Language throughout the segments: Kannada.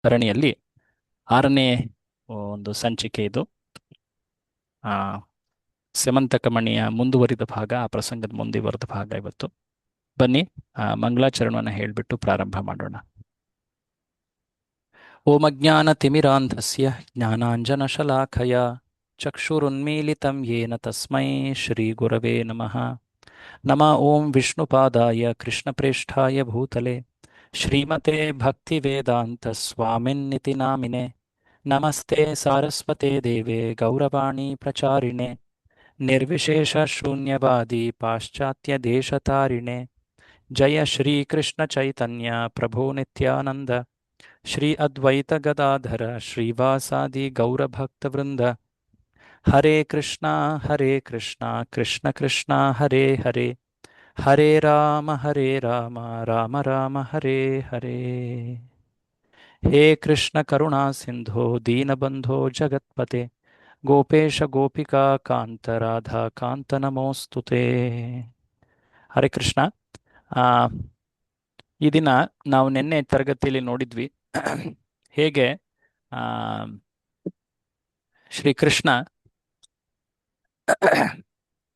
ಸರಣಿಯಲ್ಲಿ 6ನೇ ಒಂದು ಸಂಚಿಕೆ ಇದು. ಆ ಸ್ಯಮಂತಕಮಣಿಯ ಮುಂದುವರಿದ ಭಾಗ, ಆ ಪ್ರಸಂಗದ ಮುಂದುವರಿದ ಭಾಗ ಇವತ್ತು. ಬನ್ನಿ, ಮಂಗಳಾಚರಣವನ್ನು ಹೇಳಿಬಿಟ್ಟು ಪ್ರಾರಂಭ ಮಾಡೋಣ. ಓಂ ಅಜ್ಞಾನತಿಮಿರಾಂಧಸ್ಯ ಜ್ಞಾನಾಂಜನಶಲಾಖಯ ಚಕ್ಷುರುನ್ಮೀಲಿತಂ ಯೇನ ತಸ್ಮೈ ಶ್ರೀಗುರವೇ ನಮಃ. ನಮಃ ಓಂ ವಿಷ್ಣುಪಾದಾಯ ಕೃಷ್ಣಪ್ರೇಷ್ಠಾಯ ಭೂತಲೆ ಶ್ರೀಮತೆ ಭಕ್ತಿವೇದಾಂತ ಸ್ವಾಮಿನ್ನಿತಿ ನಾಮಿನೆ. ನಮಸ್ತೆ ಸಾರಸ್ವತೆ ದೇವೆ ಗೌರವಾಣಿ ಪ್ರಚಾರಿಣೆ ನಿರ್ವಿಶೇಷ ಶೂನ್ಯವಾದಿ ಪಾಶ್ಚಾತ್ಯ ದೇಶತಾರಿಣೆ. ಜಯ ಶ್ರೀ ಕೃಷ್ಣ ಚೈತನ್ಯ ಪ್ರಭು ನಿತ್ಯಾನಂದ ಶ್ರೀ ಅದ್ವೈತ ಗದಾಧರ ಶ್ರೀವಾಸಾದಿ ಗೌರಭಕ್ತವೃಂದ. ಹರೇ ಕೃಷ್ಣ ಕೃಷ್ಣ ಕೃಷ್ಣ ಹರೇ ಹರೇ, ಹರೇ ರಾಮ ರಾಮ ರಾಮ ಹರೇ ಹರೇ. ಹೇ ಕೃಷ್ಣ ಕರುಣಾ ಸಿಂಧೋ ದೀನಬಂಧೋ ಜಗತ್ಪತೆ ಗೋಪೇಶ ಗೋಪಿಕಾ ಕಾಂತ ರಾಧಾ ಕಾಂತ ನಮೋಸ್ತುತೆ. ಹರೇ ಕೃಷ್ಣ. ಈ ದಿನ ನಾವು ನಿನ್ನೆ ತರಗತಿಯಲ್ಲಿ ನೋಡಿದ್ವಿ ಹೇಗೆ ಶ್ರೀಕೃಷ್ಣ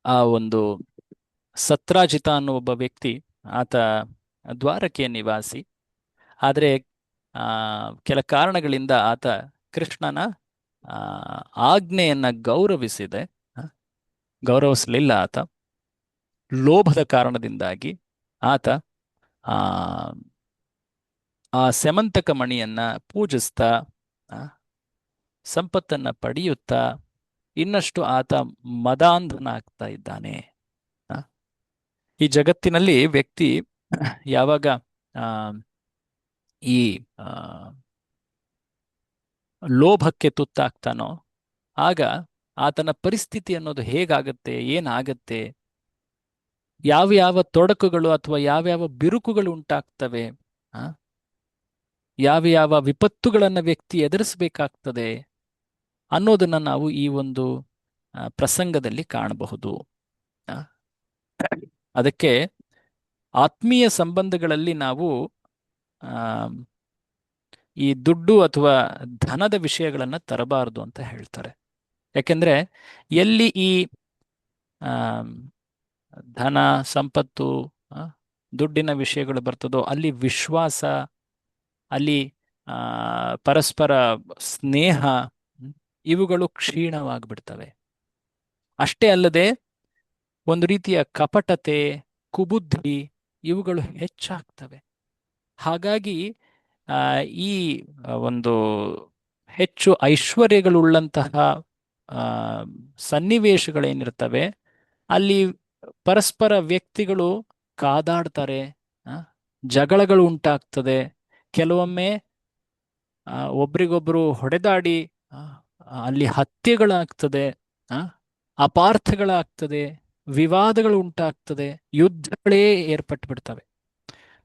ಆ ಒಂದು ಸತ್ರಾಜಿತ ಅನ್ನೋ ಒಬ್ಬ ವ್ಯಕ್ತಿ, ಆತ ದ್ವಾರಕೆಯ ನಿವಾಸಿ. ಆದರೆ ಕೆಲ ಕಾರಣಗಳಿಂದ ಆತ ಕೃಷ್ಣನ ಆಜ್ಞೆಯನ್ನ ಗೌರವಿಸಲಿಲ್ಲ. ಆತ ಲೋಭದ ಕಾರಣದಿಂದಾಗಿ ಆತ ಆ ಸ್ಯಮಂತಕ ಮಣಿಯನ್ನ ಪೂಜಿಸ್ತಾ ಸಂಪತ್ತನ್ನ ಪಡೆಯುತ್ತಾ ಇನ್ನಷ್ಟು ಆತ ಮದಾಂಧನಾಗ್ತಾ ಇದ್ದಾನೆ. ಈ ಜಗತ್ತಿನಲ್ಲಿ ವ್ಯಕ್ತಿ ಯಾವಾಗ ಈ ಲೋಭಕ್ಕೆ ತುತ್ತಾಗ್ತಾನೋ ಆಗ ಆತನ ಪರಿಸ್ಥಿತಿ ಅನ್ನೋದು ಹೇಗಾಗತ್ತೆ, ಏನಾಗತ್ತೆ, ಯಾವ ತೊಡಕುಗಳು ಅಥವಾ ಯಾವ್ಯಾವ ಬಿರುಕುಗಳು ಉಂಟಾಗ್ತವೆ, ಯಾವ ವಿಪತ್ತುಗಳನ್ನು ವ್ಯಕ್ತಿ ಎದುರಿಸಬೇಕಾಗ್ತದೆ ಅನ್ನೋದನ್ನ ನಾವು ಈ ಒಂದು ಪ್ರಸಂಗದಲ್ಲಿ ಕಾಣಬಹುದು. ಅದಕ್ಕೆ ಆತ್ಮೀಯ ಸಂಬಂಧಗಳಲ್ಲಿ ನಾವು ಈ ದುಡ್ಡು ಅಥವಾ ಧನದ ವಿಷಯಗಳನ್ನು ತರಬಾರದು ಅಂತ ಹೇಳ್ತಾರೆ. ಯಾಕೆಂದ್ರೆ ಎಲ್ಲಿ ಈ ಧನ, ಸಂಪತ್ತು, ದುಡ್ಡಿನ ವಿಷಯಗಳು ಬರ್ತದೋ ಅಲ್ಲಿ ವಿಶ್ವಾಸ, ಅಲ್ಲಿ ಪರಸ್ಪರ ಸ್ನೇಹ ಇವುಗಳು ಕ್ಷೀಣವಾಗಿಬಿಡ್ತವೆ. ಅಷ್ಟೇ ಅಲ್ಲದೆ ಒಂದು ರೀತಿಯ ಕಪಟತೆ, ಕುಬುದ್ಧಿ ಇವುಗಳು ಹೆಚ್ಚಾಗ್ತವೆ. ಹಾಗಾಗಿ ಈ ಒಂದು ಹೆಚ್ಚು ಐಶ್ವರ್ಯಗಳುಳ್ಳಂತಹ ಸನ್ನಿವೇಶಗಳೇನಿರ್ತವೆ ಅಲ್ಲಿ ಪರಸ್ಪರ ವ್ಯಕ್ತಿಗಳು ಕಾದಾಡ್ತಾರೆ, ಜಗಳಗಳು ಉಂಟಾಗ್ತದೆ. ಕೆಲವೊಮ್ಮೆ ಒಬ್ರಿಗೊಬ್ರು ಹೊಡೆದಾಡಿ ಅಲ್ಲಿ ಹತ್ಯೆಗಳಾಗ್ತದೆ, ಅಪಾರ್ಥಗಳಾಗ್ತದೆ, ವಿವಾದಗಳು ಉಂಟಾಗ್ತದೆ, ಯುದ್ಧಗಳೇ ಏರ್ಪಟ್ಟು ಬಿಡ್ತವೆ.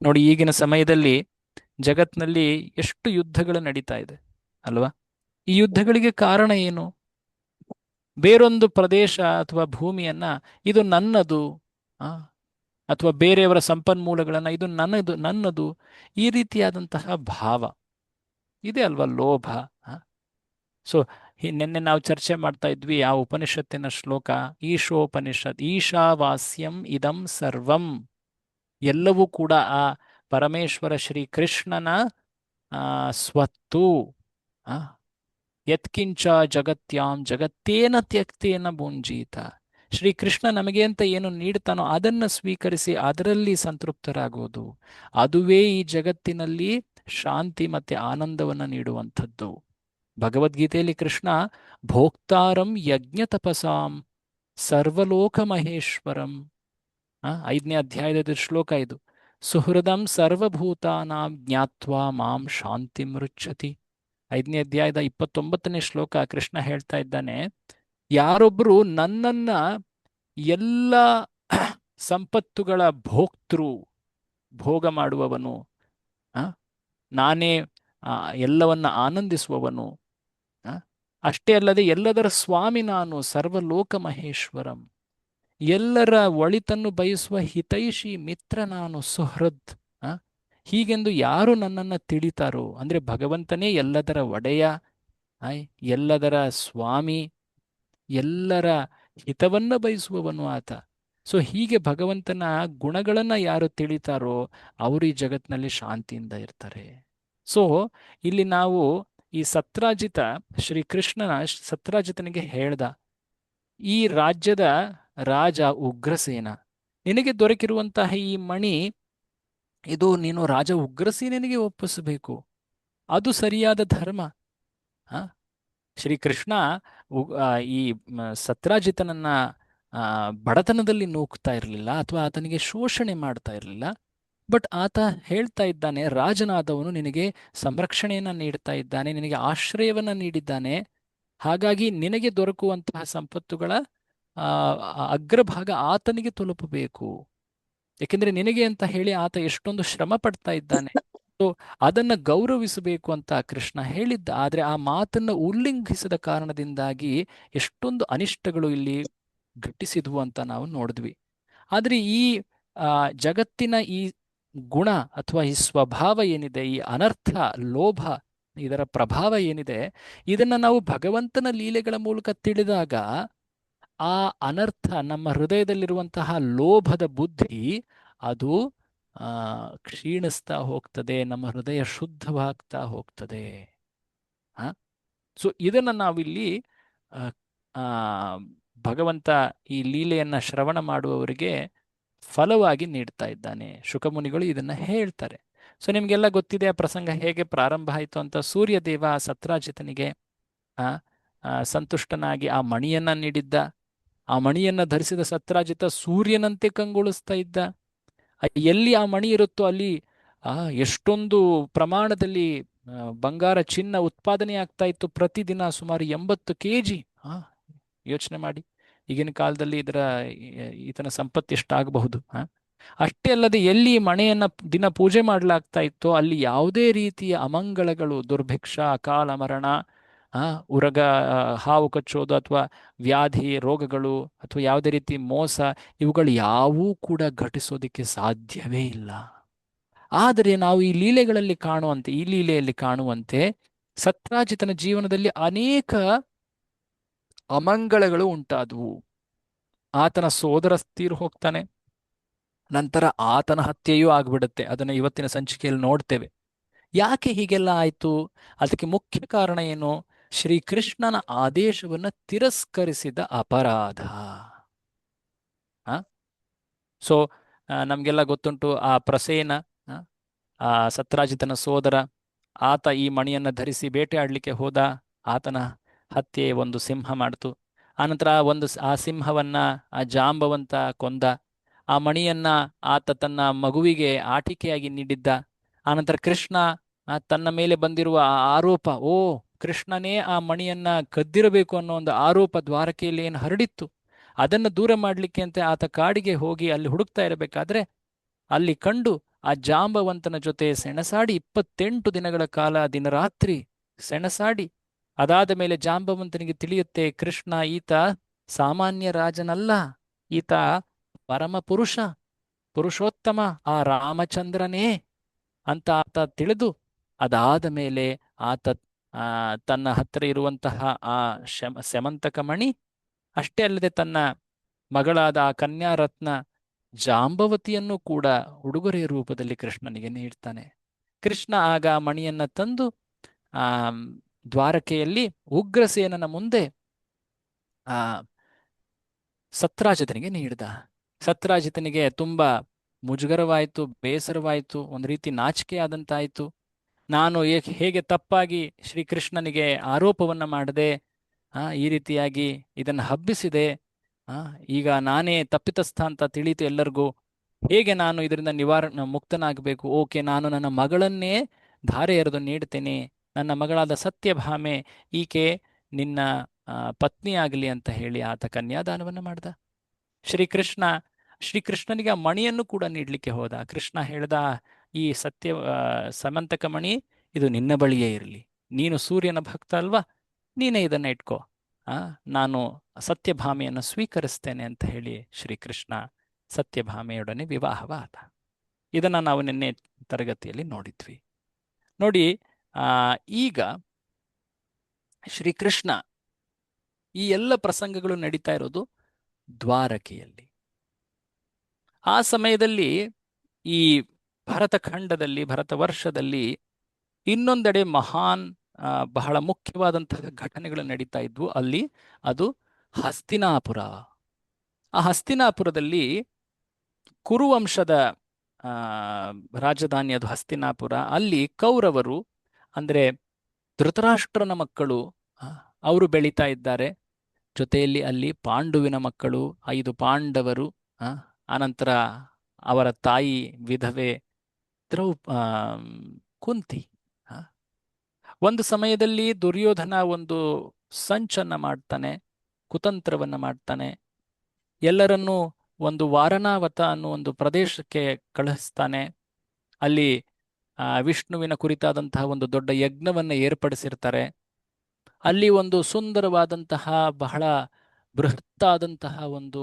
ನೋಡಿ, ಈಗಿನ ಸಮಯದಲ್ಲಿ ಜಗತ್ನಲ್ಲಿ ಎಷ್ಟು ಯುದ್ಧಗಳು ನಡೀತಾ ಇದೆ ಅಲ್ವಾ? ಈ ಯುದ್ಧಗಳಿಗೆ ಕಾರಣ ಏನು? ಬೇರೊಂದು ಪ್ರದೇಶ ಅಥವಾ ಭೂಮಿಯನ್ನ ಇದು ನನ್ನದು, ಅಥವಾ ಬೇರೆಯವರ ಸಂಪನ್ಮೂಲಗಳನ್ನ ಇದು ನನ್ನದು, ಈ ರೀತಿಯಾದಂತಹ ಭಾವ ಇದೆ ಅಲ್ವಾ, ಲೋಭ. ಸೊ ನಿನ್ನೆ ನಾವು ಚರ್ಚೆ ಮಾಡ್ತಾ ಇದ್ವಿ ಆ ಉಪನಿಷತ್ತಿನ ಶ್ಲೋಕ, ಈಶೋಪನಿಷತ್, ಈಶಾವಾಸ್ಯಂ ಇದಂ ಸರ್ವಂ, ಎಲ್ಲವೂ ಕೂಡ ಆ ಪರಮೇಶ್ವರ ಶ್ರೀ ಕೃಷ್ಣನ ಸ್ವತ್ತು. ಯತ್ಕಿಂಚ ಜಗತ್ಯಾಂ ಜಗತ್ತೇನ ತ್ಯಕ್ತೇನ ಭುಂಜೀತ. ಶ್ರೀಕೃಷ್ಣ ನಮಗೆ ಅಂತ ಏನು ನೀಡ್ತಾನೋ ಅದನ್ನು ಸ್ವೀಕರಿಸಿ ಅದರಲ್ಲಿ ಸಂತೃಪ್ತರಾಗುವುದು, ಅದುವೇ ಈ ಜಗತ್ತಿನಲ್ಲಿ ಶಾಂತಿ ಮತ್ತೆ ಆನಂದವನ್ನು ನೀಡುವಂಥದ್ದು. ಭಗವದ್ಗೀತೆಯಲ್ಲಿ ಕೃಷ್ಣ ಭೋಕ್ತಾರಂ ಯಜ್ಞ ತಪಸಾಂ ಸರ್ವಲೋಕ ಮಹೇಶ್ವರಂ, 5ನೇ ಅಧ್ಯಾಯದ ಶ್ಲೋಕ ಇದು. ಸುಹೃದಂ ಸರ್ವಭೂತಾನಾಂ ಜ್ಞಾತ್ವಾ ಮಾಂ ಶಾಂತಿ ಮೃಚ್ಛತಿ. 5ನೇ ಅಧ್ಯಾಯದ 29ನೇ ಶ್ಲೋಕ ಕೃಷ್ಣ ಹೇಳ್ತಾ ಇದ್ದಾನೆ, ಯಾರೊಬ್ರು ನನ್ನನ್ನ ಎಲ್ಲ ಸಂಪತ್ತುಗಳ ಭೋಕ್ತೃ, ಭೋಗ ಮಾಡುವವನು, ನಾನೇ ಎಲ್ಲವನ್ನ ಆನಂದಿಸುವವನು, ಅಷ್ಟೇ ಅಲ್ಲದೆ ಎಲ್ಲದರ ಸ್ವಾಮಿ ನಾನು, ಸರ್ವಲೋಕ ಮಹೇಶ್ವರಂ, ಎಲ್ಲರ ಒಳಿತನ್ನು ಬಯಸುವ ಹಿತೈಷಿ ಮಿತ್ರ ನಾನು, ಸುಹೃದ್, ಹೀಗೆಂದು ಯಾರು ನನ್ನನ್ನು ತಿಳಿತಾರೋ, ಅಂದ್ರೆ ಭಗವಂತನೇ ಎಲ್ಲದರ ಒಡೆಯ, ಆಯ್ ಎಲ್ಲದರ ಸ್ವಾಮಿ, ಎಲ್ಲರ ಹಿತವನ್ನ ಬಯಸುವವನು ಆತ. ಸೊ ಹೀಗೆ ಭಗವಂತನ ಗುಣಗಳನ್ನ ಯಾರು ತಿಳಿತಾರೋ ಅವರು ಈ ಜಗತ್ತಿನಲ್ಲಿ ಶಾಂತಿಯಿಂದ ಇರ್ತಾರೆ. ಸೊ ಇಲ್ಲಿ ನಾವು ಈ ಸತ್ರಾಜಿತ, ಶ್ರೀಕೃಷ್ಣನ ಸತ್ರಾಜಿತನಿಗೆ ಹೇಳ್ದ, ಈ ರಾಜ್ಯದ ರಾಜ ಉಗ್ರಸೇನ, ನಿನಗೆ ದೊರಕಿರುವಂತಹ ಈ ಮಣಿ, ಇದು ನೀನು ರಾಜ ಉಗ್ರಸೇನಿಗೆ ಒಪ್ಪಿಸಬೇಕು, ಅದು ಸರಿಯಾದ ಧರ್ಮ. ಆ ಶ್ರೀಕೃಷ್ಣ ಈ ಸತ್ರಾಜಿತನನ್ನ ಬಡತನದಲ್ಲಿ ನೂಕ್ತಾ ಇರಲಿಲ್ಲ ಅಥವಾ ಆತನಿಗೆ ಶೋಷಣೆ ಮಾಡ್ತಾ ಇರಲಿಲ್ಲ. ಬಟ್ ಆತ ಹೇಳ್ತಾ ಇದ್ದಾನೆ, ರಾಜನಾದವನು ನಿನಗೆ ಸಂರಕ್ಷಣೆಯನ್ನ ನೀಡ್ತಾ ಇದ್ದಾನೆ, ನಿನಗೆ ಆಶ್ರಯವನ್ನ ನೀಡಿದ್ದಾನೆ. ಹಾಗಾಗಿ ನಿನಗೆ ದೊರಕುವಂತಹ ಸಂಪತ್ತುಗಳ ಆ ಅಗ್ರಭಾಗ ಆತನಿಗೆ ತಲುಪಬೇಕು. ಯಾಕೆಂದ್ರೆ ನಿನಗೆ ಅಂತ ಹೇಳಿ ಆತ ಎಷ್ಟೊಂದು ಶ್ರಮ ಪಡ್ತಾ ಇದ್ದಾನೆ. ಸೊ ಅದನ್ನ ಗೌರವಿಸಬೇಕು ಅಂತ ಕೃಷ್ಣ ಹೇಳಿದ್ದ. ಆದ್ರೆ ಆ ಮಾತನ್ನ ಉಲ್ಲಂಘಿಸದ ಕಾರಣದಿಂದಾಗಿ ಎಷ್ಟೊಂದು ಅನಿಷ್ಟಗಳು ಇಲ್ಲಿ ಘಟಿಸಿದ್ವು ಅಂತ ನಾವು ನೋಡಿದ್ವಿ. ಆದ್ರೆ ಈ ಜಗತ್ತಿನ ಈ ಗುಣ ಅಥವಾ ಈ ಸ್ವಭಾವ ಏನಿದೆ, ಈ ಅನರ್ಥ, ಲೋಭ, ಇದರ ಪ್ರಭಾವ ಏನಿದೆ, ಇದನ್ನ ನಾವು ಭಗವಂತನ ಲೀಲೆಗಳ ಮೂಲಕ ತಿಳಿದಾಗ ಆ ಅನರ್ಥ, ನಮ್ಮ ಹೃದಯದಲ್ಲಿರುವಂತಹ ಲೋಭದ ಬುದ್ಧಿ ಅದು ಕ್ಷೀಣಿಸ್ತಾ ಹೋಗ್ತದೆ, ನಮ್ಮ ಹೃದಯ ಶುದ್ಧವಾಗ್ತಾ ಹೋಗ್ತದೆ. ಸೊ ಇದನ್ನ ನಾವಿಲ್ಲಿ ಆ ಭಗವಂತ ಈ ಲೀಲೆಯನ್ನ ಶ್ರವಣ ಮಾಡುವವರಿಗೆ ಫಲವಾಗಿ ನೀಡ್ತಾ ಇದ್ದಾನೆ. ಶುಕಮುನಿಗಳು ಇದನ್ನ ಹೇಳ್ತಾರೆ. ಸೊ ನಿಮ್ಗೆಲ್ಲ ಗೊತ್ತಿದೆ ಆ ಪ್ರಸಂಗ ಹೇಗೆ ಪ್ರಾರಂಭ ಆಯಿತು ಅಂತ. ಸೂರ್ಯದೇವ ಸತ್ರಾಜಿತನಿಗೆ ಸಂತುಷ್ಟನಾಗಿ ಆ ಮಣಿಯನ್ನ ನೀಡಿದ್ದ. ಆ ಮಣಿಯನ್ನ ಧರಿಸಿದ ಸತ್ರಾಜಿತ ಸೂರ್ಯನಂತೆ ಕಂಗೊಳಿಸ್ತಾ ಇದ್ದ. ಎಲ್ಲಿ ಆ ಮಣಿ ಇರುತ್ತೋ ಅಲ್ಲಿ ಎಷ್ಟೊಂದು ಪ್ರಮಾಣದಲ್ಲಿ ಬಂಗಾರ, ಚಿನ್ನ ಉತ್ಪಾದನೆ ಆಗ್ತಾ ಇತ್ತು. ಪ್ರತಿದಿನ ಸುಮಾರು 80 kg. ಯೋಚನೆ ಮಾಡಿ, ಈಗಿನ ಕಾಲದಲ್ಲಿ ಈತನ ಸಂಪತ್ತು ಎಷ್ಟಾಗಬಹುದು. ಅಷ್ಟೇ ಅಲ್ಲದೆ ಎಲ್ಲಿ ಮಣೆಯನ್ನ ದಿನ ಪೂಜೆ ಮಾಡಲಾಗ್ತಾ ಇತ್ತೋ ಅಲ್ಲಿ ಯಾವುದೇ ರೀತಿಯ ಅಮಂಗಳಗಳು, ದುರ್ಭಿಕ್ಷ, ಅಕಾಲ ಮರಣ, ಉರಗ, ಹಾವು ಕಚ್ಚೋದು ಅಥವಾ ವ್ಯಾಧಿ ರೋಗಗಳು ಅಥವಾ ಯಾವುದೇ ರೀತಿ ಮೋಸ, ಇವುಗಳು ಯಾವೂ ಕೂಡ ಘಟಿಸೋದಕ್ಕೆ ಸಾಧ್ಯವೇ ಇಲ್ಲ. ಆದರೆ ನಾವು ಈ ಲೀಲೆಗಳಲ್ಲಿ ಕಾಣುವಂತೆ, ಈ ಲೀಲೆಯಲ್ಲಿ ಕಾಣುವಂತೆ ಸತ್ರಾಜಿತನ ಜೀವನದಲ್ಲಿ ಅನೇಕ ಅಮಂಗಳಗಳು ಉಂಟಾದವು. ಆತನ ಸೋದರ ತೀರು ಹೋಗ್ತಾನೆ, ನಂತರ ಆತನ ಹತ್ಯೆಯೂ ಆಗ್ಬಿಡುತ್ತೆ. ಅದನ್ನು ಇವತ್ತಿನ ಸಂಚಿಕೆಯಲ್ಲಿ ನೋಡ್ತೇವೆ. ಯಾಕೆ ಹೀಗೆಲ್ಲ ಆಯಿತು? ಅದಕ್ಕೆ ಮುಖ್ಯ ಕಾರಣ ಏನು? ಶ್ರೀಕೃಷ್ಣನ ಆದೇಶವನ್ನ ತಿರಸ್ಕರಿಸಿದ ಅಪರಾಧ. ಸೊ ನಮ್ಗೆಲ್ಲ ಗೊತ್ತುಂಟು, ಆ ಪ್ರಸೇನ, ಆ ಸತ್ರಾಜಿತನ ಸೋದರ, ಆತ ಈ ಮಣಿಯನ್ನ ಧರಿಸಿ ಬೇಟೆಯಾಡ್ಲಿಕ್ಕೆ ಹೋದ. ಆತನ ಹತ್ಯೆ ಒಂದು ಸಿಂಹ ಮಾಡಿತು. ಆನಂತರ ಆ ಸಿಂಹವನ್ನ ಆ ಜಾಂಬವಂತ ಕೊಂದ. ಆ ಮಣಿಯನ್ನ ಆತ ತನ್ನ ಮಗುವಿಗೆ ಆಟಿಕೆಯಾಗಿ ನೀಡಿದ್ದ. ಆನಂತರ ಕೃಷ್ಣ ತನ್ನ ಮೇಲೆ ಬಂದಿರುವ ಆ ಆರೋಪ, ಕೃಷ್ಣನೇ ಆ ಮಣಿಯನ್ನ ಕದ್ದಿರಬೇಕು ಅನ್ನೋ ಒಂದು ಆರೋಪ ದ್ವಾರಕೆಯಲ್ಲಿ ಏನು ಹರಡಿತ್ತು, ಅದನ್ನು ದೂರ ಮಾಡಲಿಕ್ಕೆ ಅಂತ ಆತ ಕಾಡಿಗೆ ಹೋಗಿ ಅಲ್ಲಿ ಹುಡುಕ್ತಾ ಇರಬೇಕಾದ್ರೆ ಅಲ್ಲಿ ಕಂಡು ಆ ಜಾಂಬವಂತನ ಜೊತೆ ಸೆಣಸಾಡಿ 28 ದಿನಗಳ ಕಾಲ ದಿನರಾತ್ರಿ ಸೆಣಸಾಡಿ, ಅದಾದ ಮೇಲೆ ಜಾಂಬವಂತನಿಗೆ ತಿಳಿಯುತ್ತೆ, ಕೃಷ್ಣ ಈತ ಸಾಮಾನ್ಯ ರಾಜನಲ್ಲ, ಈತ ಪರಮ ಪುರುಷ, ಪುರುಷೋತ್ತಮ, ಆ ರಾಮಚಂದ್ರನೇ ಅಂತ ಆತ ತಿಳಿದು, ಅದಾದ ಮೇಲೆ ಆತ ತನ್ನ ಹತ್ತಿರ ಇರುವಂತಹ ಆ ಸ್ಯಮಂತಕ ಮಣಿ, ಅಷ್ಟೇ ಅಲ್ಲದೆ ತನ್ನ ಮಗಳಾದ ಆ ಕನ್ಯಾರತ್ನ ಜಾಂಬವತಿಯನ್ನು ಕೂಡ ಉಡುಗೊರೆಯ ರೂಪದಲ್ಲಿ ಕೃಷ್ಣನಿಗೆ ನೀಡ್ತಾನೆ. ಕೃಷ್ಣ ಆಗ ಮಣಿಯನ್ನ ತಂದು ಆ ದ್ವಾರಕೆಯಲ್ಲಿ ಉಗ್ರಸೇನನ ಮುಂದೆ ಸತ್ರಾಜಿತನಿಗೆ ನೀಡಿದ. ಸತ್ರಾಜಿತನಿಗೆ ತುಂಬಾ ಮುಜುಗರವಾಯಿತು, ಬೇಸರವಾಯಿತು, ಒಂದು ರೀತಿ ನಾಚಿಕೆ ಆದಂತಾಯಿತು. ನಾನು ಹೇಗೆ ತಪ್ಪಾಗಿ ಶ್ರೀಕೃಷ್ಣನಿಗೆ ಆರೋಪವನ್ನ ಮಾಡದೆ, ಈ ರೀತಿಯಾಗಿ ಇದನ್ನು ಹಬ್ಬಿಸಿದೆ, ಈಗ ನಾನೇ ತಪ್ಪಿತಸ್ಥ ಅಂತ ತಿಳಿತು ಎಲ್ಲರಿಗೂ, ಹೇಗೆ ನಾನು ಇದರಿಂದ ಮುಕ್ತನಾಗಬೇಕು? ಓಕೆ, ನಾನು ನನ್ನ ಮಗಳನ್ನೇ ಧಾರೆ ಎರೆದು ನೀಡ್ತೇನೆ, ನನ್ನ ಮಗಳಾದ ಸತ್ಯಭಾಮೆ, ಈಕೆ ನಿನ್ನ ಪತ್ನಿ ಆಗಲಿ ಅಂತ ಹೇಳಿ ಆತ ಕನ್ಯಾದಾನವನ್ನು ಮಾಡ್ದ. ಶ್ರೀಕೃಷ್ಣನಿಗೆ ಆ ಮಣಿಯನ್ನು ಕೂಡ ನೀಡಲಿಕ್ಕೆ ಹೋದ. ಕೃಷ್ಣ ಹೇಳ್ದ, ಈ ಸಮಂತಕ ಮಣಿ ಇದು ನಿನ್ನ ಬಳಿಯೇ ಇರಲಿ, ನೀನು ಸೂರ್ಯನ ಭಕ್ತ ಅಲ್ವಾ, ನೀನೇ ಇದನ್ನ ಇಟ್ಕೋ, ನಾನು ಸತ್ಯಭಾಮೆಯನ್ನು ಸ್ವೀಕರಿಸ್ತೇನೆ ಅಂತ ಹೇಳಿ ಶ್ರೀಕೃಷ್ಣ ಸತ್ಯಭಾಮೆಯೊಡನೆ ವಿವಾಹವಾದ. ಇದನ್ನ ನಾವು ನಿನ್ನೆ ತರಗತಿಯಲ್ಲಿ ನೋಡಿದ್ವಿ. ನೋಡಿ, ಆ ಈಗ ಶ್ರೀಕೃಷ್ಣ ಈ ಎಲ್ಲ ಪ್ರಸಂಗಗಳು ನಡೀತಾ ಇರೋದು ದ್ವಾರಕೆಯಲ್ಲಿ. ಆ ಸಮಯದಲ್ಲಿ ಈ ಭರತಖಂಡದಲ್ಲಿ, ಭರತ ವರ್ಷದಲ್ಲಿ ಇನ್ನೊಂದೆಡೆ ಮಹಾನ್ ಬಹಳ ಮುಖ್ಯವಾದಂತಹ ಘಟನೆಗಳು ನಡೀತಾ ಇದ್ವು ಅಲ್ಲಿ. ಅದು ಹಸ್ತಿನಾಪುರ. ಆ ಹಸ್ತಿನಾಪುರದಲ್ಲಿ ಕುರುವಂಶದ ಆ ರಾಜಧಾನಿ ಅದು ಹಸ್ತಿನಾಪುರ. ಅಲ್ಲಿ ಕೌರವರು ಅಂದ್ರೆ ಧೃತರಾಷ್ಟ್ರನ ಮಕ್ಕಳು ಅವರು ಬೆಳೀತಾ ಇದ್ದಾರೆ. ಜೊತೆಯಲ್ಲಿ ಅಲ್ಲಿ ಪಾಂಡುವಿನ ಮಕ್ಕಳು 5 ಪಾಂಡವರು, ಅನಂತರ ಅವರ ತಾಯಿ ವಿಧವೆ ದ್ರೌ ಕುಂತಿ. ಒಂದು ಸಮಯದಲ್ಲಿ ದುರ್ಯೋಧನ ಒಂದು ಸಂಚನ್ನ ಮಾಡ್ತಾನೆ, ಕುತಂತ್ರವನ್ನ ಮಾಡ್ತಾನೆ. ಎಲ್ಲರನ್ನೂ ಒಂದು ವಾರಣಾವತ ಅನ್ನೋ ಒಂದು ಪ್ರದೇಶಕ್ಕೆ ಕಳಿಸ್ತಾನೆ. ಅಲ್ಲಿ ವಿಷ್ಣುವಿನ ಕುರಿತಾದಂತಹ ಒಂದು ದೊಡ್ಡ ಯಜ್ಞವನ್ನ ಏರ್ಪಡಿಸಿರ್ತಾರೆ. ಅಲ್ಲಿ ಒಂದು ಸುಂದರವಾದಂತಹ ಬಹಳ ಬೃಹತ್ತಾದಂತಹ ಒಂದು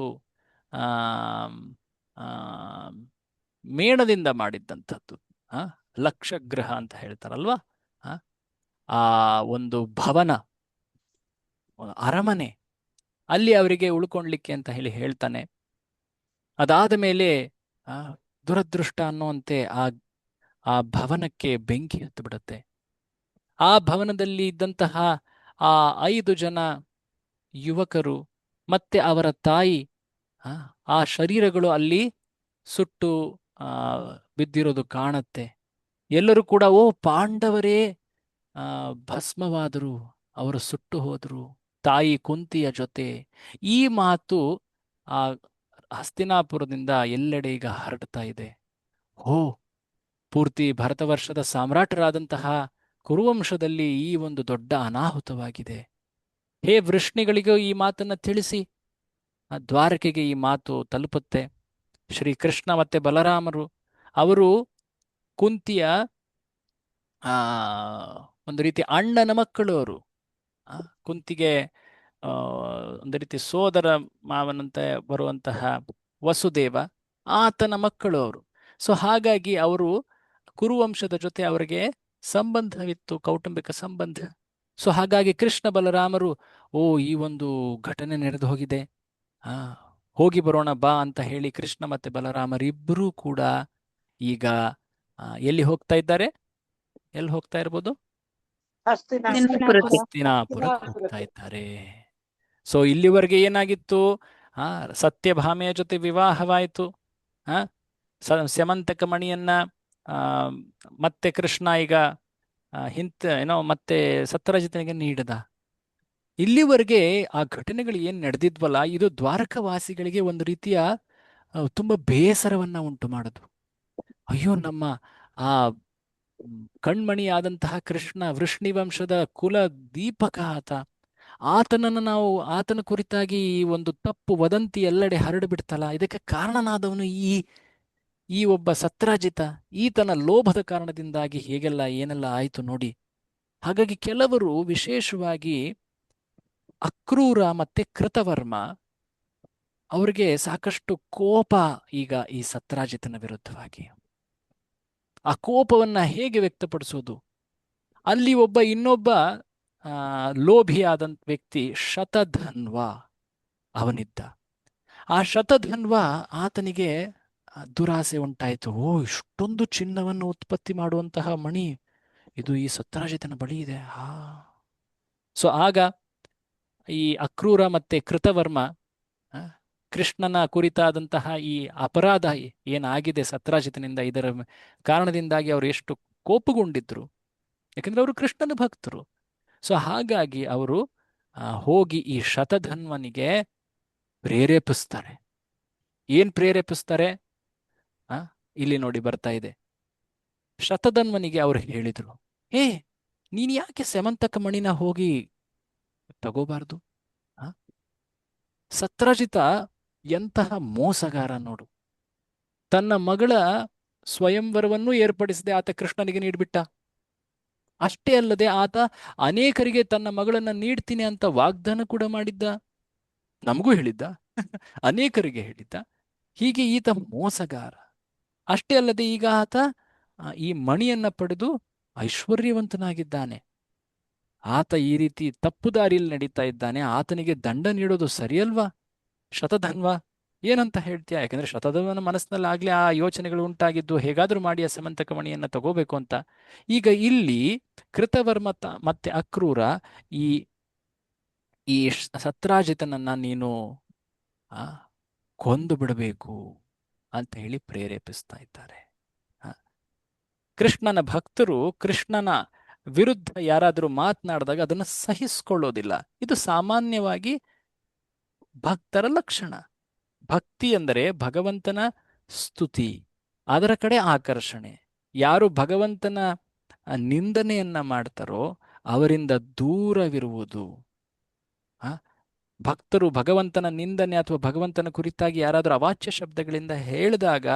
ಆ ಮೇಣದಿಂದ ಮಾಡಿದ್ದಂಥದ್ದು, ಲಕ್ಷಗ್ರಹ ಅಂತ ಹೇಳ್ತಾರಲ್ವಾ, ಆ ಒಂದು ಭವನ, ಅರಮನೆ, ಅಲ್ಲಿ ಅವರಿಗೆ ಉಳ್ಕೊಳ್ಲಿಕ್ಕೆ ಅಂತ ಹೇಳ್ತಾನೆ. ಅದಾದ ಮೇಲೆ ದುರದೃಷ್ಟ ಅನ್ನುವಂತೆ ಆ ಭವನಕ್ಕೆ ಬೆಂಕಿ ಹತ್ತು ಬಿಡುತ್ತೆ. ಆ ಭವನದಲ್ಲಿ ಇದ್ದಂತಹ ಆ 5 ಜನ ಯುವಕರು ಮತ್ತೆ ಅವರ ತಾಯಿ ಆ ಶರೀರಗಳು ಅಲ್ಲಿ ಸುಟ್ಟು ಬಿದ್ದಿರೋದು ಕಾಣತ್ತೆ. ಎಲ್ಲರೂ ಕೂಡ ಓ ಪಾಂಡವರೇ ಭಸ್ಮವಾದರು, ಅವರು ಸುಟ್ಟು ಹೋದರು ತಾಯಿ ಕುಂತಿಯ ಜೊತೆ. ಈ ಮಾತು ಆ ಹಸ್ತಿನಾಪುರದಿಂದ ಎಲ್ಲೆಡೆ ಈಗ ಹರಡ್ತಾ ಇದೆ. ಪೂರ್ತಿ ಭರತವರ್ಷದ ಸಾಮ್ರಾಟರಾದಂತಹ ಕುರುವಂಶದಲ್ಲಿ ಈ ಒಂದು ದೊಡ್ಡ ಅನಾಹುತವಾಗಿದೆ. ಹೇ ವೃಷ್ಣಿಗಳಿಗೂ ಈ ಮಾತನ್ನ ತಿಳಿಸಿ. ದ್ವಾರಕೆಗೆ ಈ ಮಾತು ತಲುಪುತ್ತೆ. ಶ್ರೀಕೃಷ್ಣ ಮತ್ತೆ ಬಲರಾಮರು ಅವರು ಕುಂತಿಯ ಒಂದು ರೀತಿ ಅಣ್ಣನ ಮಕ್ಕಳು. ಅವರು ಕುಂತಿಗೆ ಒಂದು ರೀತಿ ಸೋದರ ಮಾವನಂತೆ ಬರುವಂತಹ ವಸುದೇವ, ಆತನ ಮಕ್ಕಳು ಅವರು. ಸೊ ಹಾಗಾಗಿ ಅವರು ಕುರುವಂಶದ ಜೊತೆ ಅವರಿಗೆ ಸಂಬಂಧವಿತ್ತು, ಕೌಟುಂಬಿಕ ಸಂಬಂಧ. ಸೊ ಹಾಗಾಗಿ ಕೃಷ್ಣ ಬಲರಾಮರು ಈ ಒಂದು ಘಟನೆ ನಡೆದು ಹೋಗಿದೆ, ಹೋಗಿ ಬರೋಣ ಬಾ ಅಂತ ಹೇಳಿ ಕೃಷ್ಣ ಮತ್ತೆ ಬಲರಾಮರಿಬ್ಬರೂ ಕೂಡ ಈಗ ಎಲ್ಲಿ ಹೋಗ್ತಾ ಇದ್ದಾರೆ? ಎಲ್ಲಿ ಹೋಗ್ತಾ ಇರ್ಬೋದು? ಹಸ್ತಿನಾಪುರಕ್ಕೆ ಹೋಗ್ತಾ ಇದ್ದಾರೆ. ಸೊ ಇಲ್ಲಿವರೆಗೆ ಏನಾಗಿತ್ತು? ಸತ್ಯಭಾಮೆಯ ಜೊತೆ ವಿವಾಹವಾಯಿತು. ಸ್ಯಮಂತಕ ಮಣಿಯನ್ನ ಮತ್ತೆ ಕೃಷ್ಣ ಈಗ ಮತ್ತೆ ಸತ್ಯರಾಜಿತನಿಗೆ ನೀಡದ. ಇಲ್ಲಿವರೆಗೆ ಆ ಘಟನೆಗಳು ಏನ್ ನಡೆದಿದ್ವಲ್ಲ, ಇದು ದ್ವಾರಕವಾಸಿಗಳಿಗೆ ಒಂದು ರೀತಿಯ ತುಂಬಾ ಬೇಸರವನ್ನ ಉಂಟು ಮಾಡುದು. ಅಯ್ಯೋ, ನಮ್ಮ ಆ ಕಣ್ಮಣಿಯಾದಂತಹ ಕೃಷ್ಣ ವೃಷ್ಣಿವಂಶದ ಕುಲ ದೀಪಕ ಆತನನ್ನು ನಾವು, ಆತನ ಕುರಿತಾಗಿ ಒಂದು ತಪ್ಪು ವದಂತಿ ಎಲ್ಲೆಡೆ ಹರಡು ಬಿಡ್ತಲ್ಲ, ಇದಕ್ಕೆ ಕಾರಣನಾದವನು ಈ ಒಬ್ಬ ಸತ್ರಾಜಿತ. ಈತನ ಲೋಭದ ಕಾರಣದಿಂದಾಗಿ ಹೇಗೆಲ್ಲ ಏನೆಲ್ಲ ಆಯ್ತು ನೋಡಿ. ಹಾಗಾಗಿ ಕೆಲವರು, ವಿಶೇಷವಾಗಿ ಅಕ್ರೂರ ಮತ್ತೆ ಕೃತವರ್ಮ, ಅವರಿಗೆ ಸಾಕಷ್ಟು ಕೋಪ ಈಗ ಈ ಸತ್ರಾಜಿತನ ವಿರುದ್ಧವಾಗಿ. ಆ ಕೋಪವನ್ನ ಹೇಗೆ ವ್ಯಕ್ತಪಡಿಸೋದು? ಅಲ್ಲಿ ಇನ್ನೊಬ್ಬ ಲೋಭಿಯಾದಂಥ ವ್ಯಕ್ತಿ ಶತಧನ್ವ ಅವನಿದ್ದ. ಆ ಶತಧನ್ವ, ಆತನಿಗೆ ದುರಾಸೆ ಉಂಟಾಯಿತು. ಇಷ್ಟೊಂದು ಚಿನ್ನವನ್ನು ಉತ್ಪತ್ತಿ ಮಾಡುವಂತಹ ಮಣಿ ಇದು ಈ ಸತ್ರಾಜಿತನ ಬಳಿ ಇದೆ. ಸೊ ಆಗ ಈ ಅಕ್ರೂರ ಮತ್ತೆ ಕೃತವರ್ಮ ಕೃಷ್ಣನ ಕುರಿತಾದಂತಹ ಈ ಅಪರಾಧ ಏನಾಗಿದೆ ಸತ್ರಾಜಿತನಿಂದ, ಇದರ ಕಾರಣದಿಂದಾಗಿ ಅವರು ಎಷ್ಟು ಕೋಪಗೊಂಡಿದ್ರು. ಯಾಕಂದ್ರೆ ಅವರು ಕೃಷ್ಣನ ಭಕ್ತರು. ಸೊ ಹಾಗಾಗಿ ಅವರು ಹೋಗಿ ಈ ಶತಧನ್ವನಿಗೆ ಪ್ರೇರೇಪಿಸ್ತಾರೆ. ಏನ್ ಪ್ರೇರೇಪಿಸ್ತಾರೆ? ಇಲ್ಲಿ ನೋಡಿ ಬರ್ತಾ ಇದೆ. ಶತಧನ್ವನಿಗೆ ಅವರು ಹೇಳಿದ್ರು, ನೀನ್ ಯಾಕೆ ಸ್ಯಮಂತಕ ಮಣಿನ ಹೋಗಿ ತಗೋಬಾರ್ದು? ಸತ್ರಾಜಿತ ಎಂತಹ ಮೋಸಗಾರ ನೋಡು. ತನ್ನ ಮಗಳ ಸ್ವಯಂವರವನ್ನು ಏರ್ಪಡಿಸದೆ ಆತ ಕೃಷ್ಣನಿಗೆ ನೀಡ್ಬಿಟ್ಟ. ಅಷ್ಟೇ ಅಲ್ಲದೆ ಆತ ಅನೇಕರಿಗೆ ತನ್ನ ಮಗಳನ್ನ ನೀಡ್ತೀನಿ ಅಂತ ವಾಗ್ದಾನ ಕೂಡ ಮಾಡಿದ್ದ. ನಮಗೂ ಹೇಳಿದ್ದ, ಅನೇಕರಿಗೆ ಹೇಳಿದ್ದ. ಹೀಗೆ ಈತ ಮೋಸಗಾರ. ಅಷ್ಟೇ ಅಲ್ಲದೆ ಈಗ ಆತ ಈ ಮಣಿಯನ್ನ ಪಡೆದು ಐಶ್ವರ್ಯವಂತನಾಗಿದ್ದಾನೆ. ಆತ ಈ ರೀತಿ ತಪ್ಪು ದಾರಿಯಲ್ಲಿ ನಡೀತಾ ಇದ್ದಾನೆ, ಆತನಿಗೆ ದಂಡ ನೀಡೋದು ಸರಿಯಲ್ವಾ? ಶತಧನ್ವ ಏನಂತ ಹೇಳ್ತೀಯ? ಯಾಕಂದ್ರೆ ಶತಧನ್ವನ ಮನಸ್ಸಿನಲ್ಲಿ ಆಗ್ಲೇ ಆ ಯೋಚನೆಗಳು ಉಂಟಾಗಿದ್ದು, ಹೇಗಾದ್ರೂ ಮಾಡಿ ಆ ಸಮಂತಕ ಮಣಿಯನ್ನ ತಗೋಬೇಕು ಅಂತ. ಈಗ ಇಲ್ಲಿ ಕೃತವರ್ಮ ಮತ್ತೆ ಅಕ್ರೂರ ಈ ಈ ಸತ್ರಾಜಿತನನ್ನ ನೀನು ಆ, ಕೊಂದು ಬಿಡಬೇಕು ಅಂತ ಹೇಳಿ ಪ್ರೇರೇಪಿಸ್ತಾ ಇದ್ದಾರೆ. ಆ, ಕೃಷ್ಣನ ಭಕ್ತರು ಕೃಷ್ಣನ ವಿರುದ್ಧ ಯಾರಾದರೂ ಮಾತನಾಡಿದಾಗ ಅದನ್ನು ಸಹಿಸಿಕೊಳ್ಳೋದಿಲ್ಲ. ಇದು ಸಾಮಾನ್ಯವಾಗಿ ಭಕ್ತರ ಲಕ್ಷಣ. ಭಕ್ತಿ ಎಂದರೆ ಭಗವಂತನ ಸ್ತುತಿ, ಅದರ ಕಡೆ ಆಕರ್ಷಣೆ. ಯಾರು ಭಗವಂತನ ನಿಂದನೆಯನ್ನ ಮಾಡ್ತಾರೋ ಅವರಿಂದ ದೂರವಿರುವುದು. ಆ, ಭಕ್ತರು ಭಗವಂತನ ನಿಂದನೆ ಅಥವಾ ಭಗವಂತನ ಕುರಿತಾಗಿ ಯಾರಾದರೂ ಅವಾಚ್ಯ ಶಬ್ದಗಳಿಂದ ಹೇಳಿದಾಗ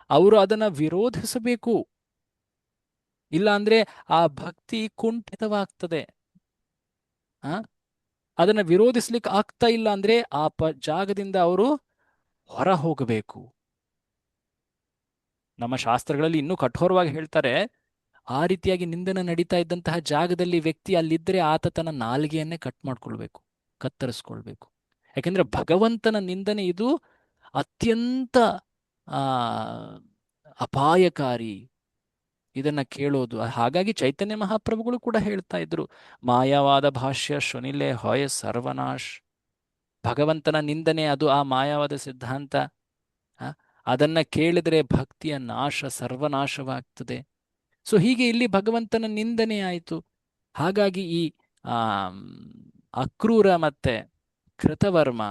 ಅವರು ಅದನ್ನ ವಿರೋಧಿಸಬೇಕು. ಇಲ್ಲ ಅಂದ್ರೆ ಆ ಭಕ್ತಿ ಕುಂಠಿತವಾಗ್ತದೆ. ಆ ಅದನ್ನ ವಿರೋಧಿಸ್ಲಿಕ್ಕೆ ಆಗ್ತಾ ಇಲ್ಲ ಅಂದ್ರೆ ಆ ಜಾಗದಿಂದ ಅವರು ಹೊರ ಹೋಗಬೇಕು. ನಮ್ಮ ಶಾಸ್ತ್ರಗಳಲ್ಲಿ ಇನ್ನೂ ಕಠೋರವಾಗಿ ಹೇಳ್ತಾರೆ, ಆ ರೀತಿಯಾಗಿ ನಿಂದನೆ ನಡೀತಾ ಇದ್ದಂತಹ ಜಾಗದಲ್ಲಿ ವ್ಯಕ್ತಿ ಅಲ್ಲಿದ್ದರೆ ಆತ ತನ್ನ ನಾಲಿಗೆಯನ್ನೇ ಕಟ್ ಮಾಡ್ಕೊಳ್ಬೇಕು, ಕತ್ತರಿಸ್ಕೊಳ್ಬೇಕು. ಯಾಕೆಂದ್ರೆ ಭಗವಂತನ ನಿಂದನೆ ಇದು ಅತ್ಯಂತ ಆ ಅಪಾಯಕಾರಿ, ಇದನ್ನ ಕೇಳೋದು. ಹಾಗಾಗಿ ಚೈತನ್ಯ ಮಹಾಪ್ರಭುಗಳು ಕೂಡ ಹೇಳ್ತಾ ಇದ್ರು, ಮಾಯಾವಾದ ಭಾಷ್ಯ ಶುನಿಲೆ ಹೊಯ ಸರ್ವನಾಶ್. ಭಗವಂತನ ನಿಂದನೆ ಅದು ಆ ಮಾಯಾವಾದ ಸಿದ್ಧಾಂತ. ಆ, ಅದನ್ನ ಕೇಳಿದ್ರೆ ಭಕ್ತಿಯ ನಾಶ, ಸರ್ವನಾಶವಾಗ್ತದೆ. ಸೊ ಹೀಗೆ ಇಲ್ಲಿ ಭಗವಂತನ ನಿಂದನೆ ಆಯಿತು. ಹಾಗಾಗಿ ಈ ಆ ಅಕ್ರೂರ ಮತ್ತೆ ಕೃತವರ್ಮ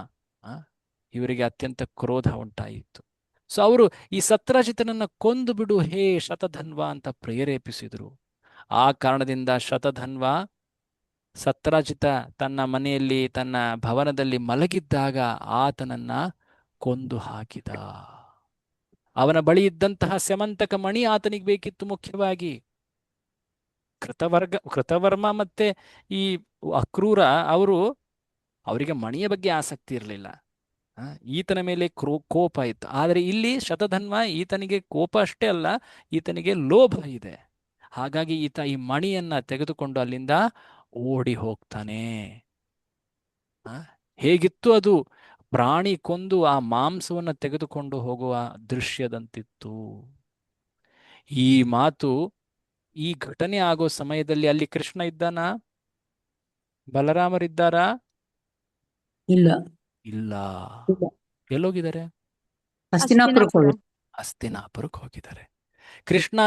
ಇವರಿಗೆ ಅತ್ಯಂತ ಕ್ರೋಧ ಉಂಟಾಯಿತು. ಸೊ ಅವರು ಈ ಸತ್ರಾಜಿತನನ್ನ ಕೊಂದು ಬಿಡು ಹೇ ಶತಧನ್ವ ಅಂತ ಪ್ರೇರೇಪಿಸಿದರು. ಆ ಕಾರಣದಿಂದ ಶತಧನ್ವ ಸತ್ರಾಜಿತ ತನ್ನ ಮನೆಯಲ್ಲಿ ತನ್ನ ಭವನದಲ್ಲಿ ಮಲಗಿದ್ದಾಗ ಆತನನ್ನ ಕೊಂದು ಹಾಕಿದ. ಅವನ ಬಳಿ ಇದ್ದಂತಹ ಸ್ಯಮಂತಕ ಮಣಿ ಆತನಿಗೆ ಬೇಕಿತ್ತು ಮುಖ್ಯವಾಗಿ. ಕೃತವರ್ಮ ಮತ್ತೆ ಈ ಅಕ್ರೂರ ಅವರಿಗೆ ಮಣಿಯ ಬಗ್ಗೆ ಆಸಕ್ತಿ ಇರಲಿಲ್ಲ. ಈತನ ಮೇಲೆ ಕೋಪ ಇತ್ತು. ಆದರೆ ಇಲ್ಲಿ ಶತಧನ್ವ ಈತನಿಗೆ ಕೋಪ ಅಷ್ಟೇ ಅಲ್ಲ, ಈತನಿಗೆ ಲೋಭ ಇದೆ. ಹಾಗಾಗಿ ಈತ ಈ ಮಣಿಯನ್ನ ತೆಗೆದುಕೊಂಡು ಅಲ್ಲಿಂದ ಓಡಿ ಹೋಗ್ತಾನೆ. ಹೇಗಿತ್ತು ಅದು? ಪ್ರಾಣಿ ಕೊಂದು ಆ ಮಾಂಸವನ್ನು ತೆಗೆದುಕೊಂಡು ಹೋಗುವ ದೃಶ್ಯದಂತಿತ್ತು. ಈ ಮಾತು, ಈ ಘಟನೆ ಆಗೋ ಸಮಯದಲ್ಲಿ ಅಲ್ಲಿ ಕೃಷ್ಣ ಇದ್ದಾನ? ಬಲರಾಮರಿದ್ದಾರಾ? ಇಲ್ಲ. ಇಲ್ಲ. ಎಲ್ಲೋಗಿದ್ದಾರೆ? ಹಸ್ತಿನಾಪುರಕ್ಕೆ ಹೋಗಿದ್ದಾರೆ. ಕೃಷ್ಣ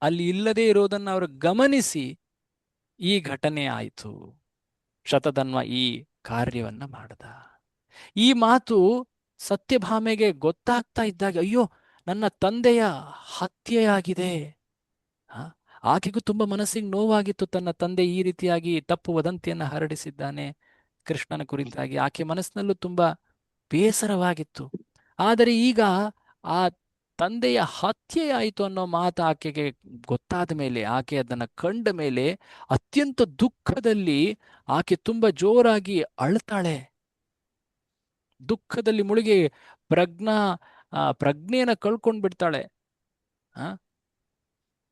ಅಲ್ಲಿ ಇಲ್ಲದೆ ಇರೋದನ್ನ ಅವರು ಗಮನಿಸಿ ಈ ಘಟನೆ ಆಯಿತು. ಶತಧನ್ವ ಈ ಕಾರ್ಯವನ್ನ ಮಾಡದ. ಈ ಮಾತು ಸತ್ಯಭಾಮೆಗೆ ಗೊತ್ತಾಗ್ತಾ ಇದ್ದಾಗ, ಅಯ್ಯೋ ನನ್ನ ತಂದೆಯ ಹತ್ಯೆಯಾಗಿದೆ. ಆಕೆಗೂ ತುಂಬಾ ಮನಸ್ಸಿಗೆ ನೋವಾಗಿತ್ತು, ತನ್ನ ತಂದೆ ಈ ರೀತಿಯಾಗಿ ತಪ್ಪು ವದಂತಿಯನ್ನ ಹರಡಿಸಿದ್ದಾನೆ ಕೃಷ್ಣನ ಕುರಿತಾಗಿ. ಆಕೆ ಮನಸ್ಸಿನಲ್ಲೂ ತುಂಬಾ ಬೇಸರವಾಗಿತ್ತು. ಆದರೆ ಈಗ ಆ ತಂದೆಯ ಹತ್ಯೆಯಾಯಿತು ಅನ್ನೋ ಮಾತು ಆಕೆಗೆ ಗೊತ್ತಾದ ಮೇಲೆ, ಆಕೆ ಅದನ್ನ ಕಂಡ ಮೇಲೆ ಅತ್ಯಂತ ದುಃಖದಲ್ಲಿ ಆಕೆ ತುಂಬಾ ಜೋರಾಗಿ ಅಳ್ತಾಳೆ. ದುಃಖದಲ್ಲಿ ಮುಳುಗಿ ಪ್ರಜ್ಞೆಯನ್ನ ಕಳ್ಕೊಂಡ್ ಬಿಡ್ತಾಳೆ.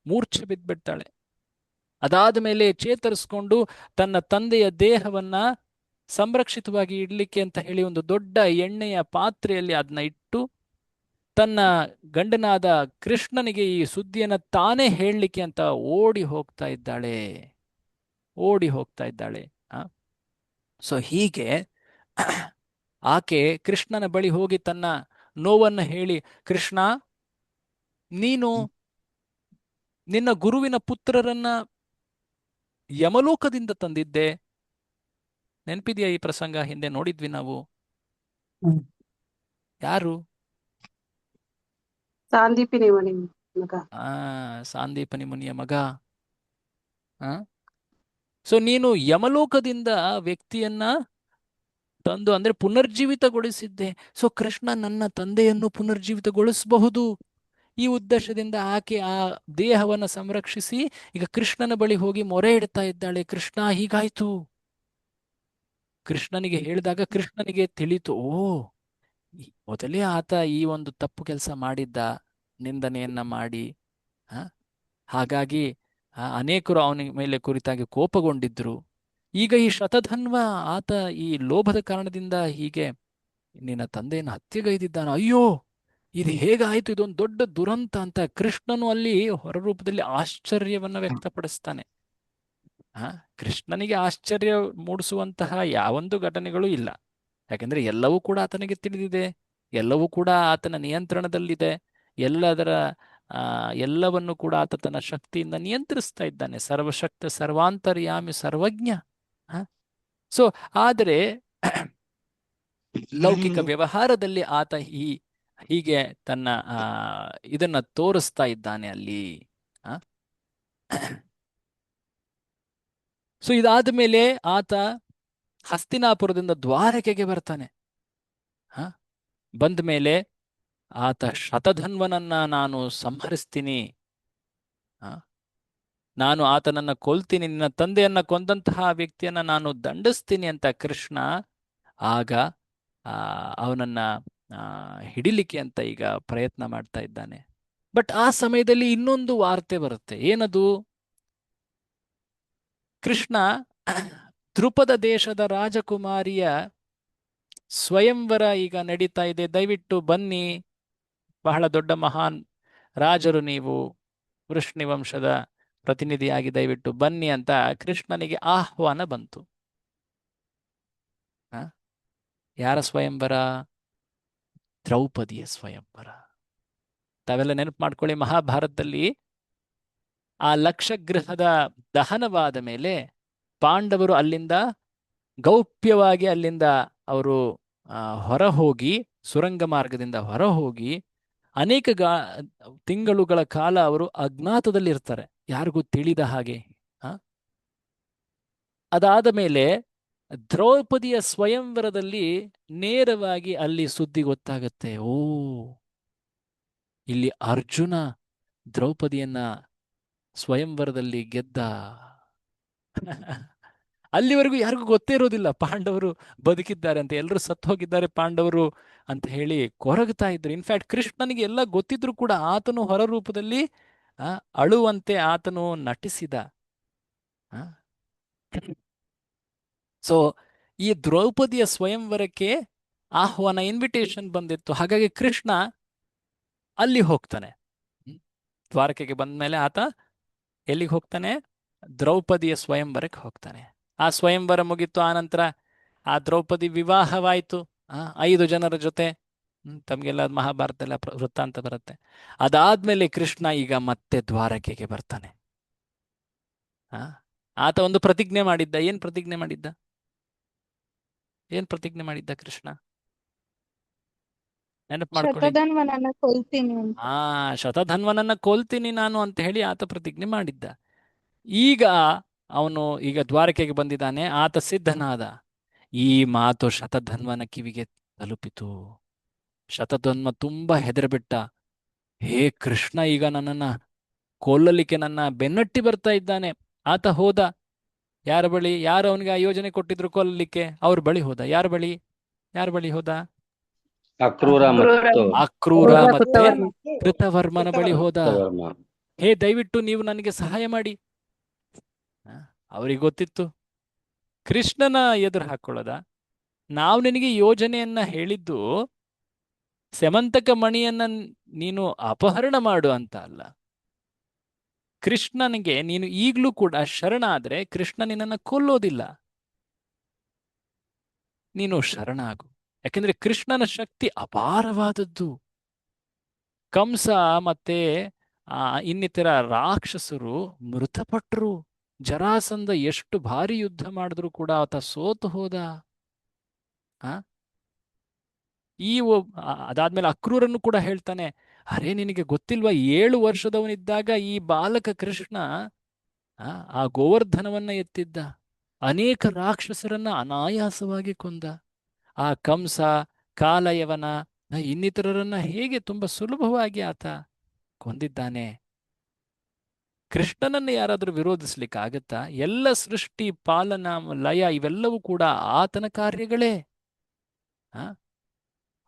ಮೂರ್ಛೆ ಬಿದ್ದ್ಬಿಡ್ತಾಳೆ. ಅದಾದ ಮೇಲೆ ಚೇತರಿಸ್ಕೊಂಡು ತನ್ನ ತಂದೆಯ ದೇಹವನ್ನ ಸಂರಕ್ಷಿತವಾಗಿ ಇಡ್ಲಿಕ್ಕೆ ಅಂತ ಹೇಳಿ ಒಂದು ದೊಡ್ಡ ಎಣ್ಣೆಯ ಪಾತ್ರೆಯಲ್ಲಿ ಅದನ್ನ ಇಟ್ಟು ತನ್ನ ಗಂಡನಾದ ಕೃಷ್ಣನಿಗೆ ಈ ಸುದ್ದಿಯನ್ನ ತಾನೇ ಹೇಳಲಿಕ್ಕೆ ಅಂತ ಓಡಿ ಹೋಗ್ತಾ ಇದ್ದಾಳೆ. ಸೊ ಹೀಗೆ ಆಕೆ ಕೃಷ್ಣನ ಬಳಿ ಹೋಗಿ ತನ್ನ ನೋವನ್ನು ಹೇಳಿ, ಕೃಷ್ಣ, ನೀನು ನಿನ್ನ ಗುರುವಿನ ಪುತ್ರರನ್ನ ಯಮಲೋಕದಿಂದ ತಂದಿದ್ದೆ. ನೆನಪಿದೆಯಾ ಈ ಪ್ರಸಂಗ? ಹಿಂದೆ ನೋಡಿದ್ವಿ ನಾವು. ಯಾರು? ಸಾಂದೀಪನಿ ಮಗ. ಸಾಂದೀಪನಿ ಮುನಿಯ ಮಗ. ಸೊ ನೀನು ಯಮಲೋಕದಿಂದ ವ್ಯಕ್ತಿಯನ್ನ ತಂದು ಅಂದ್ರೆ ಪುನರ್ಜೀವಿತಗೊಳಿಸಿದ್ದೆ. ಸೊ ಕೃಷ್ಣ ನನ್ನ ತಂದೆಯನ್ನು ಪುನರ್ಜೀವಿತಗೊಳಿಸಬಹುದು. ಈ ಉದ್ದೇಶದಿಂದ ಆಕೆ ಆ ದೇಹವನ್ನು ಸಂರಕ್ಷಿಸಿ ಈಗ ಕೃಷ್ಣನ ಬಳಿ ಹೋಗಿ ಮೊರೆ ಇಡ್ತಾ ಇದ್ದಾಳೆ. ಕೃಷ್ಣ, ಹೀಗಾಯ್ತು. ಕೃಷ್ಣನಿಗೆ ಹೇಳಿದಾಗ ಕೃಷ್ಣನಿಗೆ ತಿಳಿತು, ಓ, ಮೊದಲೇ ಆತ ಈ ಒಂದು ತಪ್ಪು ಕೆಲಸ ಮಾಡಿದ್ದ. ನಿಂದನೆಯನ್ನ ಮಾಡಿ. ಆ, ಹಾಗಾಗಿ ಅನೇಕರು ಅವನ ಮೇಲೆ ಕುರಿತಾಗಿ ಕೋಪಗೊಂಡಿದ್ರು. ಈಗ ಈ ಶತಧನ್ವ ಆತ ಈ ಲೋಭದ ಕಾರಣದಿಂದ ಹೀಗೆ ನಿನ್ನ ತಂದೆಯನ್ನು ಹತ್ಯೆಗೈದಿದ್ದಾನ, ಅಯ್ಯೋ ಇದು ಹೇಗಾಯ್ತು, ಇದೊಂದು ದೊಡ್ಡ ದುರಂತ ಅಂತ ಕೃಷ್ಣನು ಅಲ್ಲಿ ಹೊರರೂಪದಲ್ಲಿ ಆಶ್ಚರ್ಯವನ್ನ ವ್ಯಕ್ತಪಡಿಸ್ತಾನೆ. ಆ ಕೃಷ್ಣನಿಗೆ ಆಶ್ಚರ್ಯ ಮೂಡಿಸುವಂತಹ ಯಾವೊಂದು ಘಟನೆಗಳು ಇಲ್ಲ. ಯಾಕಂದ್ರೆ ಎಲ್ಲವೂ ಕೂಡ ಆತನಿಗೆ ತಿಳಿದಿದೆ, ಎಲ್ಲವೂ ಕೂಡ ಆತನ ನಿಯಂತ್ರಣದಲ್ಲಿದೆ. ಎಲ್ಲದರ ಎಲ್ಲವನ್ನು ಕೂಡ ಆತ ತನ್ನ ಶಕ್ತಿಯಿಂದ ನಿಯಂತ್ರಿಸ್ತಾ ಇದ್ದಾನೆ. ಸರ್ವಶಕ್ತ, ಸರ್ವಾಂತರ್ಯಾಮಿ, ಸರ್ವಜ್ಞ. ಸೊ ಆದರೆ ಲೌಕಿಕ ವ್ಯವಹಾರದಲ್ಲಿ ಆತ ಹೀಗೆ ತನ್ನ ಇದನ್ನ ತೋರಿಸ್ತಾ ಇದ್ದಾನೆ ಅಲ್ಲಿ. ಸೊ ಇದಾದ ಮೇಲೆ ಆತ ಹಸ್ತಿನಾಪುರದಿಂದ ದ್ವಾರಕೆಗೆ ಬರ್ತಾನೆ. ಬಂದ ಮೇಲೆ ಆತ ಶತಧನ್ವನನ್ನ ನಾನು ಸಂಹರಿಸ್ತೀನಿ, ನಾನು ಆತನನ್ನ ಕೊಲ್ತೀನಿ, ನಿನ್ನ ತಂದೆಯನ್ನ ಕೊಂದಂತಹ ವ್ಯಕ್ತಿಯನ್ನ ನಾನು ದಂಡಿಸ್ತೀನಿ ಅಂತ ಕೃಷ್ಣ ಆಗ ಅವನನ್ನ ಹಿಡಿಲಿಕ್ಕೆ ಅಂತ ಈಗ ಪ್ರಯತ್ನ ಮಾಡ್ತಾ ಇದ್ದಾನೆ. ಬಟ್ ಆ ಸಮಯದಲ್ಲಿ ಇನ್ನೊಂದು ವಾರ್ತೆ ಬರುತ್ತೆ. ಏನದು? ಕೃಷ್ಣ ದ್ರುಪದ ದೇಶದ ರಾಜಕುಮಾರಿಯ ಸ್ವಯಂವರ ಈಗ ನಡೀತಾ ಇದೆ, ದಯವಿಟ್ಟು ಬನ್ನಿ, ಬಹಳ ದೊಡ್ಡ ಮಹಾನ್ ರಾಜರು ನೀವು, ವೃಷ್ಣಿವಂಶದ ಪ್ರತಿನಿಧಿಯಾಗಿ ದಯವಿಟ್ಟು ಬನ್ನಿ ಅಂತ ಕೃಷ್ಣನಿಗೆ ಆಹ್ವಾನ ಬಂತು. ಯಾರ ಸ್ವಯಂವರ? ದ್ರೌಪದಿಯ ಸ್ವಯಂವರ. ತಾವೆಲ್ಲ ನೆನಪು ಮಾಡ್ಕೊಳ್ಳಿ, ಮಹಾಭಾರತದಲ್ಲಿ ಆ ಲಕ್ಷಗೃಹದ ದಹನವಾದ ಮೇಲೆ ಪಾಂಡವರು ಅಲ್ಲಿಂದ ಗೌಪ್ಯವಾಗಿ ಅಲ್ಲಿಂದ ಅವರು ಹೊರಹೋಗಿ, ಸುರಂಗ ಮಾರ್ಗದಿಂದ ಹೊರಹೋಗಿ ಅನೇಕ ತಿಂಗಳುಗಳ ಕಾಲ ಅವರು ಅಜ್ಞಾತದಲ್ಲಿ ಇರ್ತಾರೆ, ಯಾರಿಗೂ ತಿಳಿದ ಹಾಗೆ. ಅದಾದ ಮೇಲೆ ದ್ರೌಪದಿಯ ಸ್ವಯಂವರದಲ್ಲಿ ನೇರವಾಗಿ ಅಲ್ಲಿ ಸುದ್ದಿ ಗೊತ್ತಾಗತ್ತೆ. ಓ, ಇಲ್ಲಿ ಅರ್ಜುನ ದ್ರೌಪದಿಯನ್ನ ಸ್ವಯಂವರದಲ್ಲಿ ಗೆದ್ದ. ಅಲ್ಲಿವರೆಗೂ ಯಾರಿಗೂ ಗೊತ್ತೇ ಇರೋದಿಲ್ಲ ಪಾಂಡವರು ಬದುಕಿದ್ದಾರೆ ಅಂತ, ಎಲ್ಲರೂ ಸತ್ತು ಹೋಗಿದ್ದಾರೆ ಪಾಂಡವರು ಅಂತ ಹೇಳಿ ಕೊರಗ್ತಾ ಇದ್ರು. ಇನ್ಫ್ಯಾಕ್ಟ್ ಕೃಷ್ಣನಿಗೆ ಎಲ್ಲ ಗೊತ್ತಿದ್ರು ಕೂಡ ಆತನು ಹೊರರೂಪದಲ್ಲಿ ಅಳುವಂತೆ ಆತನು ನಟಿಸಿದ. ಸೊ ಈ ದ್ರೌಪದಿಯ ಸ್ವಯಂವರಕ್ಕೆ ಆಹ್ವಾನ, ಇನ್ವಿಟೇಷನ್ ಬಂದಿತ್ತು. ಹಾಗಾಗಿ ಕೃಷ್ಣ ಅಲ್ಲಿ ಹೋಗ್ತಾನೆ. ದ್ವಾರಕೆಗೆ ಬಂದ ಮೇಲೆ ಆತ ಎಲ್ಲಿಗೆ ಹೋಗ್ತಾನೆ? ದ್ರೌಪದಿಯ ಸ್ವಯಂವರಕ್ಕೆ ಹೋಗ್ತಾನೆ. ಆ ಸ್ವಯಂವರ ಮುಗಿತು. ಆನಂತರ ಆ ದ್ರೌಪದಿ ವಿವಾಹವಾಯಿತು 5 ಜನರ ಜೊತೆ. ತಮಗೆಲ್ಲ ಮಹಾಭಾರತದಲ್ಲಿ ವೃತ್ತಾಂತ ಬರುತ್ತೆ. ಅದಾದ್ಮೇಲೆ ಕೃಷ್ಣ ಈಗ ಮತ್ತೆ ದ್ವಾರಕೆಗೆ ಬರ್ತಾನೆ. ಆತ ಒಂದು ಪ್ರತಿಜ್ಞೆ ಮಾಡಿದ್ದ. ಏನ್ ಪ್ರತಿಜ್ಞೆ ಮಾಡಿದ್ದ? ಏನ್ ಪ್ರತಿಜ್ಞೆ ಮಾಡಿದ್ದ ಕೃಷ್ಣ? ನೆನಪು ಮಾಡ್ಕೊಳ್ಳಿ. ಶತಧನ್ವನನ್ನ ಕೊಲ್ತೀನಿ ನಾನು ಅಂತ ಹೇಳಿ ಆತ ಪ್ರತಿಜ್ಞೆ ಮಾಡಿದ್ದ. ಈಗ ಅವನು ಈಗ ದ್ವಾರಕೆಗೆ ಬಂದಿದ್ದಾನೆ, ಆತ ಸಿದ್ಧನಾದ. ಈ ಮಾತು ಶತಧನ್ವನ ಕಿವಿಗೆ ತಲುಪಿತು. ಶತಧನ್ವ ತುಂಬಾ ಹೆದರ್ಬಿಟ್ಟ. ಹೇ ಕೃಷ್ಣ ಈಗ ನನ್ನನ್ನ ಕೊಲ್ಲಲಿಕ್ಕೆ ನನ್ನ ಬೆನ್ನಟ್ಟಿ ಬರ್ತಾ ಇದ್ದಾನೆ. ಆತ ಹೋದ ಯಾರ ಬಳಿ? ಯಾರು ಅವನಿಗೆ ಆ ಯೋಜನೆ ಕೊಟ್ಟಿದ್ರು ಕೊಲ್ಲಲಿಕ್ಕೆ? ಅವ್ರ ಬಳಿ ಹೋದ. ಯಾರ ಬಳಿ ಹೋದ? ಅಕ್ರೂರ ಮತ್ತೆ ಕೃತವರ್ಮನ ಬಳಿ ಹೋದ. ಹೇ ದಯವಿಟ್ಟು ನೀವು ನನಗೆ ಸಹಾಯ ಮಾಡಿ. ಅವ್ರಿಗೆ ಗೊತ್ತಿತ್ತು ಕೃಷ್ಣನ ಎದುರು ಹಾಕೊಳ್ಳೋದ. ನಾವು ನಿನಗೆ ಯೋಜನೆಯನ್ನ ಹೇಳಿದ್ದು ಸೆಮಂತಕ ಮಣಿಯನ್ನ ನೀನು ಅಪಹರಣ ಮಾಡು ಅಂತ ಅಲ್ಲ. ಕೃಷ್ಣನಿಗೆ ನೀನು ಈಗಲೂ ಕೂಡ ಶರಣಾದ್ರೆ ಕೃಷ್ಣ ನಿನ್ನನ್ನು ಕೊಲ್ಲೋದಿಲ್ಲ. ನೀನು ಶರಣಾಗು. ಯಾಕೆಂದ್ರೆ ಕೃಷ್ಣನ ಶಕ್ತಿ ಅಪಾರವಾದದ್ದು. ಕಂಸ ಮತ್ತೆ ಇನ್ನಿತರ ರಾಕ್ಷಸರು ಮೃತಪಟ್ಟರು. ಜರಾಸಂಧ ಎಷ್ಟು ಭಾರಿ ಯುದ್ಧ ಮಾಡಿದ್ರು ಕೂಡ ಆತ ಸೋತು ಹೋದ. ಅದಾದ್ಮೇಲೆ ಅಕ್ರೂರನ್ನು ಕೂಡ ಹೇಳ್ತಾನೆ, ಅರೇ ನಿನಗೆ ಗೊತ್ತಿಲ್ವಾ, 7 ವರ್ಷದವನಿದ್ದಾಗ ಈ ಬಾಲಕ ಕೃಷ್ಣ ಆ ಗೋವರ್ಧನವನ್ನ ಎತ್ತಿದ್ದ, ಅನೇಕ ರಾಕ್ಷಸರನ್ನ ಅನಾಯಾಸವಾಗಿ ಕೊಂದ. ಆ ಕಂಸ, ಕಾಲಯವನ, ಇನ್ನಿತರರನ್ನ ಹೇಗೆ ತುಂಬಾ ಸುಲಭವಾಗಿ ಆತ ಕೊಂದಿದ್ದಾನೆ. ಕೃಷ್ಣನನ್ನು ಯಾರಾದರೂ ವಿರೋಧಿಸ್ಲಿಕ್ಕೆ ಆಗತ್ತಾ? ಎಲ್ಲ ಸೃಷ್ಟಿ, ಪಾಲನ, ಲಯ ಇವೆಲ್ಲವೂ ಕೂಡ ಆತನ ಕಾರ್ಯಗಳೇ.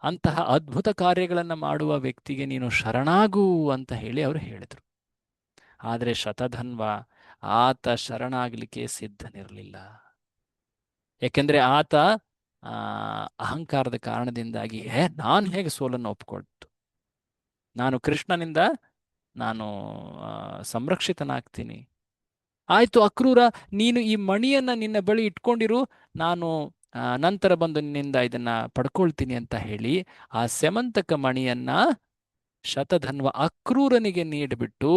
ಅಂತಹ ಅದ್ಭುತ ಕಾರ್ಯಗಳನ್ನು ಮಾಡುವ ವ್ಯಕ್ತಿಗೆ ನೀನು ಶರಣಾಗು ಅಂತ ಹೇಳಿ ಅವರು ಹೇಳಿದರು. ಆದರೆ ಶತಧನ್ವ ಆತ ಶರಣಾಗಲಿಕ್ಕೆ ಸಿದ್ಧನಿರಲಿಲ್ಲ. ಯಾಕೆಂದ್ರೆ ಆತ ಆ, ಅಹಂಕಾರದ ಕಾರಣದಿಂದಾಗಿ ನಾನು ಹೇಗೆ ಸೋಲನ್ನು ಒಪ್ಕೊಳ್ತು, ನಾನು ಕೃಷ್ಣನಿಂದ ನಾನು ಸಂರಕ್ಷಿತನಾಗ್ತೀನಿ. ಆಯ್ತು ಅಕ್ರೂರ, ನೀನು ಈ ಮಣಿಯನ್ನ ನಿನ್ನ ಬಳಿ ಇಟ್ಕೊಂಡಿರು, ನಾನು ನಂತರ ಬಂದು ನಿನ್ನಿಂದ ಇದನ್ನ ಪಡ್ಕೊಳ್ತೀನಿ ಅಂತ ಹೇಳಿ ಆ ಸೆಮಂತಕ ಮಣಿಯನ್ನ ಶತಧನ್ವ ಅಕ್ರೂರನಿಗೆ ನೀಡಿಬಿಟ್ಟು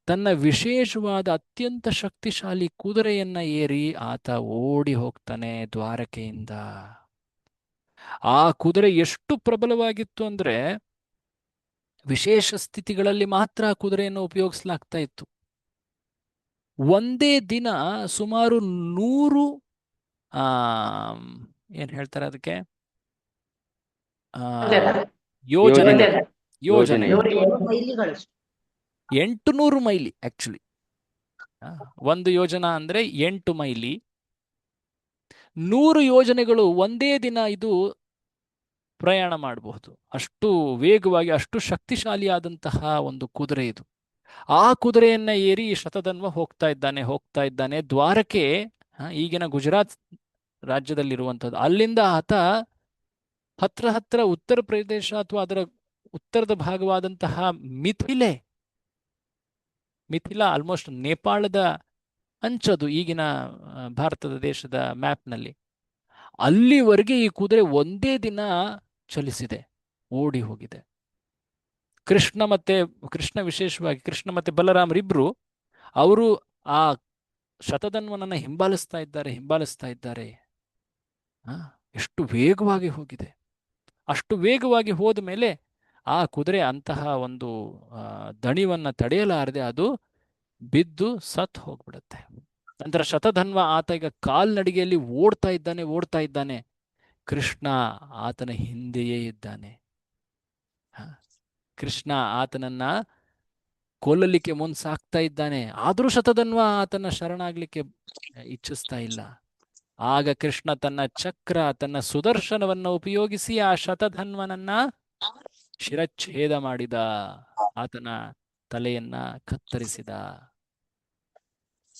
ತನ್ನ ವಿಶೇಷವಾದ ಅತ್ಯಂತ ಶಕ್ತಿಶಾಲಿ ಕುದುರೆಯನ್ನ ಏರಿ ಆತ ಓಡಿ ಹೋಗ್ತಾನೆ ದ್ವಾರಕೆಯಿಂದ. ಆ ಕುದುರೆ ಎಷ್ಟು ಪ್ರಬಲವಾಗಿತ್ತು ಅಂದ್ರೆ ವಿಶೇಷ ಸ್ಥಿತಿಗಳಲ್ಲಿ ಮಾತ್ರ ಆ ಕುದುರೆಯನ್ನು ಉಪಯೋಗಿಸಲಾಗ್ತಾ ಇತ್ತು. ಒಂದೇ ದಿನ ಸುಮಾರು 100 ಆ ಏನ್ ಹೇಳ್ತಾರೆ ಅದಕ್ಕೆ, ಆ, ಯೋಜನೆ ಯೋಜನೆ ಮೈಲಿಗಳು. 800 ಮೈಲಿ ಆಕ್ಚುಲಿ. ಒಂದು ಯೋಜನ ಅಂದ್ರೆ 8 ಮೈಲಿ. 100 ಯೋಜನೆಗಳು ಒಂದೇ ದಿನ ಇದು ಪ್ರಯಾಣ ಮಾಡಬಹುದು. ಅಷ್ಟು ವೇಗವಾಗಿ, ಅಷ್ಟು ಶಕ್ತಿಶಾಲಿಯಾದಂತಹ ಒಂದು ಕುದುರೆ ಇದು. ಆ ಕುದುರೆಯನ್ನ ಏರಿ ಶತಧನ್ವ ಹೋಗ್ತಾ ಇದ್ದಾನೆ ದ್ವಾರಕೆ, ಈಗಿನ ಗುಜರಾತ್ ರಾಜ್ಯದಲ್ಲಿರುವಂಥದ್ದು. ಅಲ್ಲಿಂದ ಆತ ಹತ್ರ ಉತ್ತರ ಪ್ರದೇಶ ಅಥವಾ ಅದರ ಉತ್ತರದ ಭಾಗವಾದಂತಹ ಮಿಥಿಲಾ ಆಲ್ಮೋಸ್ಟ್ ನೇಪಾಳದ ಅಂಚದು ಈಗಿನ ಭಾರತದ ದೇಶದ ಮ್ಯಾಪ್ನಲ್ಲಿ. ಅಲ್ಲಿವರೆಗೆ ಈ ಕುದುರೆ ಒಂದೇ ದಿನ ಚಲಿಸಿದೆ, ಓಡಿ ಹೋಗಿದೆ. ಕೃಷ್ಣ ವಿಶೇಷವಾಗಿ ಕೃಷ್ಣ ಮತ್ತೆ ಬಲರಾಮರಿಬ್ರು ಅವರು ಆ ಶತಧನ್ವನನ್ನ ಹಿಂಬಾಲಿಸ್ತಾ ಇದ್ದಾರೆ. ಎಷ್ಟು ವೇಗವಾಗಿ ಹೋಗಿದೆ. ಅಷ್ಟು ವೇಗವಾಗಿ ಹೋದ ಮೇಲೆ ಆ ಕುದುರೆ ಅಂತಹ ಒಂದು ದಣಿವನ್ನ ತಡೆಯಲಾರದೆ ಅದು ಬಿದ್ದು ಸತ್ ಹೋಗ್ಬಿಡುತ್ತೆ. ನಂತರ ಶತಧನ್ವ ಆತ ಈಗ ಕಾಲ್ನಡಿಗೆಯಲ್ಲಿ ಓಡ್ತಾ ಇದ್ದಾನೆ. ಕೃಷ್ಣ ಆತನ ಹಿಂದೆಯೇ ಇದ್ದಾನೆ. ಕೃಷ್ಣ ಆತನನ್ನ ಕೊಲ್ಲಲಿಕ್ಕೆ ಮುಂಸಾಗ್ತಾ ಇದ್ದಾನೆ. ಆದರೂ ಶತಧನ್ವ ಆತನ ಶರಣಾಗ್ಲಿಕ್ಕೆ ಇಚ್ಛಿಸ್ತಾ ಇಲ್ಲ. ಆಗ ಕೃಷ್ಣ ತನ್ನ ಸುದರ್ಶನವನ್ನು ಉಪಯೋಗಿಸಿ ಆ ಶತಧನ್ವನನ್ನ ಶಿರಚ್ಛೇದ ಮಾಡಿದ, ಆತನ ತಲೆಯನ್ನ ಕತ್ತರಿಸಿದ.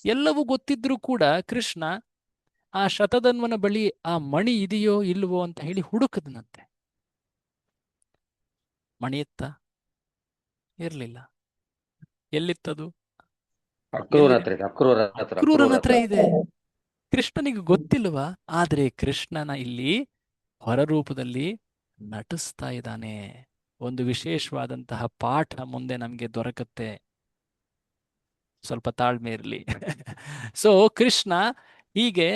ಎಲ್ಲವೂ ಗೊತ್ತಿದ್ರೂ ಕೂಡ ಕೃಷ್ಣ ಆ ಶತಧನ್ವನ ಬಳಿ ಆ ಮಣಿ ಇದೆಯೋ ಇಲ್ವೋ ಅಂತ ಹೇಳಿ ಹುಡುಕದನಂತೆ. ಮಣಿ ಇರ್ಲಿಲ್ಲ. ಎಲ್ಲಿತ್ತದು? ಅಕ್ರೂರನ ಹತ್ರ ಇದೆ. ಕೃಷ್ಣನಿಗೆ ಗೊತ್ತಿಲ್ವಾ? ಆದ್ರೆ ಕೃಷ್ಣನ ಇಲ್ಲಿ ಹೊರರೂಪದಲ್ಲಿ ನಟಿಸ್ತಾ ಇದ್ದಾನೆ. ಒಂದು ವಿಶೇಷವಾದಂತಹ ಪಾಠ ಮುಂದೆ ನಮಗೆ ದೊರಕತ್ತೆ, ಸ್ವಲ್ಪ ತಾಳ್ಮೆ ಇರಲಿ. ಸೊ ಕೃಷ್ಣ ಹೀಗೆ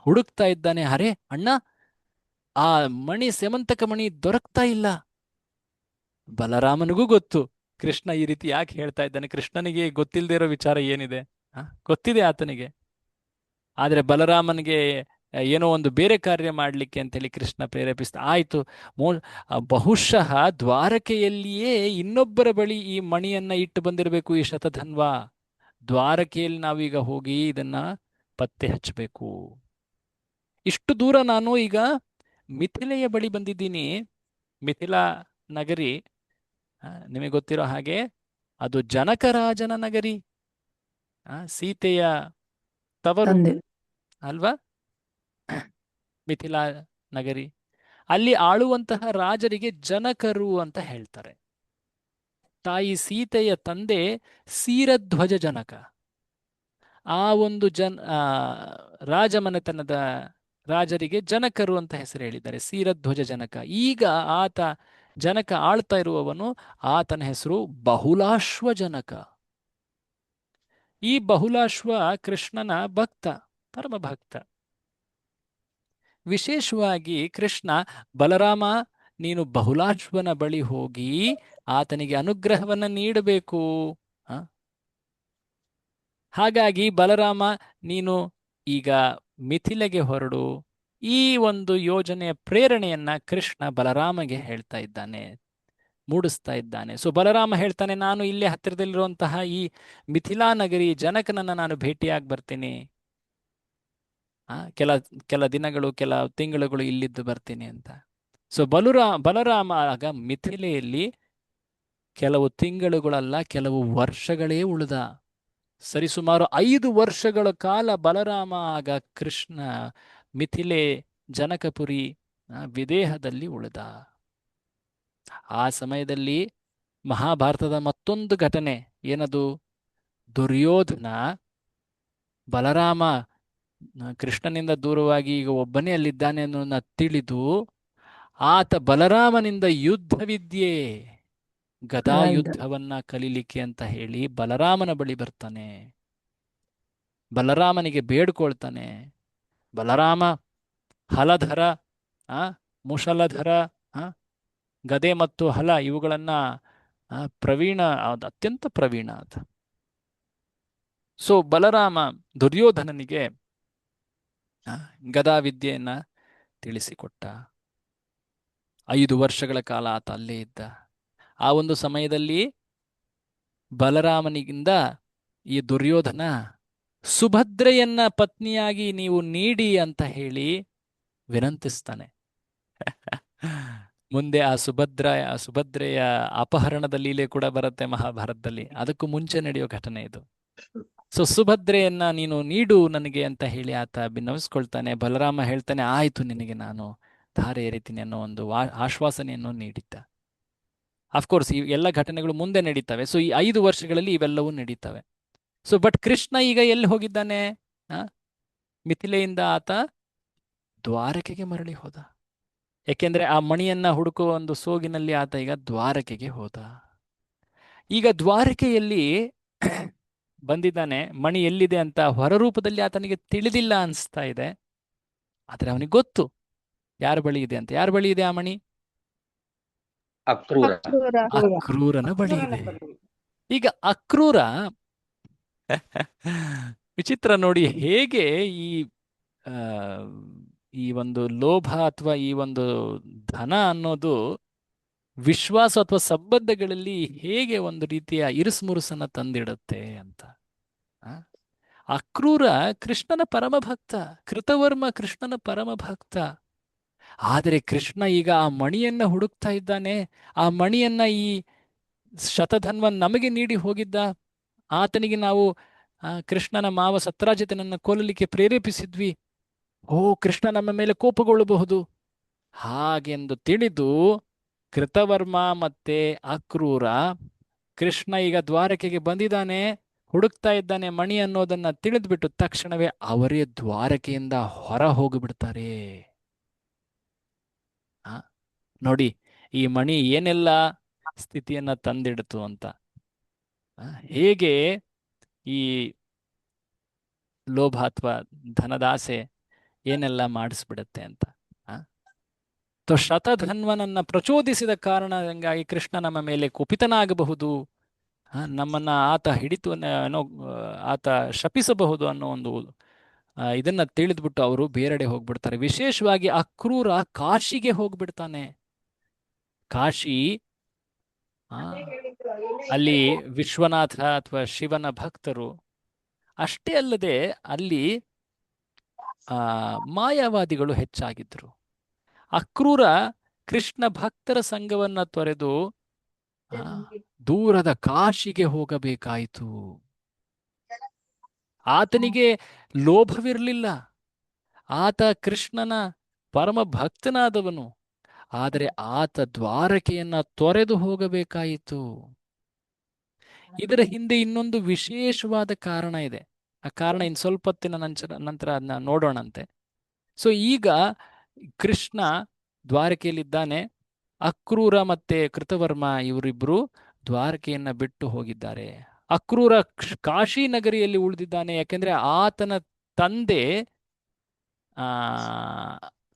ಹುಡುಕ್ತಾ ಇದ್ದಾನೆ. ಅರೆ ಅಣ್ಣ, ಆ ಮಣಿ, ಸೆಮಂತಕ ಮಣಿ ದೊರಕ್ತಾ ಇಲ್ಲ. ಬಲರಾಮನಿಗೂ ಗೊತ್ತು ಕೃಷ್ಣ ಈ ರೀತಿ ಯಾಕೆ ಹೇಳ್ತಾ ಇದ್ದಾನೆ. ಕೃಷ್ಣನಿಗೆ ಗೊತ್ತಿಲ್ಲದೆ ಇರೋ ವಿಚಾರ ಏನಿದೆ? ಗೊತ್ತಿದೆ ಆತನಿಗೆ. ಆದ್ರೆ ಬಲರಾಮನಿಗೆ ಏನೋ ಒಂದು ಬೇರೆ ಕಾರ್ಯ ಮಾಡ್ಲಿಕ್ಕೆ ಅಂತೇಳಿ ಕೃಷ್ಣ ಪ್ರೇರೇಪಿಸ್ತಾ ಆಯ್ತು. ಬಹುಶಃ ದ್ವಾರಕೆಯಲ್ಲಿಯೇ ಇನ್ನೊಬ್ಬರ ಬಳಿ ಈ ಮಣಿಯನ್ನ ಇಟ್ಟು ಬಂದಿರಬೇಕು ಈ ಶತಧನ್ವ. ದ್ವಾರಕೆಯಲ್ಲಿ ನಾವೀಗ ಹೋಗಿ ಇದನ್ನ ಪತ್ತೆ ಹಚ್ಚಬೇಕು. ಇಷ್ಟು ದೂರ ನಾನು ಈಗ ಮಿಥಿಲೆಯ ಬಳಿ ಬಂದಿದ್ದೀನಿ. ಮಿಥಿಲಾ ನಗರಿ ನಿಮಗೆ ಗೊತ್ತಿರೋ ಹಾಗೆ ಅದು ಜನಕರಾಜನ ನಗರಿ, ಸೀತೆಯ ತವರು ಅಲ್ವಾ? ಮಿಥಿಲಾ ನಗರಿ. ಅಲ್ಲಿ ಆಳುವಂತಹ ರಾಜರಿಗೆ ಜನಕರು ಅಂತ ಹೇಳ್ತಾರೆ. ತಾಯಿ ಸೀತೆಯ ತಂದೆ ಸೀರಧ್ವಜ ಜನಕ. ಆ ಒಂದು ರಾಜಮನೆತನದ ರಾಜರಿಗೆ ಜನಕರು ಅಂತ ಹೆಸರು ಹೇಳಿದ್ದಾರೆ, ಸೀರಧ್ವಜ ಜನಕ. ಈಗ ಆತ ಜನಕ ಆಳ್ತಾ ಇರುವವನು, ಆತನ ಹೆಸರು ಬಹುಲಾಶ್ವ ಜನಕ. ಈ ಬಹುಲಾಶ್ವ ಕೃಷ್ಣನ ಭಕ್ತ, ಪರಮ ಭಕ್ತ. ವಿಶೇಷವಾಗಿ ಕೃಷ್ಣ, ಬಲರಾಮ ನೀನು ಬಹುಲಾಶ್ವನ ಬಳಿ ಹೋಗಿ ಆತನಿಗೆ ಅನುಗ್ರಹವನ್ನ ನೀಡಬೇಕು. ಹಾಗಾಗಿ ಬಲರಾಮ ನೀನು ಈಗ ಮಿಥಿಲೆಗೆ ಹೊರಡು. ಈ ಒಂದು ಯೋಜನೆಯ ಪ್ರೇರಣೆಯನ್ನ ಕೃಷ್ಣ ಬಲರಾಮಗೆ ಹೇಳ್ತಾ ಇದ್ದಾನೆ, ಮೂಡಿಸ್ತಾ ಇದ್ದಾನೆ. ಸೊ ಬಲರಾಮ ಹೇಳ್ತಾನೆ, ನಾನು ಇಲ್ಲೇ ಹತ್ತಿರದಲ್ಲಿರುವಂತಹ ಈ ಮಿಥಿಲಾ ನಗರಿ ಜನಕನನ್ನ ನಾನು ಭೇಟಿಯಾಗಿ ಬರ್ತೀನಿ. ಕೆಲ ದಿನಗಳು, ಕೆಲ ತಿಂಗಳುಗಳು ಇಲ್ಲಿದ್ದು ಬರ್ತೀನಿ ಅಂತ. ಸೊ ಬಲರಾಮ ಆಗ ಮಿಥಿಲೆಯಲ್ಲಿ ಕೆಲವು ತಿಂಗಳುಗಳಲ್ಲ, ಕೆಲವು ವರ್ಷಗಳೇ ಉಳಿದ. ಸರಿಸುಮಾರು 5 ವರ್ಷಗಳ ಕಾಲ ಬಲರಾಮ ಆಗ ಕೃಷ್ಣ ಮಿಥಿಲೆ, ಜನಕಪುರಿ, ವಿದೇಹದಲ್ಲಿ ಉಳಿದ. ಆ ಸಮಯದಲ್ಲಿ ಮಹಾಭಾರತದ ಮತ್ತೊಂದು ಘಟನೆ ಏನದು? ದುರ್ಯೋಧನ ಬಲರಾಮ ಕೃಷ್ಣನಿಂದ ದೂರವಾಗಿ ಈಗ ಒಬ್ಬನೇ ಅಲ್ಲಿದ್ದಾನೆ ಅನ್ನೋದನ್ನ ತಿಳಿದು ಆತ ಬಲರಾಮನಿಂದ ಯುದ್ಧ ವಿದ್ಯೆ, ಗದಾ ಯುದ್ಧವನ್ನ ಕಲೀಲಿಕ್ಕೆ ಅಂತ ಹೇಳಿ ಬಲರಾಮನ ಬಳಿ ಬರ್ತಾನೆ. ಬಲರಾಮನಿಗೆ ಬೇಡ್ಕೊಳ್ತಾನೆ, ಬಲರಾಮ ಹಲಧರ, ಆ ಮುಷಲಧರ, ಆ ಗದೆ ಮತ್ತು ಹಲ ಇವುಗಳನ್ನ ಪ್ರವೀಣ, ಅತ್ಯಂತ ಪ್ರವೀಣ ಆತ. ಸೊ ಬಲರಾಮ ದುರ್ಯೋಧನನಿಗೆ ಗದಾ ವಿದ್ಯೆಯನ್ನ ತಿಳಿಸಿಕೊಟ್ಟ. 5 ವರ್ಷಗಳ ಕಾಲ ಆತ ಅಲ್ಲೇ ಇದ್ದ. ಆ ಒಂದು ಸಮಯದಲ್ಲಿ ಬಲರಾಮನಿಗಿಂದ ಈ ದುರ್ಯೋಧನ ಸುಭದ್ರೆಯನ್ನ ಪತ್ನಿಯಾಗಿ ನೀವು ನೀಡಿ ಅಂತ ಹೇಳಿ ವಿನಂತಿಸ್ತಾನೆ. ಮುಂದೆ ಆ ಸುಭದ್ರೆಯ ಅಪಹರಣದ ಲೀಲೆ ಕೂಡ ಬರುತ್ತೆ ಮಹಾಭಾರತದಲ್ಲಿ. ಅದಕ್ಕೂ ಮುಂಚೆ ನಡೆಯೋ ಘಟನೆ ಇದು. ಸೊ ಸುಭದ್ರೆಯನ್ನ ನೀನು ನೀಡು ನನಗೆ ಅಂತ ಹೇಳಿ ಆತ ಭಿನ್ನವಿಸ್ಕೊಳ್ತಾನೆ. ಬಲರಾಮ ಹೇಳ್ತಾನೆ, ಆಯ್ತು ನಿನಗೆ ನಾನು ಧಾರೆ ಎರಿತೀನಿ ಅನ್ನೋ ಒಂದು ಆಶ್ವಾಸನೆಯನ್ನು ನೀಡಿದ್ದ. ಅಫ್ಕೋರ್ಸ್ ಈ ಎಲ್ಲ ಘಟನೆಗಳು ಮುಂದೆ ನಡೀತವೆ. ಸೊ ಈ 5 ವರ್ಷಗಳಲ್ಲಿ ಇವೆಲ್ಲವೂ ನಡೀತವೆ. ಸೊ ಬಟ್ ಕೃಷ್ಣ ಈಗ ಎಲ್ಲಿ ಹೋಗಿದ್ದಾನೆ? ಮಿಥಿಲೆಯಿಂದ ಆತ ದ್ವಾರಕೆಗೆ ಮರಳಿ ಹೋದ. ಯಾಕೆಂದ್ರೆ ಆ ಮಣಿಯನ್ನ ಹುಡುಕುವ ಒಂದು ಸೋಗಿನಲ್ಲಿ ಆತ ಈಗ ದ್ವಾರಕೆಗೆ ಹೋದ. ಈಗ ದ್ವಾರಕೆಯಲ್ಲಿ ಬಂದಿದ್ದಾನೆ. ಮಣಿ ಎಲ್ಲಿದೆ ಅಂತ ಹೊರರೂಪದಲ್ಲಿ ಆತನಿಗೆ ತಿಳಿದಿಲ್ಲ ಅನಿಸ್ತಾ ಇದೆ. ಆದ್ರೆ ಅವನಿಗೆ ಗೊತ್ತು ಯಾರ ಬಳಿ ಇದೆ ಅಂತ. ಯಾರ ಬಳಿ ಇದೆ ಆ ಮಣಿ? ಅಕ್ರೂರನ ಬಳಿ ಇದೆ. ಈಗ ಅಕ್ರೂರ ವಿಚಿತ್ರ ನೋಡಿ, ಹೇಗೆ ಈ ಒಂದು ಲೋಭ ಅಥವಾ ಈ ಒಂದು ಧನ ಅನ್ನೋದು ವಿಶ್ವಾಸ ಅಥವಾ ಸಂಬಂಧಗಳಲ್ಲಿ ಹೇಗೆ ಒಂದು ರೀತಿಯ ಇರುಸುಮುರುಸನ್ನ ತಂದಿಡುತ್ತೆ ಅಂತ. ಅಕ್ರೂರ ಕೃಷ್ಣನ ಪರಮಭಕ್ತ, ಕೃತವರ್ಮ ಕೃಷ್ಣನ ಪರಮಭಕ್ತ. ಆದರೆ ಕೃಷ್ಣ ಈಗ ಆ ಮಣಿಯನ್ನ ಹುಡುಕ್ತಾ ಇದ್ದಾನೆ. ಆ ಮಣಿಯನ್ನ ಈ ಶತಧನ್ವನ್ ನಮಗೆ ನೀಡಿ ಹೋಗಿದ್ದ. ಆತನಿಗೆ ನಾವು ಕೃಷ್ಣನ ಮಾವ ಸತ್ರಾಜಿತನನ್ನು ಕೊಲ್ಲಲಿಕ್ಕೆ ಪ್ರೇರೇಪಿಸಿದ್ವಿ. ಓ, ಕೃಷ್ಣ ನಮ್ಮ ಮೇಲೆ ಕೋಪಗೊಳ್ಳಬಹುದು. ಹಾಗೆಂದು ತಿಳಿದು ಕೃತವರ್ಮ ಮತ್ತೆ ಅಕ್ರೂರ, ಕೃಷ್ಣ ಈಗ ದ್ವಾರಕೆಗೆ ಬಂದಿದ್ದಾನೆ, ಹುಡುಕ್ತಾ ಇದ್ದಾನೆ ಮಣಿ ಅನ್ನೋದನ್ನ ತಿಳಿದ್ಬಿಟ್ಟು ತಕ್ಷಣವೇ ಅವರೇ ದ್ವಾರಕೆಯಿಂದ ಹೊರ ಹೋಗಿಬಿಡ್ತಾರೆ. ನೋಡಿ ಈ ಮಣಿ ಏನೆಲ್ಲ ಸ್ಥಿತಿಯನ್ನ ತಂದಿಡ್ತು ಅಂತ. ಹೇಗೆ ಈ ಲೋಭ ಅಥವಾ ಧನದಾಸೆ ಏನೆಲ್ಲ ಮಾಡಿಸ್ಬಿಡತ್ತೆ ಅಂತ. ಶತಧನ್ವನನ್ನ ಪ್ರಚೋದಿಸಿದ ಕಾರಣ ಹಂಗಾಗಿ ಕೃಷ್ಣ ನಮ್ಮ ಮೇಲೆ ಕುಪಿತನಾಗಬಹುದು, ನಮ್ಮನ್ನ ಆತ ಆತ ಶಪಿಸಬಹುದು ಅನ್ನೋ ಒಂದು ಇದನ್ನ ತಿಳಿದ್ಬಿಟ್ಟು ಅವರು ಬೇರೆಡೆ ಹೋಗ್ಬಿಡ್ತಾರೆ. ವಿಶೇಷವಾಗಿ ಅಕ್ರೂರ ಕಾಶಿಗೆ ಹೋಗ್ಬಿಡ್ತಾನೆ. ಕಾಶಿ ಅಲ್ಲಿ ವಿಶ್ವನಾಥ ಅಥವಾ ಶಿವನ ಭಕ್ತರು. ಅಷ್ಟೇ ಅಲ್ಲದೆ ಅಲ್ಲಿ ಮಾಯಾವಾದಿಗಳು ಹೆಚ್ಚಾಗಿದ್ರು. ಅಕ್ರೂರ ಕೃಷ್ಣ ಭಕ್ತರ ಸಂಘವನ್ನ ತೊರೆದು ದೂರದ ಕಾಶಿಗೆ ಹೋಗಬೇಕಾಯಿತು. ಆತನಿಗೆ ಲೋಭವಿರಲಿಲ್ಲ, ಆತ ಕೃಷ್ಣನ ಪರಮ ಭಕ್ತನಾದವನು. ಆದರೆ ಆತ ದ್ವಾರಕೆಯನ್ನ ತೊರೆದು ಹೋಗಬೇಕಾಯಿತು. ಇದರ ಹಿಂದೆ ಇನ್ನೊಂದು ವಿಶೇಷವಾದ ಕಾರಣ ಇದೆ. ಆ ಕಾರಣ ಇನ್ನು ಸ್ವಲ್ಪ ಹೊತ್ತಿನ ನಂತರ ಅದನ್ನ ನೋಡೋಣಂತೆ. ಸೊ ಈಗ ಕೃಷ್ಣ ದ್ವಾರಕೆಯಲ್ಲಿದ್ದಾನೆ. ಅಕ್ರೂರ ಮತ್ತೆ ಕೃತವರ್ಮ ಇವರಿಬ್ರು ದ್ವಾರಕೆಯನ್ನ ಬಿಟ್ಟು ಹೋಗಿದ್ದಾರೆ. ಅಕ್ರೂರ ಕಾಶಿ ನಗರಿಯಲ್ಲಿ ಉಳಿದಿದ್ದಾನೆ. ಯಾಕೆಂದ್ರೆ ಆತನ ತಂದೆ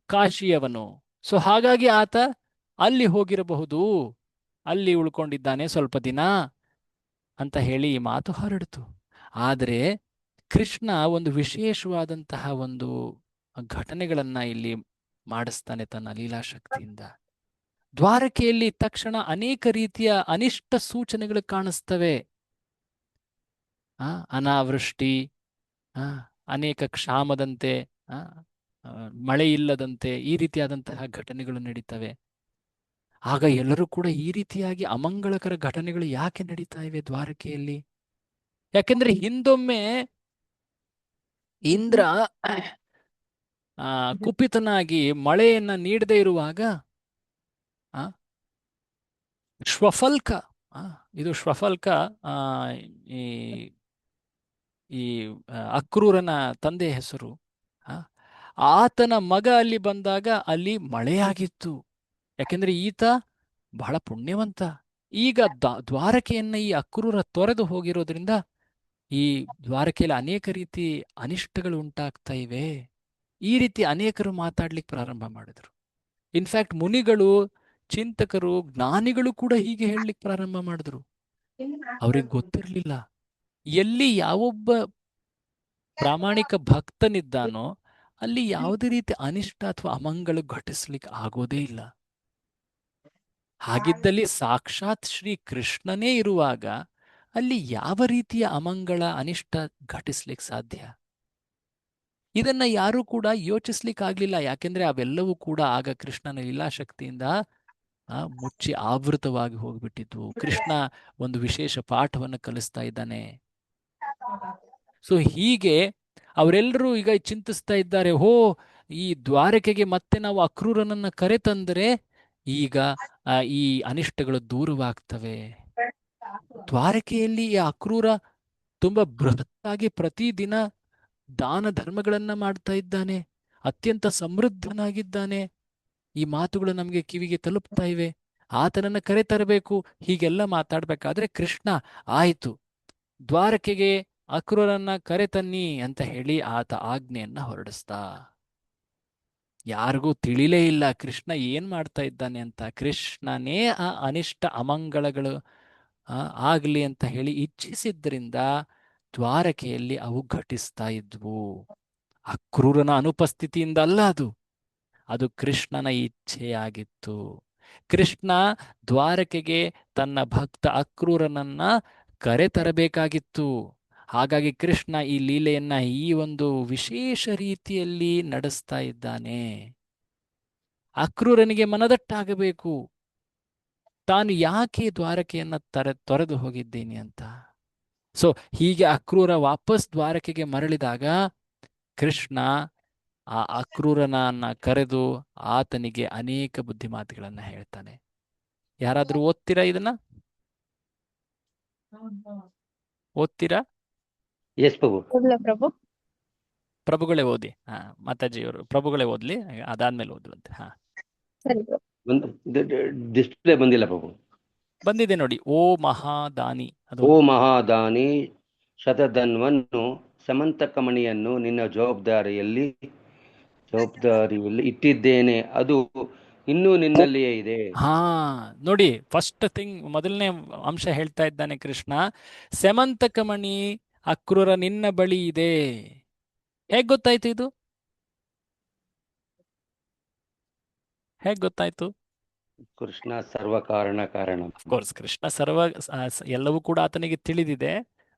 ಕಾಶಿಯವನು. ಸೊ ಹಾಗಾಗಿ ಆತ ಅಲ್ಲಿ ಹೋಗಿರಬಹುದು, ಅಲ್ಲಿ ಉಳ್ಕೊಂಡಿದ್ದಾನೆ ಸ್ವಲ್ಪ ದಿನ ಅಂತ ಹೇಳಿ ಈ ಮಾತು ಹರಡಿತು. ಆದರೆ ಕೃಷ್ಣ ಒಂದು ವಿಶೇಷವಾದಂತಹ ಒಂದು ಘಟನೆಗಳನ್ನ ಇಲ್ಲಿ ಮಾಡಿಸ್ತಾನೆ ತನ್ನ ಲೀಲಾಶಕ್ತಿಯಿಂದ. ದ್ವಾರಕೆಯಲ್ಲಿ ತಕ್ಷಣ ಅನೇಕ ರೀತಿಯ ಅನಿಷ್ಟ ಸೂಚನೆಗಳು ಕಾಣಿಸ್ತವೆ. ಅನಾವೃಷ್ಟಿ, ಅನೇಕ ಕ್ಷಾಮದಂತೆ, ಮಳೆ ಇಲ್ಲದಂತೆ, ಈ ರೀತಿಯಾದಂತಹ ಘಟನೆಗಳು ನಡೀತವೆ. ಆಗ ಎಲ್ಲರೂ ಕೂಡ ಈ ರೀತಿಯಾಗಿ ಅಮಂಗಳಕರ ಘಟನೆಗಳು ಯಾಕೆ ನಡೀತಾ ಇವೆ ದ್ವಾರಕೆಯಲ್ಲಿ? ಯಾಕೆಂದ್ರೆ ಹಿಂದೊಮ್ಮೆ ಇಂದ್ರ ಕುಪಿತನಾಗಿ ಮಳೆಯನ್ನ ನೀಡದೇ ಇರುವಾಗ ಆ, ಶ್ವಫಲ್ಕ ಆ, ಇದು ಶ್ವಫಲ್ಕ ಆ, ಈ ಈ ಅಕ್ರೂರನ ತಂದೆ ಹೆಸರು. ಆ, ಆತನ ಮಗ ಅಲ್ಲಿ ಬಂದಾಗ ಅಲ್ಲಿ ಮಳೆಯಾಗಿತ್ತು. ಯಾಕೆಂದ್ರೆ ಈತ ಬಹಳ ಪುಣ್ಯವಂತ. ಈಗ ದ್ವಾರಕೆಯನ್ನ ಈ ಅಕ್ರೂರ ತೊರೆದು ಹೋಗಿರೋದ್ರಿಂದ ಈ ದ್ವಾರಕೆಯಲ್ಲಿ ಅನೇಕ ರೀತಿ ಅನಿಷ್ಟಗಳು ಉಂಟಾಗ್ತಾ ಇವೆ. ಈ ರೀತಿ ಅನೇಕರು ಮಾತಾಡ್ಲಿಕ್ಕೆ ಪ್ರಾರಂಭ ಮಾಡಿದ್ರು. ಇನ್ಫ್ಯಾಕ್ಟ್ ಮುನಿಗಳು, ಚಿಂತಕರು, ಜ್ಞಾನಿಗಳು ಕೂಡ ಹೀಗೆ ಹೇಳಲಿಕ್ಕೆ ಪ್ರಾರಂಭ ಮಾಡಿದ್ರು. ಅವ್ರಿಗೆ ಗೊತ್ತಿರಲಿಲ್ಲ ಎಲ್ಲಿ ಯಾವೊಬ್ಬ ಪ್ರಾಮಾಣಿಕ ಭಕ್ತನಿದ್ದಾನೋ ಅಲ್ಲಿ ಯಾವುದೇ ರೀತಿ ಅನಿಷ್ಟ ಅಥವಾ ಅಮಂಗಳು ಘಟಿಸ್ಲಿಕ್ಕೆ ಆಗೋದೇ ಇಲ್ಲ. ಹಾಗಿದ್ದಲ್ಲಿ ಸಾಕ್ಷಾತ್ ಶ್ರೀ ಕೃಷ್ಣನೇ ಇರುವಾಗ ಅಲ್ಲಿ ಯಾವ ರೀತಿಯ ಅಮಂಗಳ ಅನಿಷ್ಟ ಘಟಿಸ್ಲಿಕ್ಕೆ ಸಾಧ್ಯ? ಇದನ್ನ ಯಾರೂ ಕೂಡ ಯೋಚಿಸ್ಲಿಕ್ಕಾಗ್ಲಿಲ್ಲ. ಯಾಕೆಂದ್ರೆ ಅವೆಲ್ಲವೂ ಕೂಡ ಆಗ ಕೃಷ್ಣನ ಲೀಲಾಶಕ್ತಿಯಿಂದ ಮುಚ್ಚಿ ಆವೃತವಾಗಿ ಹೋಗ್ಬಿಟ್ಟಿದ್ವು. ಕೃಷ್ಣ ಒಂದು ವಿಶೇಷ ಪಾಠವನ್ನು ಕಲಿಸ್ತಾ ಇದ್ದಾನೆ. ಸೊ ಹೀಗೆ ಅವರೆಲ್ಲರೂ ಈಗ ಚಿಂತಿಸ್ತಾ ಇದ್ದಾರೆ, ಹೋ ಈ ದ್ವಾರಕೆಗೆ ಮತ್ತೆ ನಾವು ಅಕ್ರೂರನನ್ನ ಕರೆತಂದರೆ ಈಗ ಈ ಅನಿಷ್ಟಗಳು ದೂರವಾಗ್ತವೆ. ದ್ವಾರಕೆಯಲ್ಲಿ ಈ ಅಕ್ರೂರ ತುಂಬಾ ಬೃಹತ್ತಾಗಿ ಪ್ರತಿದಿನ ದಾನ ಧರ್ಮಗಳನ್ನ ಮಾಡ್ತಾ ಇದ್ದಾನೆ, ಅತ್ಯಂತ ಸಮೃದ್ಧನಾಗಿದ್ದಾನೆ. ಈ ಮಾತುಗಳು ನಮಗೆ ಕಿವಿಗೆ ತಲುಪ್ತಾ ಇವೆ. ಆತನನ್ನ ಕರೆತರಬೇಕು. ಹೀಗೆಲ್ಲ ಮಾತಾಡ್ಬೇಕಾದ್ರೆ ಕೃಷ್ಣ ಆಯಿತು, ದ್ವಾರಕೆಗೆ ಅಕ್ರೂರನ್ನ ಕರೆತನ್ನಿ ಅಂತ ಹೇಳಿ ಆತ ಆಜ್ಞೆಯನ್ನ ಹೊರಡಿಸ್ತಾ. ಯಾರಿಗೂ ತಿಳಿಲೇ ಇಲ್ಲ ಕೃಷ್ಣ ಏನ್ ಮಾಡ್ತಾ ಇದ್ದಾನೆ ಅಂತ. ಕೃಷ್ಣನೇ ಆ ಅನಿಷ್ಟ ಅಮಂಗಳಗಳು ಆಗ್ಲಿ ಅಂತ ಹೇಳಿ ಇಚ್ಛಿಸಿದ್ರಿಂದ ದ್ವಾರಕೆಯಲ್ಲಿ ಅವು ಘಟಿಸ್ತಾ ಇದ್ವು. ಅಕ್ರೂರನ ಅನುಪಸ್ಥಿತಿಯಿಂದ ಅಲ್ಲ, ಅದು ಕೃಷ್ಣನ ಇಚ್ಛೆಯಾಗಿತ್ತು. ಕೃಷ್ಣ ದ್ವಾರಕೆಗೆ ತನ್ನ ಭಕ್ತ ಅಕ್ರೂರನನ್ನ ಕರೆತರಬೇಕಾಗಿತ್ತು. ಹಾಗಾಗಿ ಕೃಷ್ಣ ಈ ಲೀಲೆಯನ್ನ ಈ ಒಂದು ವಿಶೇಷ ರೀತಿಯಲ್ಲಿ ನಡೆಸ್ತಾ ಇದ್ದಾನೆ. ಅಕ್ರೂರನಿಗೆ ಮನದಟ್ಟಾಗಬೇಕು, ತಾನು ಯಾಕೆ ದ್ವಾರಕೆಯನ್ನ ತೊರೆದು ಹೋಗಿದ್ದೀನಿ ಅಂತ. ಸೊ ಹೀಗೆ ಅಕ್ರೂರ ವಾಪಸ್ ದ್ವಾರಕೆಗೆ ಮರಳಿದಾಗ ಕೃಷ್ಣ ಆ ಅಕ್ರೂರನನ್ನ ಕರೆದು ಆತನಿಗೆ ಅನೇಕ ಬುದ್ಧಿಮಾತುಗಳನ್ನ ಹೇಳ್ತಾನೆ. ಯಾರಾದ್ರೂ ಓದ್ತೀರಾ ಇದನ್ನ? ಓದ್ತೀರಾ? ಎಸ್ ಪ್ರಭು. ಪ್ರಭು ಪ್ರಭುಗಳೇ ಓದಿ. ಮಾತಾಜಿಯವರು ಪ್ರಭುಗಳೇ ಓದ್ಲಿ, ಅದಾದ್ಮೇಲೆ ಓದುವಂತೆ. ಸರಿ ಡಿಸ್ಪ್ಲೇ ಬಂದಿಲ್ಲ ಪ್ರಭು. ಬಂದಿದೆ ನೋಡಿ. ಓ ಮಹಾದಾನಿ. ಓ ಮಹಾದಾನಿ, ಶತಧನ್ವನ್ನು ಸಮಂತಕಮಣಿಯನ್ನು ನಿನ್ನ ಜವಾಬ್ದಾರಿಯಲ್ಲಿ ಇಟ್ಟಿದ್ದೇನೆ, ಅದು ಇನ್ನೂ ನಿನ್ನಲ್ಲಿಯೇ ಇದೆ. ನೋಡಿ, ಫಸ್ಟ್ ಥಿಂಗ್, ಮೊದಲನೇ ಅಂಶ ಹೇಳ್ತಾ ಇದ್ದಾನೆ ಕೃಷ್ಣ. ಸೆಮಂತಕಮಣಿ ಅಕ್ರೂರ ನಿನ್ನ ಬಳಿ ಇದೆ. ಹೇಗ್ ಗೊತ್ತಾಯ್ತು ಇದು? ಹೇಗ್ ಗೊತ್ತಾಯ್ತು? ಕೃಷ್ಣ ಸರ್ವ ಕಾರಣ. ಅಫ್ಕೋರ್ಸ್ ಕೃಷ್ಣ ಎಲ್ಲವೂ ಕೂಡ ಆತನಿಗೆ ತಿಳಿದಿದೆ.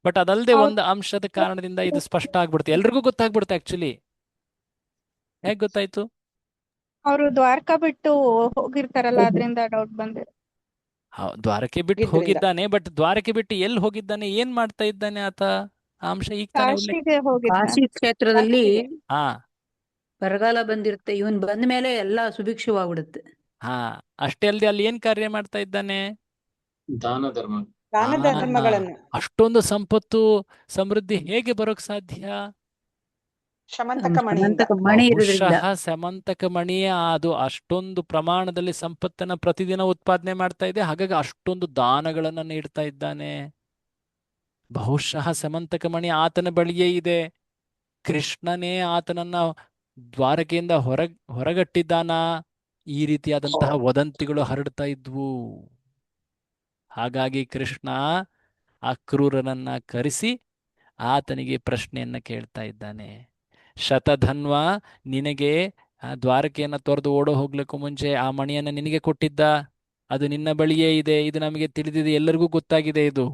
ಬಟ್ ಅದಲ್ಲದೆ ಒಂದು ಅಂಶದ ಕಾರಣದಿಂದ ಇದು ಸ್ಪಷ್ಟ ಆಗ್ಬಿಡುತ್ತೆ, ಎಲ್ರಿಗೂ ಗೊತ್ತಾಗ್ಬಿಡುತ್ತೆ. ಆಕ್ಚುಲಿ ಹೇಗ್ ಗೊತ್ತಾಯ್ತು? ಅವರು ದ್ವಾರಕಾ ಬಿಟ್ಟು ಹೋಗಿರ್ತಾರಲ್ಲ, ಅದರಿಂದ ಡೌಟ್ ಬಂದಿದೆ. ದ್ವಾರಕೆ ಬಿಟ್ಟು ಹೋಗಿದ್ದಾನೆ, ಬಟ್ ದ್ವಾರಕೆ ಬಿಟ್ಟು ಎಲ್ಲಿ ಹೋಗಿದ್ದಾನೆ, ಏನ್ ಮಾಡ್ತಾ ಇದ್ದಾನೆ ಆತ? ಆ ಅಂಶ ಈಗ ಕಾಶಿ ಕ್ಷೇತ್ರದಲ್ಲಿ ಹಾ ಬರಗಾಲ ಬಂದಿರುತ್ತೆ, ಇವನ್ ಬಂದ ಮೇಲೆ ಎಲ್ಲಾ ಸುಭಿಕ್ಷವಾಗ್ಬಿಡುತ್ತೆ. ಅಷ್ಟೇ ಅಲ್ಲದೆ ಅಲ್ಲಿ ಏನ್ ಕಾರ್ಯ ಮಾಡ್ತಾ ಇದ್ದಾನೆ? ದಾನ ಧರ್ಮಗಳನ್ನು. ಅಷ್ಟೊಂದು ಸಂಪತ್ತು ಸಮೃದ್ಧಿ ಹೇಗೆ ಬರೋಕ್ ಸಾಧ್ಯ? ಬಹುಶಃ ಸಮಂತಕ ಮಣಿಯೇ ಅದು ಅಷ್ಟೊಂದು ಪ್ರಮಾಣದಲ್ಲಿ ಸಂಪತ್ತನ್ನ ಪ್ರತಿದಿನ ಉತ್ಪಾದನೆ ಮಾಡ್ತಾ ಇದೆ. ಹಾಗಾಗಿ ಅಷ್ಟೊಂದು ದಾನಗಳನ್ನ ನೀಡ್ತಾ ಇದ್ದಾನೆ. ಬಹುಶಃ ಸಮಂತಕ ಮಣಿ ಆತನ ಬಳಿಯೇ ಇದೆ. ಕೃಷ್ಣನೇ ಆತನನ್ನ ದ್ವಾರಕೆಯಿಂದ ಹೊರಗಟ್ಟಿದ್ದಾನ. ಈ ರೀತಿಯಾದಂತಹ ವದಂತಿಗಳು ಹರಡ್ತಾ ಇದ್ವು. ಹಾಗಾಗಿ ಕೃಷ್ಣ ಅಕ್ರೂರನನ್ನ ಕರೆಸಿ ಆತನಿಗೆ ಪ್ರಶ್ನೆಯನ್ನ ಕೇಳ್ತಾ ಇದ್ದಾನೆ. ಶತಧನ್ವ, ನಿನಗೆ ದ್ವಾರಕೆಯನ್ನ ತೊರೆದು ಓಡೋ ಹೋಗ್ಲಿಕ್ಕೂ ಮುಂಚೆ ಆ ಮಣಿಯನ್ನ ನಿನಗೆ ಕೊಟ್ಟಿದ್ದ, ಅದು ನಿನ್ನ ಬಳಿಯೇ ಇದೆ. ಇದು ನಮಗೆ ತಿಳಿದಿದೆ, ಎಲ್ಲರಿಗೂ ಗೊತ್ತಾಗಿದೆ ಇದು.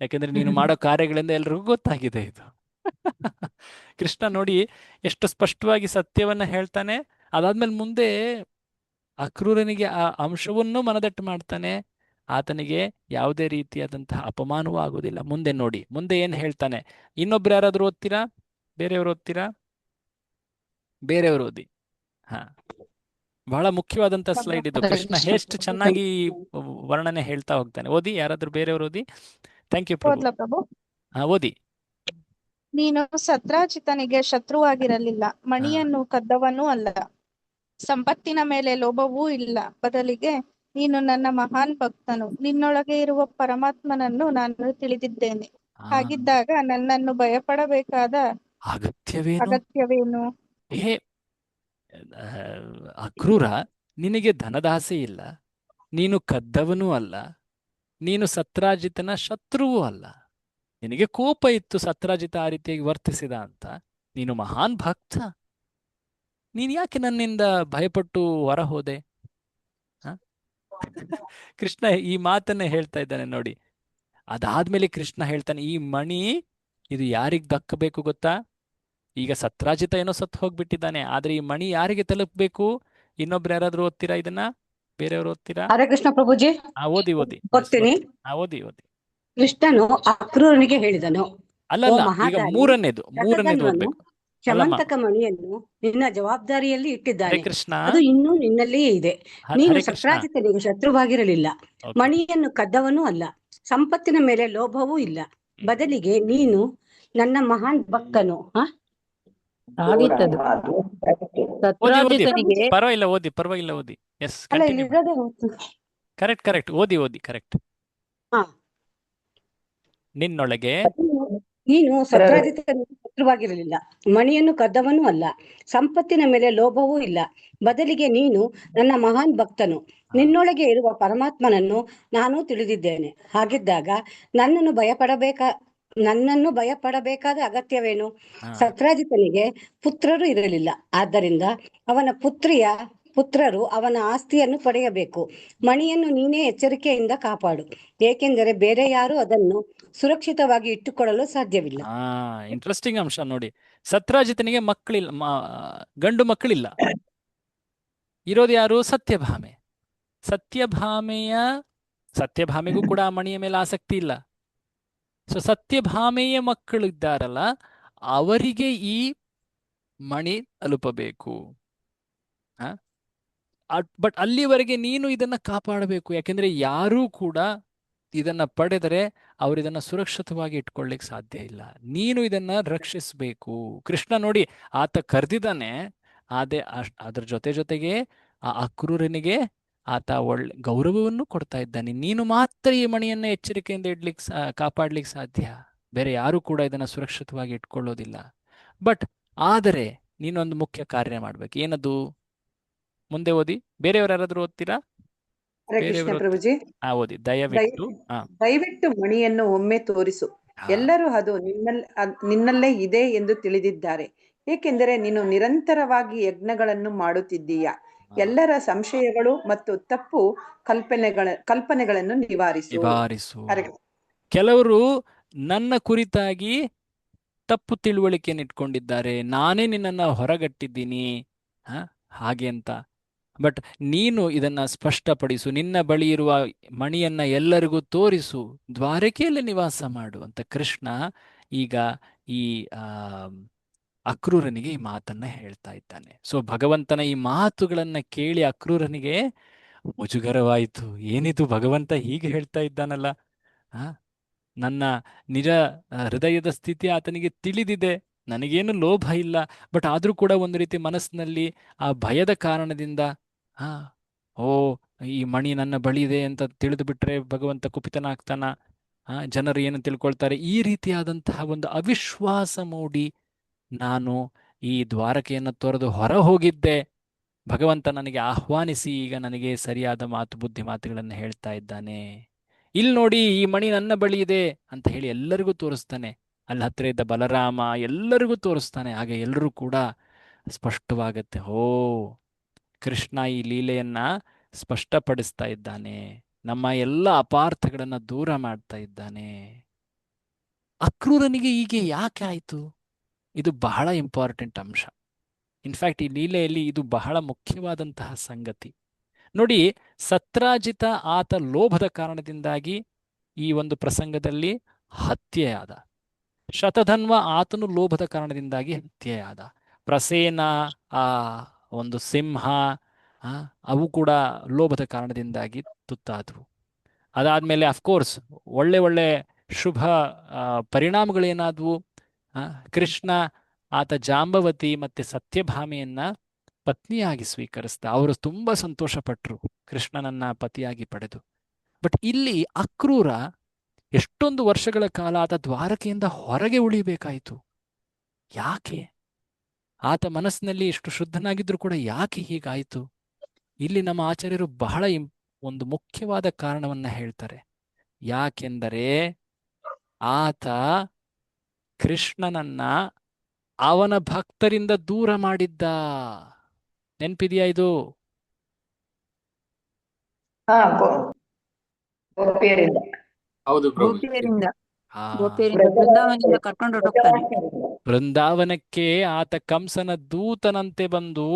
ಯಾಕೆಂದ್ರೆ ನೀನು ಮಾಡೋ ಕಾರ್ಯಗಳಿಂದ ಎಲ್ರಿಗೂ ಗೊತ್ತಾಗಿದೆ ಇದು. ಕೃಷ್ಣ ನೋಡಿ ಎಷ್ಟು ಸ್ಪಷ್ಟವಾಗಿ ಸತ್ಯವನ್ನ ಹೇಳ್ತಾನೆ. ಅದಾದ್ಮೇಲೆ ಮುಂದೆ ಅಕ್ರೂರನಿಗೆ ಆ ಅಂಶವನ್ನು ಮನದಟ್ಟು ಮಾಡ್ತಾನೆ. ಆತನಿಗೆ ಯಾವುದೇ ರೀತಿಯಾದಂತಹ ಅಪಮಾನವೂ ಆಗುವುದಿಲ್ಲ. ಮುಂದೆ ನೋಡಿ, ಮುಂದೆ ಏನ್ ಹೇಳ್ತಾನೆ. ಇನ್ನೊಬ್ರು ಯಾರಾದ್ರೂ ಓದ್ತೀರಾ? ಬೇರೆಯವರು ಓದ್ತೀರಾ? ಬೇರೆಯವರು ಓದಿ. ಹಾ, ಬಹಳ ಮುಖ್ಯವಾದಂತ ಸ್ಲೈಡ್ ಇದು. ಕೃಷ್ಣ ಎಷ್ಟು ಚೆನ್ನಾಗಿ ವರ್ಣನೆ ಹೇಳ್ತಾ ಹೋಗ್ತಾನೆ. ಓದಿ, ಯಾರಾದ್ರೂ ಬೇರೆಯವರು ಓದಿ. ಥ್ಯಾಂಕ್ ಯು ಪ್ರಭು. ಓದ್ಲಾ ಪ್ರಭು? ಹಾ, ಓದಿ. ನೀನು ಸತ್ರಾಜಿತನಿಗೆ ಶತ್ರುವಾಗಿರಲಿಲ್ಲ, ಹಾ, ಮಣಿಯನ್ನು ಕದ್ದವನೂ ಅಲ್ಲ, ಸಂಪತ್ತಿನ ಮೇಲೆ ಲೋಭವೂ ಇಲ್ಲ, ಬದಲಿಗೆ ನೀನು ನನ್ನ ಮಹಾನ್ ಭಕ್ತನು, ನಿನ್ನೊಳಗೆ ಇರುವ ಪರಮಾತ್ಮನನ್ನು ನಾನು ತಿಳಿದಿದ್ದೇನೆ. ಹಾ, ಹಾಗಿದ್ದಾಗ ನನ್ನನ್ನು ಭಯಪಡಬೇಕಾದ ಅಗತ್ಯವೇನು? ಅಗತ್ಯವೇನು? ಏ ಆ, ಅಕ್ರೂರ, ನಿನಗೆ ಧನದಾಸೆ ಇಲ್ಲ, ನೀನು ಕದ್ದವನೂ ಅಲ್ಲ, ನೀನು ಸತ್ರಾಜಿತನ ಶತ್ರುವೂ ಅಲ್ಲ. ನಿನಗೆ ಕೋಪ ಇತ್ತು ಸತ್ರಾಜಿತ ಆ ರೀತಿಯಾಗಿ ವರ್ತಿಸಿದ ಅಂತ. ನೀನು ಮಹಾನ್ ಭಕ್ತ. ನೀನು ಯಾಕೆ ನನ್ನಿಂದ ಭಯಪಟ್ಟು ಹೊರ ಹೋದೆ? ಹ? ಕೃಷ್ಣ ಈ ಮಾತನ್ನೇ ಹೇಳ್ತಾ ಇದ್ದಾನೆ ನೋಡಿ. ಅದಾದ್ಮೇಲೆ ಕೃಷ್ಣ ಹೇಳ್ತಾನೆ, ಈ ಮಣಿ ಇದು ಯಾರಿಗ್ ದಕ್ಕಬೇಕು ಗೊತ್ತಾ? ಈಗ ಸತ್ರಾಜಿತ ಏನೋ ಸತ್ತು ಹೋಗ್ಬಿಟ್ಟಿದ್ದಾನೆ, ಆದ್ರೆ ಈ ಮಣಿ ಯಾರಿಗೆ ತಲುಪಬೇಕು? ಇನ್ನೊಬ್ರು ಯಾರಾದ್ರೂ ಓದ್ತೀರಾ ಇದನ್ನ? ಬೇರೆಯವರು ಓದ್ತೀರಾ? ಹರೇ ಕೃಷ್ಣ ಪ್ರಭುಜಿ, ಓದಿ ಓದಿ. ಓದ್ತೀನಿ. ಓದಿ ಓದಿ. ಕೃಷ್ಣನು ಅಕ್ರೂರನಿಗೆ ಹೇಳಿದನು, ಅಲ್ಲ ಓ ಅಲ್ಲ, ಈಗ ಮಹಾದಾನಿ, ಮೂರನೇದು ಶತಧನ್ವನು ಓದ್ಬೇಕು. ಅಲ್ಲಮ್ಮ, ಶಮಂತಕ ಮಣಿಯನ್ನು ನಿನ್ನ ಜವಾಬ್ದಾರಿಯಲ್ಲಿ ಹರೇ ಇಟ್ಟಿದ್ದಾನೆ, ಕೃಷ್ಣ. ಅದು ಇನ್ನೂ ನಿನ್ನಲ್ಲಿಯೇ ಇದೆ. ನೀನು ಹರೇ ಕೃಷ್ಣ. ಸತ್ರಾಜಿತನಿಗೆ ಶತ್ರುವಾಗಿರಲಿಲ್ಲ, ಓಕೆ. ಮಣಿಯನ್ನು ಕದ್ದವನೂ ಅಲ್ಲ, ಸಂಪತ್ತಿನ ಮೇಲೆ ಲೋಭವೂ ಇಲ್ಲ, ಬದಲಿಗೆ ನೀನು ನನ್ನ ಮಹಾನ್ ಭಕ್ತನು. ಆಗಿತ್ತದು ಓದಿ ಓದಿ, ಸತ್ರಾಜಿತನಿಗೆ. ಪರವಾಗಿಲ್ಲ, ಓದಿ, ಪರವಾಗಿಲ್ಲ, ಓದಿ. ಎಸ್, ಅಲ್ಲ, ಕಂಟಿನ್ಯೂ ಮಾಡಿ. ಇಲ್ಲಿರೋದೇ ಕರೆಕ್ಟ್ ಕರೆಕ್ಟ್, ಓದಿ ಓದಿ, ಕರೆಕ್ಟ್. ಹಾ. ನಿನ್ನೊಳಗೆ ನೀನು ಸತ್ರಾಜಿತನಿಗೆ ಶತ್ರುವಾಗಿರಲಿಲ್ಲ, ಮಣಿಯನ್ನು ಕದ್ದವನೂ ಅಲ್ಲ, ಸಂಪತ್ತಿನ ಮೇಲೆ ಲೋಭವೂ ಇಲ್ಲ, ಬದಲಿಗೆ ನೀನು ನನ್ನ ಮಹಾನ್ ಭಕ್ತನು, ನಿನ್ನೊಳಗೆ ಇರುವ ಪರಮಾತ್ಮನನ್ನು ನಾನು ತಿಳಿದಿದ್ದೇನೆ. ಹಾಗಿದ್ದಾಗ ನನ್ನನ್ನು ಭಯಪಡಬೇಕಾದ ಅಗತ್ಯವೇನು? ಸತ್ರಾಜಿತನಿಗೆ ಪುತ್ರರು ಇರಲಿಲ್ಲ, ಆದ್ದರಿಂದ ಅವನ ಪುತ್ರರು ಅವನ ಆಸ್ತಿಯನ್ನು ಪಡೆಯಬೇಕು. ಮಣಿಯನ್ನು ನೀನೇ ಎಚ್ಚರಿಕೆಯಿಂದ ಕಾಪಾಡು, ಏಕೆಂದರೆ ಬೇರೆ ಯಾರೂ ಅದನ್ನು ಸುರಕ್ಷಿತವಾಗಿ ಇಟ್ಟುಕೊಳ್ಳಲು ಸಾಧ್ಯವಿಲ್ಲ. ಇಂಟ್ರೆಸ್ಟಿಂಗ್ ಅಂಶ ನೋಡಿ. ಸತ್ರಾಜಿತನಿಗೆ ಮಕ್ಕಳಿಲ್ಲ, ಗಂಡು ಮಕ್ಕಳಿಲ್ಲ. ಇರೋದು ಯಾರು? ಸತ್ಯಭಾಮೆ. ಸತ್ಯಭಾಮೆಗೂ ಕೂಡ ಆ ಮಣಿಯ ಮೇಲೆ ಆಸಕ್ತಿ ಇಲ್ಲ. ಸೊ ಸತ್ಯಭಾಮೆಯ ಮಕ್ಕಳಿದ್ದಾರಲ್ಲ, ಅವರಿಗೆ ಈ ಮಣಿ ತಲುಪಬೇಕು. ಬಟ್ ಅಲ್ಲಿವರೆಗೆ ನೀನು ಇದನ್ನ ಕಾಪಾಡಬೇಕು. ಯಾಕೆಂದ್ರೆ ಯಾರೂ ಕೂಡ ಇದನ್ನ ಪಡೆದರೆ ಅವರಿದನ್ನ ಸುರಕ್ಷಿತವಾಗಿ ಇಟ್ಕೊಳ್ಳಿಕ್ ಸಾಧ್ಯ ಇಲ್ಲ. ನೀನು ಇದನ್ನ ರಕ್ಷಿಸಬೇಕು. ಕೃಷ್ಣ ನೋಡಿ, ಆತ ಕರೆದಿದ್ದಾನೆ. ಅದ್ರ ಜೊತೆಗೆ ಆ ಅಕ್ರೂರನಿಗೆ ಆತ ಒಳ್ಳೆ ಗೌರವವನ್ನು ಕೊಡ್ತಾ ಇದ್ದಾನೆ. ನೀನು ಮಾತ್ರ ಈ ಮಣಿಯನ್ನ ಎಚ್ಚರಿಕೆಯಿಂದ ಕಾಪಾಡ್ಲಿಕ್ಕೆ ಸಾಧ್ಯ, ಬೇರೆ ಯಾರು ಕೂಡ ಇದನ್ನ ಸುರಕ್ಷಿತವಾಗಿ ಇಟ್ಕೊಳ್ಳೋದಿಲ್ಲ. ಆದರೆ ನೀನೊಂದು ಮುಖ್ಯ ಕಾರ್ಯ ಮಾಡ್ಬೇಕು. ಏನದು? ಮುಂದೆ ಓದಿ. ಬೇರೆಯವರು ಯಾರಾದ್ರೂ ಓದ್ತೀರಾ? ಹರೇ ಕೃಷ್ಣ ಪ್ರಭುಜಿ, ಓದಿ ದಯವಿಟ್ಟು. ದಯವಿಟ್ಟು ಮಣಿಯನ್ನು ಒಮ್ಮೆ ತೋರಿಸು. ಎಲ್ಲರೂ ಅದು ನಿನ್ನಲ್ಲೇ ಇದೆ ಎಂದು ತಿಳಿದಿದ್ದಾರೆ, ಏಕೆಂದರೆ ನೀನು ನಿರಂತರವಾಗಿ ಯಜ್ಞಗಳನ್ನು ಮಾಡುತ್ತಿದ್ದೀಯ. ಎಲ್ಲರ ಸಂಶಯಗಳು ಮತ್ತು ತಪ್ಪು ಕಲ್ಪನೆಗಳನ್ನು ನಿವಾರಿಸು. ಕೆಲವರು ನನ್ನ ಕುರಿತಾಗಿ ತಪ್ಪು ತಿಳುವಳಿಕೆಯನ್ನು ಇಟ್ಕೊಂಡಿದ್ದಾರೆ, ನಾನೇ ನಿನ್ನನ್ನು ಹೊರಗಟ್ಟಿದ್ದೀನಿ ಹಾಗೆ ಅಂತ. ಬಟ್ ನೀನು ಇದನ್ನ ಸ್ಪಷ್ಟಪಡಿಸು, ನಿನ್ನ ಬಳಿ ಇರುವ ಮಣಿಯನ್ನ ಎಲ್ಲರಿಗೂ ತೋರಿಸು, ದ್ವಾರಕೆಯಲ್ಲಿ ನಿವಾಸ ಮಾಡು ಅಂತ ಕೃಷ್ಣ ಈಗ ಈ ಅಕ್ರೂರನಿಗೆ ಈ ಮಾತನ್ನ ಹೇಳ್ತಾ ಇದ್ದಾನೆ. ಸೊ ಭಗವಂತನ ಈ ಮಾತುಗಳನ್ನ ಕೇಳಿ ಅಕ್ರೂರನಿಗೆ ಮುಜುಗರವಾಯಿತು. ಏನಿದು, ಭಗವಂತ ಹೀಗೆ ಹೇಳ್ತಾ ಇದ್ದಾನಲ್ಲ. ನನ್ನ ನಿಜ ಹೃದಯದ ಸ್ಥಿತಿ ಆತನಿಗೆ ತಿಳಿದಿದೆ, ನನಗೇನು ಲೋಭ ಇಲ್ಲ. ಬಟ್ ಆದ್ರೂ ಕೂಡ ಒಂದು ರೀತಿ ಮನಸ್ಸಿನಲ್ಲಿ ಆ ಭಯದ ಕಾರಣದಿಂದ ಈ ಮಣಿ ನನ್ನ ಬಳಿ ಇದೆ ಅಂತ ತಿಳಿದು ಬಿಟ್ರೆ ಭಗವಂತ ಕುಪಿತನಾಗ್ತಾನ, ಜನರು ಏನು ತಿಳ್ಕೊಳ್ತಾರೆ, ಈ ರೀತಿಯಾದಂತಹ ಒಂದು ಅವಿಶ್ವಾಸ ಮೂಡಿ ನಾನು ಈ ದ್ವಾರಕೆಯನ್ನು ತೊರೆದು ಹೊರ ಹೋಗಿದ್ದೆ. ಭಗವಂತ ನನಗೆ ಆಹ್ವಾನಿಸಿ ಈಗ ನನಗೆ ಸರಿಯಾದ ಬುದ್ಧಿ ಮಾತುಗಳನ್ನು ಹೇಳ್ತಾ ಇದ್ದಾನೆ. ಇಲ್ಲಿ ನೋಡಿ, ಈ ಮಣಿ ನನ್ನ ಬಳಿ ಇದೆ ಅಂತ ಹೇಳಿ ಎಲ್ಲರಿಗೂ ತೋರಿಸ್ತಾನೆ. ಅಲ್ಲಿ ಹತ್ರ ಇದ್ದ ಬಲರಾಮ ಎಲ್ಲರಿಗೂ ತೋರಿಸ್ತಾನೆ. ಹಾಗೆ ಎಲ್ಲರೂ ಕೂಡ ಸ್ಪಷ್ಟವಾಗತ್ತೆ, ಕೃಷ್ಣ ಈ ಲೀಲೆಯನ್ನ ಸ್ಪಷ್ಟಪಡಿಸ್ತಾ ಇದ್ದಾನೆ, ನಮ್ಮ ಎಲ್ಲ ಅಪಾರ್ಥಗಳನ್ನ ದೂರ ಮಾಡ್ತಾ ಇದ್ದಾನೆ. ಅಕ್ರೂರನಿಗೆ ಹೀಗೆ ಯಾಕೆ ಆಯ್ತು? ಇದು ಬಹಳ ಇಂಪಾರ್ಟೆಂಟ್ ಅಂಶ. ಇನ್ಫ್ಯಾಕ್ಟ್ ಈ ಲೀಲೆಯಲ್ಲಿ ಇದು ಬಹಳ ಮುಖ್ಯವಾದಂತಹ ಸಂಗತಿ. ನೋಡಿ, ಸತ್ರಾಜಿತ ಆತ ಲೋಭದ ಕಾರಣದಿಂದಾಗಿ ಈ ಒಂದು ಪ್ರಸಂಗದಲ್ಲಿ ಹತ್ಯೆಯಾದ. ಶತಧನ್ವ ಆತನು ಲೋಭದ ಕಾರಣದಿಂದಾಗಿ ಹತ್ಯೆಯಾದ. ಪ್ರಸೇನ, ಆ ಒಂದು ಸಿಂಹ, ಆ, ಅವು ಕೂಡ ಲೋಭದ ಕಾರಣದಿಂದಾಗಿ ತುತ್ತಾದವು. ಅದಾದ್ಮೇಲೆ ಅಫ್ಕೋರ್ಸ್ ಒಳ್ಳೆ ಒಳ್ಳೆ ಶುಭ ಪರಿಣಾಮಗಳೇನಾದವು. ಕೃಷ್ಣ ಆತ ಜಾಂಬವತಿ ಮತ್ತೆ ಸತ್ಯಭಾಮೆಯನ್ನ ಪತ್ನಿಯಾಗಿ ಸ್ವೀಕರಿಸಿದ. ಅವರು ತುಂಬಾ ಸಂತೋಷ ಪಟ್ರು ಕೃಷ್ಣನನ್ನ ಪತಿಯಾಗಿ ಪಡೆದು. ಬಟ್ ಇಲ್ಲಿ ಅಕ್ರೂರ ಎಷ್ಟೊಂದು ವರ್ಷಗಳ ಕಾಲ ಆತ ದ್ವಾರಕೆಯಿಂದ ಹೊರಗೆ ಉಳಿಬೇಕಾಯಿತು. ಯಾಕೆ? ಆತ ಮನಸ್ಸಿನಲ್ಲಿ ಎಷ್ಟು ಶುದ್ಧನಾಗಿದ್ರು ಕೂಡ ಯಾಕೆ ಹೀಗಾಯಿತು? ಇಲ್ಲಿ ನಮ್ಮ ಆಚಾರ್ಯರು ಬಹಳ ಒಂದು ಮುಖ್ಯವಾದ ಕಾರಣವನ್ನ ಹೇಳ್ತಾರೆ. ಯಾಕೆಂದರೆ ಆತ ಕೃಷ್ಣನನ್ನ ಅವನ ಭಕ್ತರಿಂದ ದೂರ ಮಾಡಿದ್ದ. ನೆನ್ಪಿದೆಯಾ ಇದು? ಹಾ ಗೋಪಿಯರಿಂದ. ಹೌದು ಪ್ರಭು. ಗೋಪಿಯರಿಂದ ಆ ಗೋಪಿಯರಿಂದ ಬೃಂದಾವನದಿಂದ ಕರ್ಕೊಂಡು ಹೊರಟೋಗ್ತಾನೆ. ಬೃಂದಾವನಕ್ಕೆ ಆತ ಕಂಸನ ದೂತನಂತೆ ಬಂದು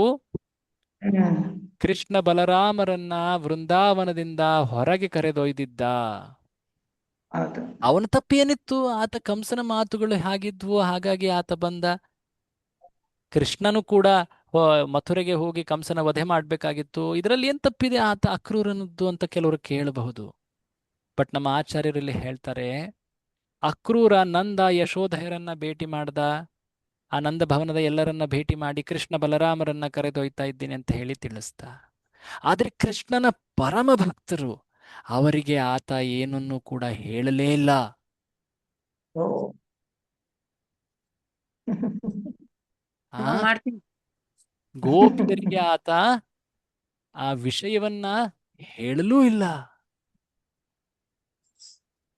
ಕೃಷ್ಣ ಬಲರಾಮರನ್ನ ವೃಂದಾವನದಿಂದ ಹೊರಗೆ ಕರೆದೊಯ್ದಿದ್ದ. ಹೌದು. ಅವನ ತಪ್ಪೇನಿತ್ತು? ಆತ ಕಂಸನ ಮಾತುಗಳು ಹಾಗಿದ್ವು, ಹಾಗಾಗಿ ಆತ ಬಂದ. ಕೃಷ್ಣನು ಕೂಡ ಮಥುರೆಗೆ ಹೋಗಿ ಕಂಸನ ವಧೆ ಮಾಡ್ಬೇಕಾಗಿತ್ತು. ಇದರಲ್ಲಿ ಏನ್ ತಪ್ಪಿದೆ ಆತ ಅಕ್ರೂರನದ್ದು ಅಂತ ಕೆಲವರು ಕೇಳಬಹುದು. ಬಟ್ ನಮ್ಮ ಆಚಾರ್ಯರಲ್ಲಿ ಹೇಳ್ತಾರೆ, ಅಕ್ರೂರ ನಂದ ಯಶೋಧರನ್ನ ಭೇಟಿ ಮಾಡ್ದ. ಆ ನಂದ ಭವನದ ಎಲ್ಲರನ್ನ ಭೇಟಿ ಮಾಡಿ ಕೃಷ್ಣ ಬಲರಾಮರನ್ನ ಕರೆದೊಯ್ತಾ ಇದ್ದೀನಿ ಅಂತ ಹೇಳಿ ತಿಳಿಸ್ದ. ಆದ್ರೆ ಕೃಷ್ಣನ ಪರಮ ಭಕ್ತರು, ಅವರಿಗೆ ಆತ ಏನನ್ನೂ ಕೂಡ ಹೇಳಲೇ ಇಲ್ಲ. ಮಾಡ್ತೀನಿ. ಗೋಪಿಯರಿಗೆ ಆತ ಆ ವಿಷಯವನ್ನ ಹೇಳಲೂ ಇಲ್ಲ.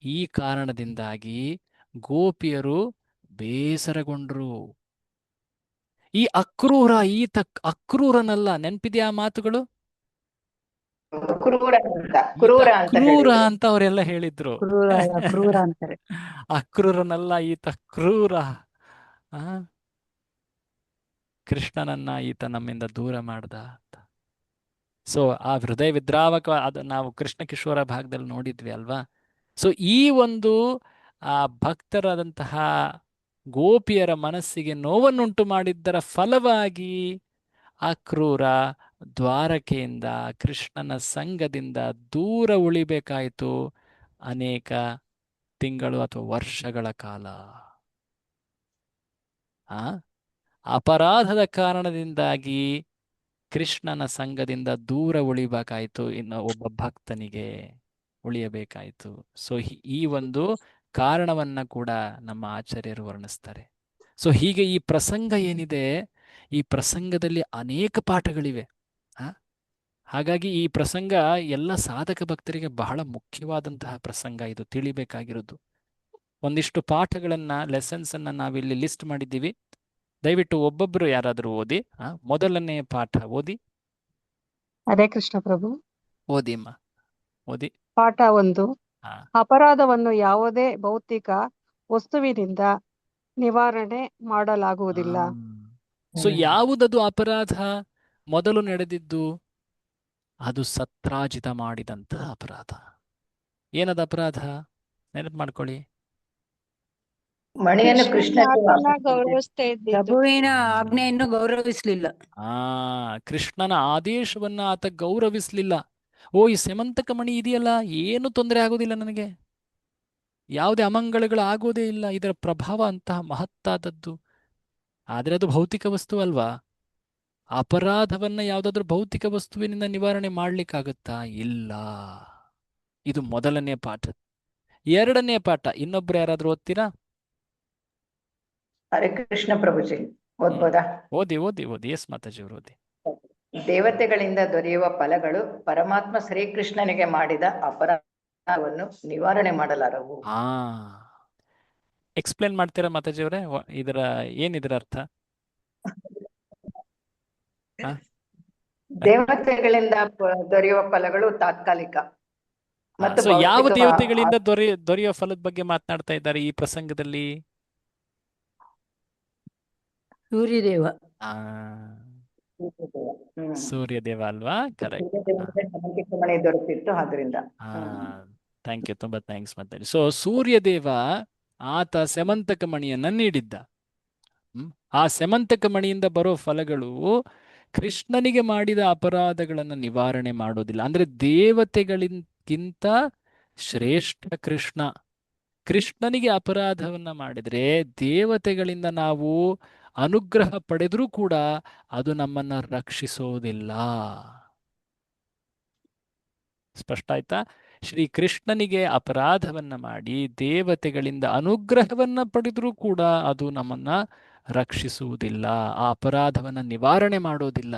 ಈ ಕಾರಣದಿಂದಾಗಿ ಗೋಪಿಯರು ಬೇಸರಗೊಂಡ್ರು. ಈ ಅಕ್ರೂರ ಅಕ್ರೂರನಲ್ಲ, ನೆನ್ಪಿದೆಯಾ ಮಾತುಗಳು? ಕ್ರೂರ ಕ್ರೂರ ಅಂತ ಅವರೆಲ್ಲ ಹೇಳಿದ್ರು. ಕ್ರೂರ ಅಂತಾರೆ. ಅಕ್ರೂರನಲ್ಲ, ಈತ ಕ್ರೂರ. ಕೃಷ್ಣನನ್ನ ಈತ ನಮ್ಮಿಂದ ದೂರ ಮಾಡ್ದ ಅಂತ. ಸೊ ಆ ಹೃದಯ ವಿದ್ರಾವಕ ಅದು ನಾವು ಕೃಷ್ಣ ಕಿಶೋರ ಭಾಗದಲ್ಲಿ ನೋಡಿದ್ವಿ ಅಲ್ವಾ? ಸೊ ಈ ಒಂದು ಆ ಭಕ್ತರಾದಂತಹ ಗೋಪಿಯರ ಮನಸ್ಸಿಗೆ ನೋವನ್ನುಂಟು ಮಾಡಿದ್ದರ ಫಲವಾಗಿ ಅಕ್ರೂರ ದ್ವಾರಕೆಯಿಂದ ಕೃಷ್ಣನ ಸಂಘದಿಂದ ದೂರ ಉಳಿಬೇಕಾಯಿತು ಅನೇಕ ತಿಂಗಳು ಅಥವಾ ವರ್ಷಗಳ ಕಾಲ. ಅಪರಾಧದ ಕಾರಣದಿಂದಾಗಿ ಕೃಷ್ಣನ ಸಂಘದಿಂದ ದೂರ ಉಳಿಬೇಕಾಯಿತು, ಇನ್ನು ಒಬ್ಬ ಭಕ್ತನಿಗೆ ಉಳಿಯಬೇಕಾಯಿತು. ಸೊ ಈ ಒಂದು ಕಾರಣವನ್ನ ಕೂಡ ನಮ್ಮ ಆಚಾರ್ಯರು ವರ್ಣಿಸ್ತಾರೆ. ಸೊ ಹೀಗೆ ಈ ಪ್ರಸಂಗ ಏನಿದೆ, ಈ ಪ್ರಸಂಗದಲ್ಲಿ ಅನೇಕ ಪಾಠಗಳಿವೆ. ಹಾಗಾಗಿ ಈ ಪ್ರಸಂಗ ಎಲ್ಲ ಸಾಧಕ ಭಕ್ತರಿಗೆ ಬಹಳ ಮುಖ್ಯವಾದಂತಹ ಪ್ರಸಂಗ. ಇದು ತಿಳಿಬೇಕಾಗಿರೋದು. ಒಂದಿಷ್ಟು ಪಾಠಗಳನ್ನ, ಲೆಸನ್ಸ್ ಅನ್ನ ನಾವಿಲ್ಲಿ ಲಿಸ್ಟ್ ಮಾಡಿದ್ದೀವಿ. ದಯವಿಟ್ಟು ಒಬ್ಬೊಬ್ರು ಯಾರಾದರೂ ಓದಿ. ಮೊದಲನೇ ಪಾಠ ಓದಿ. ಹರೇ ಕೃಷ್ಣ ಪ್ರಭು. ಓದಿ ಅಮ್ಮ, ಓದಿ. ಪಾಠ 1. ಅಪರಾಧವನ್ನು ಯಾವುದೇ ಭೌತಿಕ ವಸ್ತುವಿನಿಂದ ನಿವಾರಣೆ ಮಾಡಲಾಗುವುದಿಲ್ಲ. ಸೊ ಯಾವುದದು ಅಪರಾಧ? ಮೊದಲು ನಡೆದಿದ್ದು ಅದು ಸತ್ರಾಜಿತ ಮಾಡಿದಂತಹ ಅಪರಾಧ. ಏನದ ಅಪರಾಧ? ನೆನಪು ಮಾಡ್ಕೊಳ್ಳಿ. ಮಣಿಯನ್ನು ಕೃಷ್ಣ ಗೌರವಿಸ್ತಾ ಇದ್ದಿದ್ದು. ಪ್ರಭುವಿನ ಆಜ್ಞೆಯನ್ನು ಗೌರವಿಸ್ಲಿಲ್ಲ. ಕೃಷ್ಣನ ಆದೇಶವನ್ನ ಆತ ಗೌರವಿಸ್ಲಿಲ್ಲ. ಈ ಸೆಮಂತಕ ಮಣಿ ಇದೆಯಲ್ಲ, ಏನು ತೊಂದರೆ ಆಗೋದಿಲ್ಲ ನನಗೆ, ಯಾವುದೇ ಅಮಂಗಳಗಳು ಆಗೋದೇ ಇಲ್ಲ, ಇದರ ಪ್ರಭಾವ ಅಂತಹ ಮಹತ್ತಾದದ್ದು. ಆದ್ರೆ ಅದು ಭೌತಿಕ ವಸ್ತು ಅಲ್ವಾ? ಅಪರಾಧವನ್ನ ಯಾವುದಾದ್ರೂ ಭೌತಿಕ ವಸ್ತುವಿನಿಂದ ನಿವಾರಣೆ ಮಾಡ್ಲಿಕ್ಕಾಗತ್ತಾ? ಇಲ್ಲ. ಇದು ಮೊದಲನೇ ಪಾಠ. ಎರಡನೇ ಪಾಠ ಇನ್ನೊಬ್ರು ಯಾರಾದ್ರೂ ಓದ್ತೀರಾ? ಹರೇ ಕೃಷ್ಣ ಪ್ರಭುಜಿ, ಓದ್ಬೋದಾ? ಓದಿ ಓದಿ ಓದಿ. ಎಸ್ ಮಾತಾಜಿ ಅವರು ಓದಿ. ದೇವತೆಗಳಿಂದ ದೊರೆಯುವ ಫಲಗಳು ಪರಮಾತ್ಮ ಶ್ರೀಕೃಷ್ಣನಿಗೆ ಮಾಡಿದ ಅಪರಾಧವನ್ನು ನಿವಾರಣೆ ಮಾಡಲಾರವು. ಎಕ್ಸ್ಪ್ಲೇನ್ ಮಾಡ್ತೀರಾ ಮಾತಾಜಿ ಅವರೇ? ಏನಿದ್ರ ಅರ್ಥ? ದೇವತೆಗಳಿಂದ ದೊರೆಯುವ ಫಲಗಳು ತಾತ್ಕಾಲಿಕ ಮತ್ತು ಯಾವ ದೇವತೆಗಳಿಂದ ದೊರೆಯುವ ಫಲದ ಬಗ್ಗೆ ಮಾತನಾಡ್ತಾ ಇದ್ದಾರೆ ಈ ಪ್ರಸಂಗದಲ್ಲಿ? ಸೂರ್ಯದೇವ. ಹ್ಮ್ ಸೂರ್ಯದೇವ ಅಲ್ವಾ? ಕರೆಕ್ಟ್. ಸೂರ್ಯದೇವನಿಗೆ ಸಮಂತಕ ಮಣಿ ದೊರೆತಿತ್ತು ಆದ್ರಿಂದ. ಹಾ, ಥ್ಯಾಂಕ್ ಯು, ತುಂಬಾ ಥ್ಯಾಂಕ್ಸ್ ಮತ್ತೆ. ಸೊ ಸೂರ್ಯದೇವ ಆತ ಸೆಮಂತಕ ಮಣಿಯನ್ನ ನೀಡಿದ್ದ. ಆ ಸೆಮಂತಕ ಮಣಿಯಿಂದ ಬರೋ ಫಲಗಳು ಕೃಷ್ಣನಿಗೆ ಮಾಡಿದ ಅಪರಾಧಗಳನ್ನು ನಿವಾರಣೆ ಮಾಡೋದಿಲ್ಲ. ಅಂದ್ರೆ ದೇವತೆಗಳಿಗಿಂತ ಶ್ರೇಷ್ಠ ಕೃಷ್ಣ. ಕೃಷ್ಣನಿಗೆ ಅಪರಾಧವನ್ನ ಮಾಡಿದ್ರೆ ದೇವತೆಗಳಿಂದ ನಾವು ಅನುಗ್ರಹ ಪಡೆದರೂ ಕೂಡ ಅದು ನಮ್ಮನ್ನ ರಕ್ಷಿಸೋದಿಲ್ಲ. ಸ್ಪಷ್ಟ ಆಯ್ತಾ? ಶ್ರೀ ಕೃಷ್ಣನಿಗೆ ಅಪರಾಧವನ್ನ ಮಾಡಿ ದೇವತೆಗಳಿಂದ ಅನುಗ್ರಹವನ್ನ ಪಡೆದರೂ ಕೂಡ ಅದು ನಮ್ಮನ್ನ ರಕ್ಷಿಸುವುದಿಲ್ಲ, ಆ ಅಪರಾಧವನ್ನ ನಿವಾರಣೆ ಮಾಡೋದಿಲ್ಲ.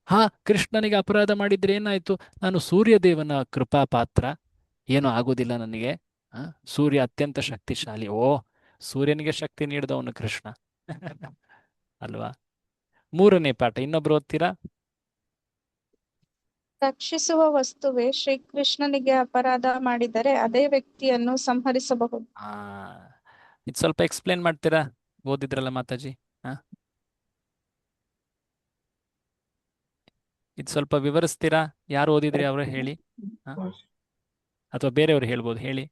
ಹಾ, ಕೃಷ್ಣನಿಗೆ ಅಪರಾಧ ಮಾಡಿದ್ರೆ ಏನಾಯ್ತು? ನಾನು ಸೂರ್ಯದೇವನ ಕೃಪಾ ಪಾತ್ರ, ಏನೂ ಆಗೋದಿಲ್ಲ ನನಗೆ. ಸೂರ್ಯ ಅತ್ಯಂತ ಶಕ್ತಿಶಾಲಿ. ಓ, ಸೂರ್ಯನಿಗೆ ಶಕ್ತಿ ನೀಡಿದವನು ಕೃಷ್ಣ ಅಲ್ವಾ? 3ನೇ ಪಾಠ ಇನ್ನೊಬ್ರು ಓದ್ತೀರಾ? ರಕ್ಷಿಸುವ ವಸ್ತುವೇ ಶ್ರೀಕೃಷ್ಣನಿಗೆ ಅಪರಾಧ ಮಾಡಿದರೆ ಅದೇ ವ್ಯಕ್ತಿಯನ್ನು ಸಂಹರಿಸಬಹುದು. ಆ ಇದು ಸ್ವಲ್ಪ ಎಕ್ಸ್ಪ್ಲೇನ್ ಮಾಡ್ತೀರಾ? ಓದಿದ್ರಲ್ಲ ಮಾತಾಜಿ, ಇದು ಸ್ವಲ್ಪ ವಿವರಿಸ್ತೀರಾ? ಯಾರು ಓದಿದ್ರಿ ಅವರೇ ಹೇಳಿ, ಅಥವಾ ಬೇರೆಯವರು ಹೇಳ್ಬೋದು, ಹೇಳಿ.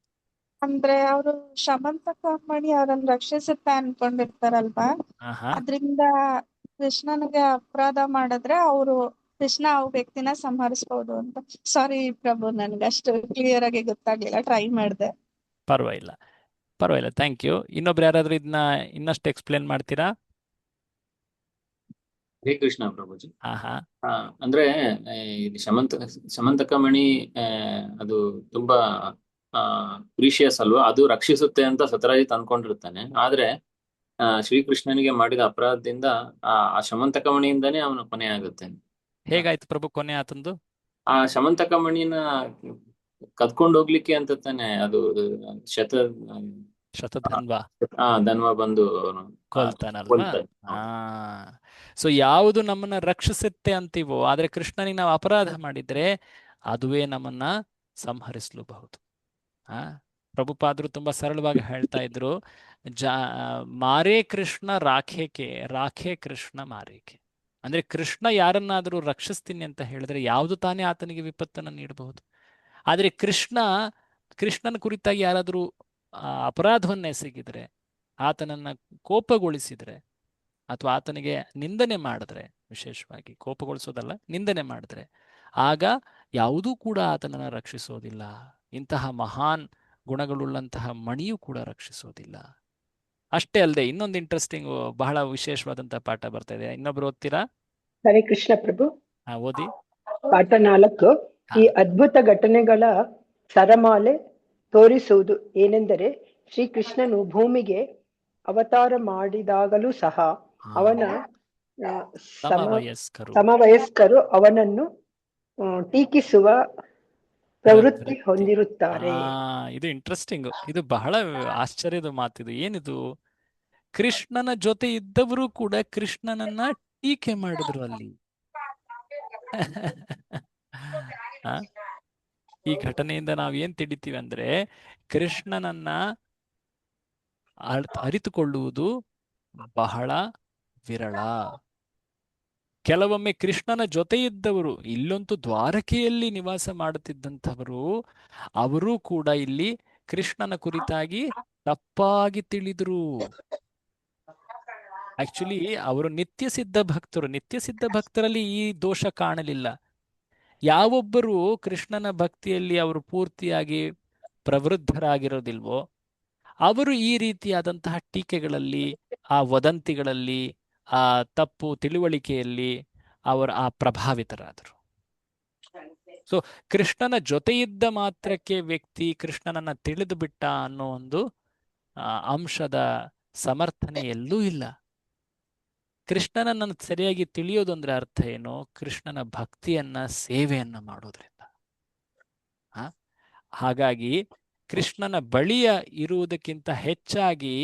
ಅಂದ್ರೆ ಅವರು ಶಮಂತಕ ಮಣಿ ಅವರನ್ನು ರಕ್ಷಿಸುತ್ತೆ ಅನ್ಕೊಂಡಿರ್ತಾರಲ್ವಾ, ಆಹಾ, ಅದ್ರಿಂದ ಕೃಷ್ಣನಿಗೆ ಅಪರಾಧ ಮಾಡಿದ್ರೆ ಕೃಷ್ಣ ಆ ವ್ಯಕ್ತಿನ ಸಂಹರಿಸಬಹುದು ಅಂತ. ಸಾರಿ ಪ್ರಭು, ನನ್ಗೆ ಅಷ್ಟು ಕ್ಲಿಯರ್ ಆಗಿ ಗೊತ್ತಾಗ್ಲಿಲ್ಲ, ಟ್ರೈ ಮಾಡಿದೆ. ಪರವಾಗಿಲ್ಲ ಪರವಾಗಿಲ್ಲ, ಥ್ಯಾಂಕ್ ಯು. ಇನ್ನೊಬ್ರು ಯಾರಾದ್ರೂ ಇದನ್ನ ಇನ್ನಷ್ಟು ಎಕ್ಸ್ಪ್ಲೇನ್ ಮಾಡ್ತೀರಾ? ಹರೇ ಕೃಷ್ಣ ಪ್ರಭುಜಿ. ಆಹಾ, ಅಂದ್ರೆ ಇದು ಶಮಂತಕ ಮಣಿ ಅದು ತುಂಬಾ ಪ್ರೀಶಿಯಸ್ ಅಲ್ವಾ, ಅದು ರಕ್ಷಿಸುತ್ತೆ ಅಂತ ಸತರಾಜಿತ್ ಅನ್ಕೊಂಡಿರ್ತಾನೆ. ಆದ್ರೆ ಶ್ರೀಕೃಷ್ಣನಿಗೆ ಮಾಡಿದ ಅಪರಾಧದಿಂದ ಆ ಶಮಂತಕ ಮಣಿಯಿಂದಾನೇ ಅವನ ಕೊನೆ ಆಗುತ್ತೆ. ಹೇಗಾಯ್ತು ಪ್ರಭು ಕೊನೆ ಆತಂದು? ಆ ಶಮಂತಕ ಮಣಿನ ಕದ್ಕೊಂಡು ಹೋಗ್ಲಿಕ್ಕೆ ಅಂತ ತಾನೆ ಅದು ಶತಧನ್ವ ಧನ್ವ ಬಂದು ಅವನು ಕೊಲ್ತಾನಲ್ವಾ? ಸೊ ಯಾವುದು ನಮ್ಮನ್ನ ರಕ್ಷಿಸುತ್ತೆ ಅಂತೀವೋ, ಆದ್ರೆ ಕೃಷ್ಣನಿಗೆ ನಾವು ಅಪರಾಧ ಮಾಡಿದ್ರೆ ಅದುವೇ ನಮ್ಮನ್ನ ಸಂಹರಿಸಲೂಬಹುದು. ಪ್ರಭುಪಾದರು ತುಂಬಾ ಸರಳವಾಗಿ ಹೇಳ್ತಾ ಇದ್ರು, ಮಾರೇ ಕೃಷ್ಣ ರಾಖೇಕೆ, ರಾಖೇ ಕೃಷ್ಣ ಮಾರೇಕೆ. ಅಂದ್ರೆ ಕೃಷ್ಣ ಯಾರನ್ನಾದರೂ ರಕ್ಷಿಸ್ತೀನಿ ಅಂತ ಹೇಳಿದ್ರೆ ಯಾವುದು ತಾನೇ ಆತನಿಗೆ ವಿಪತ್ತನ್ನು ನೀಡಬಹುದು. ಆದ್ರೆ ಕೃಷ್ಣನ ಕುರಿತಾಗಿ ಯಾರಾದರೂ ಅಪರಾಧವನ್ನ ಎಸಗಿದ್ರೆ, ಆತನನ್ನ ಕೋಪಗೊಳಿಸಿದ್ರೆ, ಅಥವಾ ಆತನಿಗೆ ನಿಂದನೆ ಮಾಡಿದ್ರೆ, ವಿಶೇಷವಾಗಿ ಕೋಪಗೊಳಿಸೋದಲ್ಲ, ನಿಂದನೆ ಮಾಡಿದ್ರೆ, ಆಗ ಯಾವುದೂ ಕೂಡ ಆತನನ್ನು ರಕ್ಷಿಸೋದಿಲ್ಲ. ಇಂತಹ ಮಹಾನ್ ಗುಣಗಳುಳ್ಳಂತಹ ಮಣಿಯೂ ಕೂಡ ರಕ್ಷಿಸೋದಿಲ್ಲ. ಅಷ್ಟೇ ಅಲ್ಲದೆ ಇನ್ನೊಂದು ಇಂಟ್ರೆಸ್ಟಿಂಗ್, ಬಹಳ ವಿಶೇಷವಾದಂತಹ ಪಾಠ ಬರ್ತಾ ಇದೆ. ಇನ್ನೊಬ್ರು ಓದ್ತೀರಾ? ಹರೇ ಕೃಷ್ಣ ಪ್ರಭು. ಓದಿ. ಪಾಠ 4. ಈ ಅದ್ಭುತ ಘಟನೆಗಳ ಸರಮಾಲೆ ತೋರಿಸುವುದು ಏನೆಂದರೆ, ಶ್ರೀಕೃಷ್ಣನು ಭೂಮಿಗೆ ಅವತಾರ ಮಾಡಿದಾಗಲೂ ಸಹ ಅವನ ಸಮವಯಸ್ಕರು ಅವನನ್ನು ಟೀಕಿಸುವ ಪ್ರವೃತ್ತಿ ಹೊಂದಿರುತ್ತಾರೆ. ಇದು ಇಂಟ್ರೆಸ್ಟಿಂಗ್, ಇದು ಬಹಳ ಆಶ್ಚರ್ಯದ ಮಾತಿದು. ಏನಿದು? ಕೃಷ್ಣನ ಜೊತೆ ಇದ್ದವರು ಕೂಡ ಕೃಷ್ಣನನ್ನ ಟೀಕೆ ಮಾಡಿದ್ರು ಅಲ್ಲಿ. ಈ ಘಟನೆಯಿಂದ ನಾವು ಏನ್ ತಿಳಿತೀವಿ ಅಂದ್ರೆ, ಕೃಷ್ಣನನ್ನ ಅರಿತುಕೊಳ್ಳುವುದು ಬಹಳ ವಿರಳ. ಕೆಲವೊಮ್ಮೆ ಕೃಷ್ಣನ ಜೊತೆ ಇದ್ದವರು, ಇಲ್ಲಂತೂ ದ್ವಾರಕೆಯಲ್ಲಿ ನಿವಾಸ ಮಾಡುತ್ತಿದ್ದಂಥವರು, ಅವರೂ ಕೂಡ ಇಲ್ಲಿ ಕೃಷ್ಣನ ಕುರಿತಾಗಿ ತಪ್ಪಾಗಿ ತಿಳಿದ್ರು. ಆಕ್ಚುಲಿ ಅವರು ನಿತ್ಯ ಸಿದ್ಧ ಭಕ್ತರಲ್ಲಿ ಈ ದೋಷ ಕಾಣಲಿಲ್ಲ. ಯಾವೊಬ್ಬರು ಕೃಷ್ಣನ ಭಕ್ತಿಯಲ್ಲಿ ಅವರು ಪೂರ್ತಿಯಾಗಿ ಪ್ರವೃದ್ಧರಾಗಿರೋದಿಲ್ವೋ ಅವರು ಈ ರೀತಿಯಾದಂತಹ ಟೀಕೆಗಳಲ್ಲಿ, ಆ ವದಂತಿಗಳಲ್ಲಿ, ಆ ತಪ್ಪು ತಿಳುವಳಿಕೆಯಲ್ಲಿ ಅವರು ಪ್ರಭಾವಿತರಾದರು. ಸೊ ಕೃಷ್ಣನ ಜೊತೆ ಇದ್ದ ಮಾತ್ರಕ್ಕೆ ವ್ಯಕ್ತಿ ಕೃಷ್ಣನನ್ನ ತಿಳಿದು ಬಿಟ್ಟ ಅನ್ನೋ ಒಂದು ಅಂಶದ ಸಮರ್ಥನೆ ಎಲ್ಲೂ ಇಲ್ಲ. ಕೃಷ್ಣನನ್ನು ಸರಿಯಾಗಿ ತಿಳಿಯೋದು ಅಂದ್ರೆ ಅರ್ಥ ಏನು? ಕೃಷ್ಣನ ಭಕ್ತಿಯನ್ನ, ಸೇವೆಯನ್ನ ಮಾಡೋದ್ರಿಂದ. ಹಾಗಾಗಿ ಕೃಷ್ಣನ ಬಳಿಯ ಇರುವುದಕ್ಕಿಂತ ಹೆಚ್ಚಾಗಿ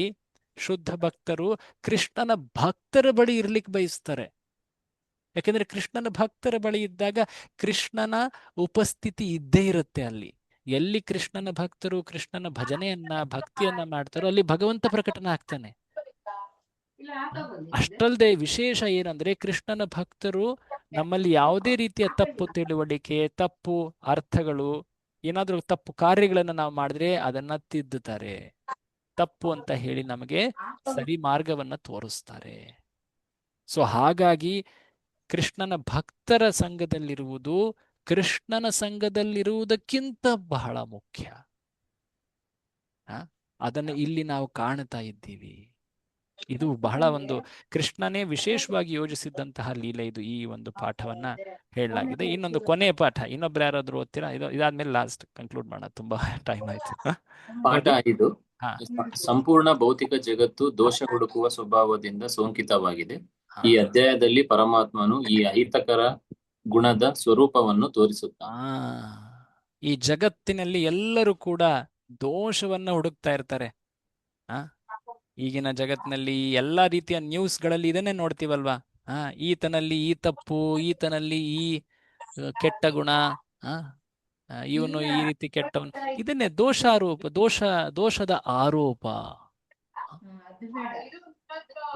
ಶುದ್ಧ ಭಕ್ತರು ಕೃಷ್ಣನ ಭಕ್ತರ ಬಳಿ ಇರ್ಲಿಕ್ಕೆ ಬಯಸ್ತಾರೆ. ಯಾಕೆಂದ್ರೆ ಕೃಷ್ಣನ ಭಕ್ತರ ಬಳಿ ಇದ್ದಾಗ ಕೃಷ್ಣನ ಉಪಸ್ಥಿತಿ ಇದ್ದೇ ಇರುತ್ತೆ ಅಲ್ಲಿ. ಎಲ್ಲಿ ಕೃಷ್ಣನ ಭಕ್ತರು ಕೃಷ್ಣನ ಭಜನೆಯನ್ನ, ಭಕ್ತಿಯನ್ನ ಮಾಡ್ತಾರೋ ಅಲ್ಲಿ ಭಗವಂತ ಪ್ರಕಟನ ಆಗ್ತಾನೆ. ಅಷ್ಟಲ್ಲದೆ ವಿಶೇಷ ಏನಂದ್ರೆ ಕೃಷ್ಣನ ಭಕ್ತರು ನಮ್ಮಲ್ಲಿ ಯಾವುದೇ ರೀತಿಯ ತಪ್ಪು ತಿಳುವಳಿಕೆ, ತಪ್ಪು ಅರ್ಥಗಳು, ಏನಾದ್ರೂ ತಪ್ಪು ಕಾರ್ಯಗಳನ್ನು ನಾವು ಮಾಡಿದ್ರೆ ಅದನ್ನ ತಿದ್ದುತ್ತಾರೆ. ತಪ್ಪು ಅಂತ ಹೇಳಿ ನಮಗೆ ಸರಿ ಮಾರ್ಗವನ್ನ ತೋರಿಸ್ತಾರೆ. ಸೊ ಹಾಗಾಗಿ ಕೃಷ್ಣನ ಭಕ್ತರ ಸಂಘದಲ್ಲಿರುವುದು ಕೃಷ್ಣನ ಸಂಘದಲ್ಲಿರುವುದಕ್ಕಿಂತ ಬಹಳ ಮುಖ್ಯ. ಅದನ್ನು ಇಲ್ಲಿ ನಾವು ಕಾಣ್ತಾ ಇದ್ದೀವಿ. ಇದು ಬಹಳ ಒಂದು ಕೃಷ್ಣನೇ ವಿಶೇಷವಾಗಿ ಯೋಜಿಸಿದ್ದಂತಹ ಲೀಲೆ ಇದು. ಈ ಒಂದು ಪಾಠವನ್ನ ಹೇಳಲಾಗಿದೆ. ಇನ್ನೊಂದು ಕೊನೆಯ ಪಾಠ, ಇನ್ನೊಬ್ರು ಯಾರಾದ್ರೂ ಓದ್ತೀರಾ? ಇದಾದ್ಮೇಲೆ ಲಾಸ್ಟ್ ಕನ್ಕ್ಲೂಡ್ ಮಾಡೋಣ, ತುಂಬಾ ಟೈಮ್ ಆಯ್ತು. ಪಾಠ 5. ಸಂಪೂರ್ಣ ಭೌತಿಕ ಜಗತ್ತು ದೋಷ ಹುಡುಕುವ ಸ್ವಭಾವದಿಂದ ಸೋಂಕಿತವಾಗಿದೆ. ಈ ಅಧ್ಯಾಯದಲ್ಲಿ ಪರಮಾತ್ಮನು ಈ ಅಹಿತಕರ ಗುಣದ ಸ್ವರೂಪವನ್ನು ತೋರಿಸುತ್ತಾನೆ. ಈ ಜಗತ್ತಿನಲ್ಲಿ ಎಲ್ಲರೂ ಕೂಡ ದೋಷವನ್ನ ಹುಡುಕ್ತಾ ಇರ್ತಾರೆ. ಈಗಿನ ಜಗತ್ತಿನಲ್ಲಿ ಎಲ್ಲಾ ರೀತಿಯ ನ್ಯೂಸ್ಗಳಲ್ಲಿ ಇದನ್ನೇ ನೋಡ್ತೀವಲ್ವಾ? ಈತನಲ್ಲಿ ಈ ತಪ್ಪು, ಈತನಲ್ಲಿ ಈ ಕೆಟ್ಟ ಗುಣ, ಇವನು ಈ ರೀತಿ ಕೆಟ್ಟವನು, ಇದನ್ನೇ ದೋಷಾರೋಪ, ದೋಷದ ಆರೋಪ.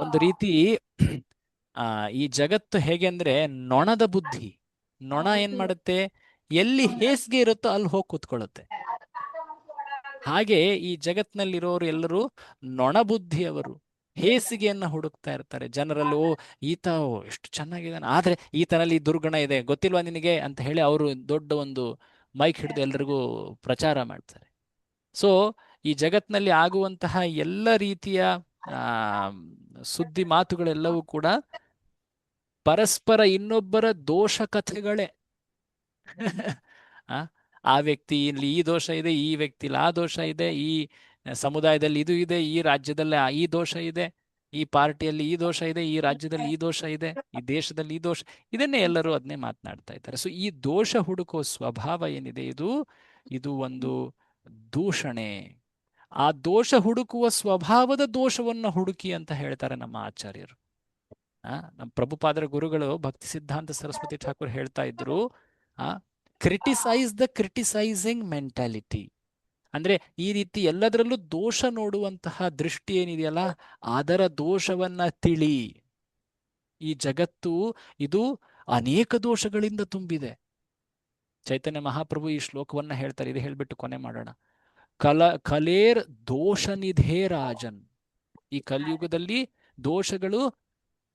ಒಂದು ರೀತಿ ಈ ಜಗತ್ತು ಹೇಗೆ ಅಂದ್ರೆ ನೊಣದ ಬುದ್ಧಿ. ನೊಣ ಏನ್ ಮಾಡುತ್ತೆ? ಎಲ್ಲಿ ಹೇಸಿಗೆ ಇರುತ್ತೋ ಅಲ್ಲಿ ಹೋಗಿ ಕೂತ್ಕೊಳ್ಳುತ್ತೆ. ಹಾಗೆ ಈ ಜಗತ್ನಲ್ಲಿರೋರು ಎಲ್ಲರೂ ನೊಣ ಬುದ್ಧಿಯವರು, ಹೇಸಿಗೆಯನ್ನ ಹುಡುಕ್ತಾ ಇರ್ತಾರೆ. ಜನರಲ್ಲೂ ಈತ ಎಷ್ಟು ಚೆನ್ನಾಗಿದ್ದಾನೆ, ಆದ್ರೆ ಈತನಲ್ಲಿ ದುರ್ಗುಣ ಇದೆ, ಗೊತ್ತಿಲ್ವಾ ನಿನಗೆ ಅಂತ ಹೇಳಿ ಅವರು ದೊಡ್ಡ ಒಂದು ಮೈಕ್ ಹಿಡಿದು ಎಲ್ರಿಗೂ ಪ್ರಚಾರ ಮಾಡ್ತಾರೆ. ಸೊ ಈ ಜಗತ್ನಲ್ಲಿ ಆಗುವಂತಹ ಎಲ್ಲ ರೀತಿಯ ಸುದ್ದಿ ಮಾತುಗಳೆಲ್ಲವೂ ಕೂಡ ಪರಸ್ಪರ ಇನ್ನೊಬ್ಬರ ದೋಷ ಕಥೆಗಳೇ. ಆ ವ್ಯಕ್ತಿ ಇಲ್ಲಿ ಈ ದೋಷ ಇದೆ, ಈ ವ್ಯಕ್ತಿಲಿ ಆ ದೋಷ ಇದೆ, ಈ ಸಮುದಾಯದಲ್ಲಿ ಇದು ಇದೆ, ಈ ರಾಜ್ಯದಲ್ಲಿ ಈ ದೋಷ ಇದೆ, ಈ ಪಾರ್ಟಿಯಲ್ಲಿ ಈ ದೋಷ ಇದೆ, ಈ ರಾಜ್ಯದಲ್ಲಿ ಈ ದೋಷ ಇದೆ, ಈ ದೇಶದಲ್ಲಿ ಈ ದೋಷ, ಇದನ್ನೇ ಎಲ್ಲರೂ ಅದನ್ನೇ ಮಾತನಾಡ್ತಾ ಇದ್ದಾರೆ. ಸೊ ಈ ದೋಷ ಹುಡುಕೋ ಸ್ವಭಾವ ಏನಿದೆ, ಇದು ಒಂದು ದೂಷಣೆ. ಆ ದೋಷ ಹುಡುಕುವ ಸ್ವಭಾವದ ದೋಷವನ್ನ ಹುಡುಕಿ ಅಂತ ಹೇಳ್ತಾರೆ ನಮ್ಮ ಆಚಾರ್ಯರು. ನಮ್ಮ ಪ್ರಭುಪಾದರ ಗುರುಗಳು ಭಕ್ತಿ ಸಿದ್ಧಾಂತ ಸರಸ್ವತಿ ಠಾಕೂರ್ ಹೇಳ್ತಾ ಇದ್ರು, ಕ್ರಿಟಿಸೈಸ್ ದ ಕ್ರಿಟಿಸೈಸಿಂಗ್ ಮೆಂಟಾಲಿಟಿ. ಅಂದ್ರೆ ಈ ರೀತಿ ಎಲ್ಲದರಲ್ಲೂ ದೋಷ ನೋಡುವಂತಹ ದೃಷ್ಟಿ ಏನಿದೆಯಲ್ಲ, ಅದರ ದೋಷವನ್ನ ತಿಳಿ. ಈ ಜಗತ್ತು ಇದು ಅನೇಕ ದೋಷಗಳಿಂದ ತುಂಬಿದೆ. ಚೈತನ್ಯ ಮಹಾಪ್ರಭು ಈ ಶ್ಲೋಕವನ್ನ ಹೇಳ್ತಾರೆ. ಇದು ಹೇಳ್ಬಿಟ್ಟು ಕೊನೆ ಮಾಡೋಣ. ಕಲೇರ್ ದೋಷ ನಿಧೇ ರಾಜನ್. ಈ ಕಲಿಯುಗದಲ್ಲಿ ದೋಷಗಳು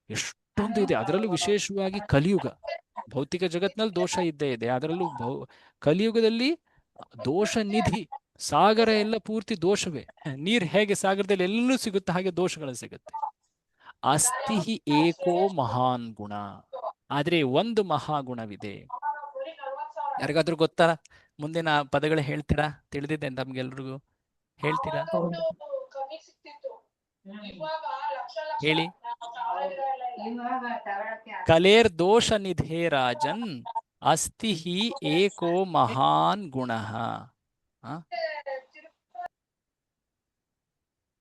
ಎಷ್ಟೊಂದು ಇದೆ, ಅದರಲ್ಲೂ ವಿಶೇಷವಾಗಿ ಕಲಿಯುಗ. ಭೌತಿಕ ಜಗತ್ನಲ್ಲಿ ದೋಷ ಇದ್ದೇ ಇದೆ, ಅದರಲ್ಲೂ ಕಲಿಯುಗದಲ್ಲಿ ದೋಷ ನಿಧಿ. ಸಾಗರ ಎಲ್ಲ ಪೂರ್ತಿ ದೋಷವೇ. ನೀರ್ ಹೇಗೆ ಸಾಗರದಲ್ಲಿ ಎಲ್ಲೂ ಸಿಗುತ್ತೆ, ಹಾಗೆ ದೋಷಗಳು ಸಿಗುತ್ತೆ. ಅಸ್ತಿ ಏಕೋ ಮಹಾನ್ ಗುಣ. ಆದ್ರೆ ಒಂದು ಮಹಾಗುಣವಿದೆ. ಯಾರಿಗಾದ್ರೂ ಗೊತ್ತಾ? ಮುಂದಿನ ಪದಗಳು ಹೇಳ್ತೀರಾ? ತಿಳಿದಿದೆ ನಮ್ಗೆಲ್ರಿಗೂ, ಹೇಳ್ತೀರಾ? ಹೇಳಿ. ಕಲೇರ್ ದೋಷ ನಿಧೇ ರಾಜನ್ ಅಸ್ತಿ ಏಕೋ ಮಹಾನ್ ಗುಣ.